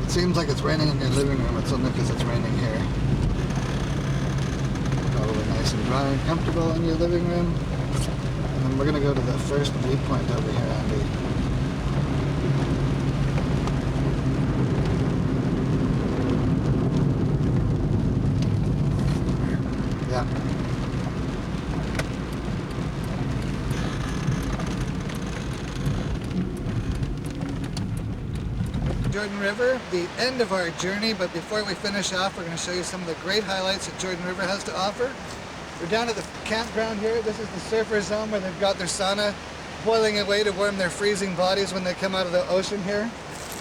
It seems like it's raining in your living room. It's only because it's raining here. Probably nice and dry and comfortable in your living room. And then we're going to go to the first viewpoint over here, Andy. Yeah. Jordan River, the end of our journey, but before we finish off, we're going to show you some of the great highlights that Jordan River has to offer. We're down at the campground here. This is the surfer zone where they've got their sauna boiling away to warm their freezing bodies when they come out of the ocean here.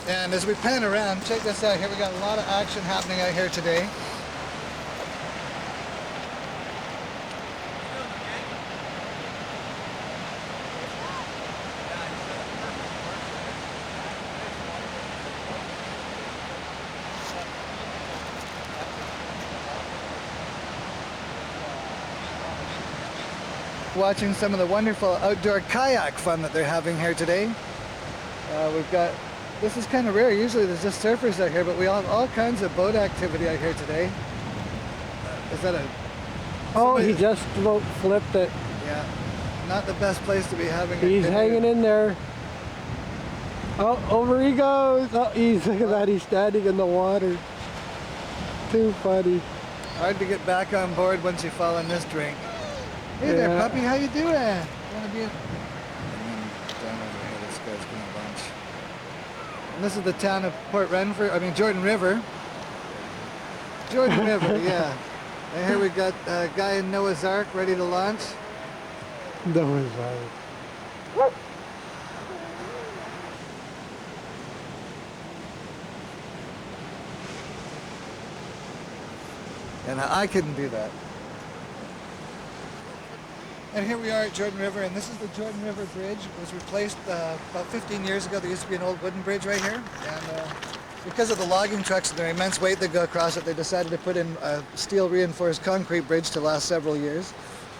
And as we pan around, check this out here. We got a lot of action happening out here today. Watching some of the wonderful outdoor kayak fun that they're having here today. We've got, this is kind of rare, usually there's just surfers out here, but we all have all kinds of boat activity out here today. Is that a... Oh, he just flipped it. Yeah, not the best place to be having a He's dinner. hanging in there. Oh, over he goes. Oh, look at that, he's standing in the water. Too funny. Hard to get back on board once you fall in this drink. Hey there, puppy, how you doing? You want to be down over here, this guy's going to lunch. And this is the town of Jordan River. Jordan River, yeah. And here we got a guy in Noah's Ark ready to launch. Noah's Ark. And I couldn't do that. And here we are at Jordan River, and this is the Jordan River Bridge. It was replaced about 15 years ago. There used to be an old wooden bridge right here. And because of the logging trucks and their immense weight that go across it, they decided to put in a steel reinforced concrete bridge to last several years.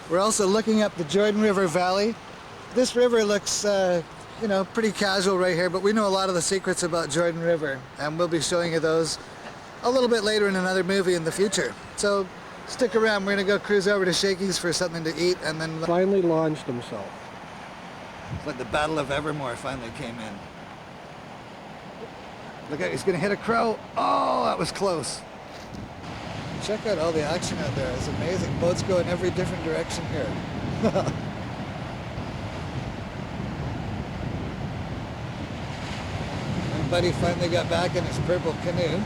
We're also looking up the Jordan River Valley. This river looks, you know, pretty casual right here, but we know a lot of the secrets about Jordan River, and we'll be showing you those a little bit later in another movie in the future. So stick around, we're gonna go cruise over to Shakey's for something to eat, and then... Finally launched himself. It's like the Battle of Evermore finally came in. Look out, he's gonna hit a crow. Oh, that was close. Check out all the action out there, it's amazing. Boats go in every different direction here. And Buddy finally got back in his purple canoe.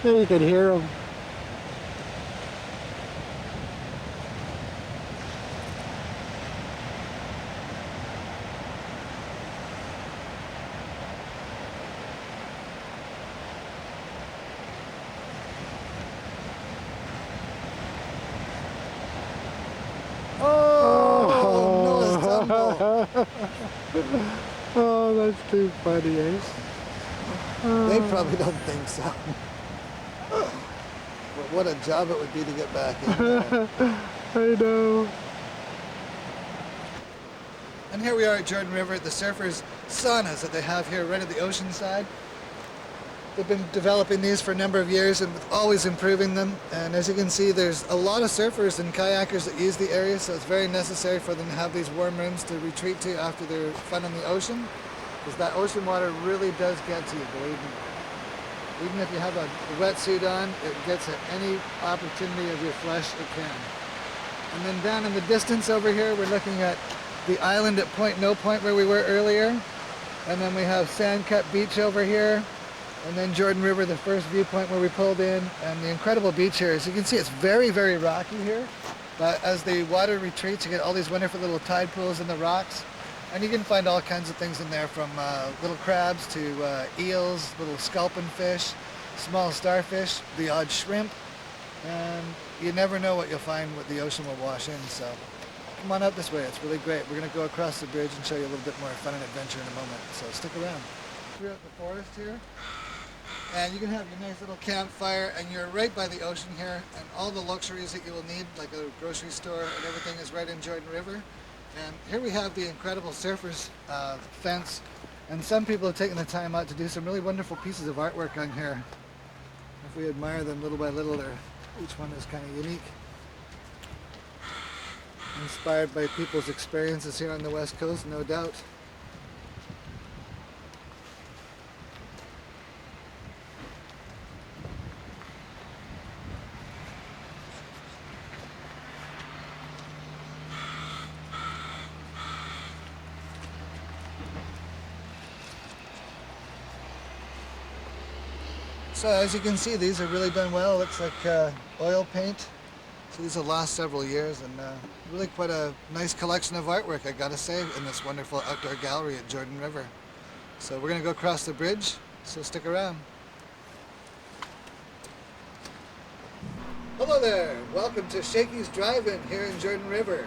You can hear him. Oh, Noah's tumble. Oh, that's too funny, eh? They probably don't think so. What a job it would be to get back in there. I know. And here we are at Jordan River at the surfers' saunas that they have here right at the ocean side. They've been developing these for a number of years and always improving them. And as you can see, there's a lot of surfers and kayakers that use the area, so it's very necessary for them to have these warm rooms to retreat to after their fun in the ocean. Because that ocean water really does get to you, believe me. Even if you have a wetsuit on, it gets at any opportunity of your flesh it can. And then down in the distance over here, we're looking at the island at Point No Point where we were earlier. And then we have Sandcut Beach over here. And then Jordan River, the first viewpoint where we pulled in. And the incredible beach here. As you can see, it's very, very rocky here. But as the water retreats, you get all these wonderful little tide pools in the rocks. And you can find all kinds of things in there, from little crabs to eels, little sculpin fish, small starfish, the odd shrimp. And you never know what you'll find, what the ocean will wash in. So come on out this way, it's really great. We're going to go across the bridge and show you a little bit more fun and adventure in a moment. So stick around. We're at the forest here. And you can have your nice little campfire, and you're right by the ocean here, and all the luxuries that you will need, like a grocery store and everything, is right in Jordan River. And here we have the incredible surfers fence, and some people have taken the time out to do some really wonderful pieces of artwork on here. If we admire them little by little, each one is kind of unique. Inspired by people's experiences here on the West Coast, no doubt. So as you can see, these are really done well. Looks like oil paint. So these will last several years, and really quite a nice collection of artwork, I gotta say, in this wonderful outdoor gallery at Jordan River. So we're gonna go across the bridge, so stick around. Hello there, welcome to Shakey's Drive-In here in Jordan River.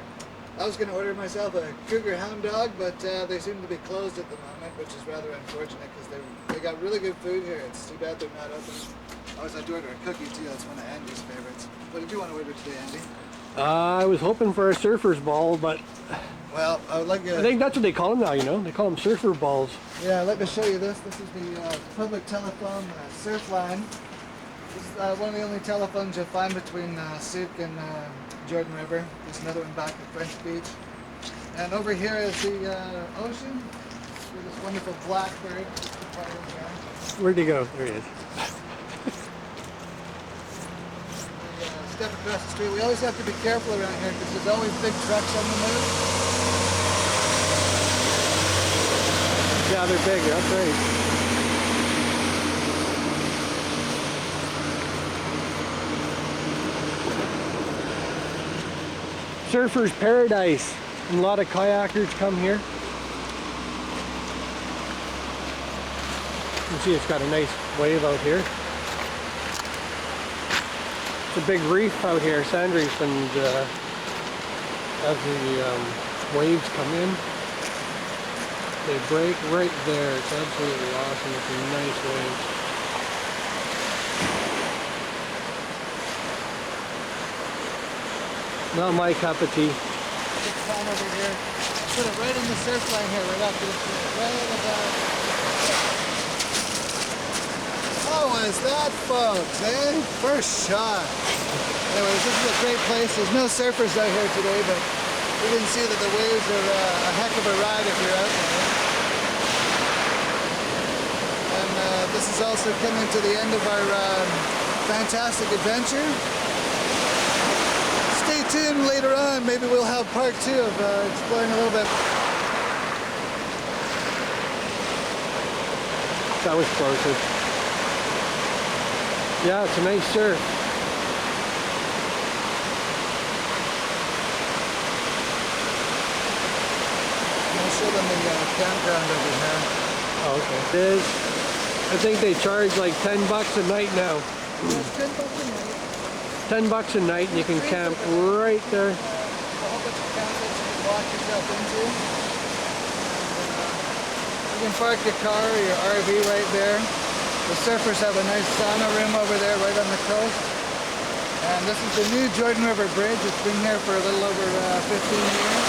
I was gonna order myself a Cougar Hound Dog, but they seem to be closed at the moment, which is rather unfortunate because they got really good food here. It's too bad they're not open. I always had to order a cookie too, that's one of Andy's favorites. What did you want to order today, Andy? I was hoping for a surfer's ball, but well, I would like to... I think that's what they call them now, you know? They call them surfer balls. Yeah, I'd like to show you this. This is the public telephone surf line. This is one of the only telephones you'll find between Sooke and Jordan River. There's another one back at French Beach. And over here is the ocean with this wonderful blackbird. Where'd he go? There he is. Step across the street. We always have to be careful around here because there's always big trucks on the move. Yeah, they're big, that's right. Surfer's paradise, and a lot of kayakers come here. You can see it's got a nice wave out here. It's a big reef out here, sand reef, and as the waves come in, they break right there. It's absolutely awesome. It's a nice wave. Not my cup of tea. Big pond over here. Put it right in the surf line here, right after this. Right about. How was that, folks? Eh? First shot. Anyways, this is a great place. There's no surfers out here today, but you can see that the waves are a heck of a ride if you're out there. And this is also coming to the end of our fantastic adventure. Stay tuned later on. Maybe we'll have part 2 of exploring a little bit. That was closer. Yeah, it's a nice surf. I'll show them the campground over here. Oh, okay. It is. I think they charge like $10 a night now. That's $10 a night. $10 a night, and you can camp right there. A whole bunch of camp that you can walk yourself into. You can park your car or your RV right there. The surfers have a nice sauna room over there right on the coast. And this is the new Jordan River Bridge. It's been here for a little over 15 years.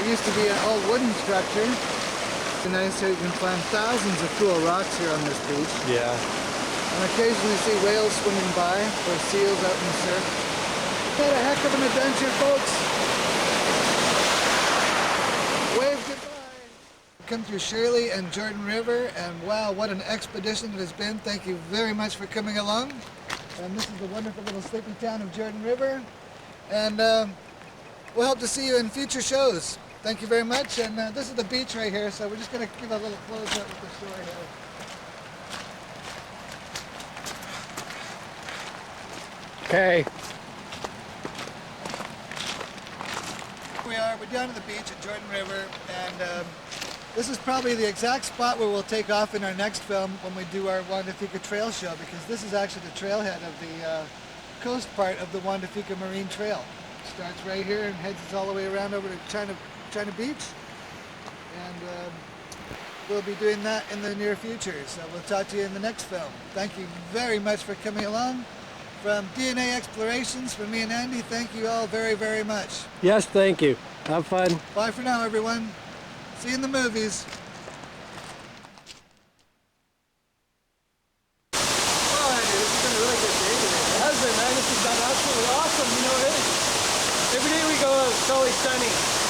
It used to be an old wooden structure. It's nice here. You can find thousands of cool rocks here on this beach. Yeah. And occasionally see whales swimming by or seals out in the surf. It's had a heck of an adventure, folks. Wave goodbye. Come through Shirley and Jordan River, and wow, what an expedition it has been. Thank you very much for coming along. And this is the wonderful little sleepy town of Jordan River. And we'll hope to see you in future shows. Thank you very much. And this is the beach right here, so we're just going to give a little close-up with the shore here. Okay. We're down at the beach at Jordan River, and this is probably the exact spot where we'll take off in our next film when we do our Juan de Fuca Trail show, because this is actually the trailhead of the coast part of the Juan de Fuca Marine Trail. It starts right here and heads all the way around over to China Beach. And we'll be doing that in the near future. So we'll talk to you in the next film. Thank you very much for coming along. From DNA Explorations, from me and Andy, thank you all very, very much. Yes, thank you. Have fun. Bye for now, everyone. See you in the movies. Man, this has been absolutely awesome. You know, every day we go, it's always sunny.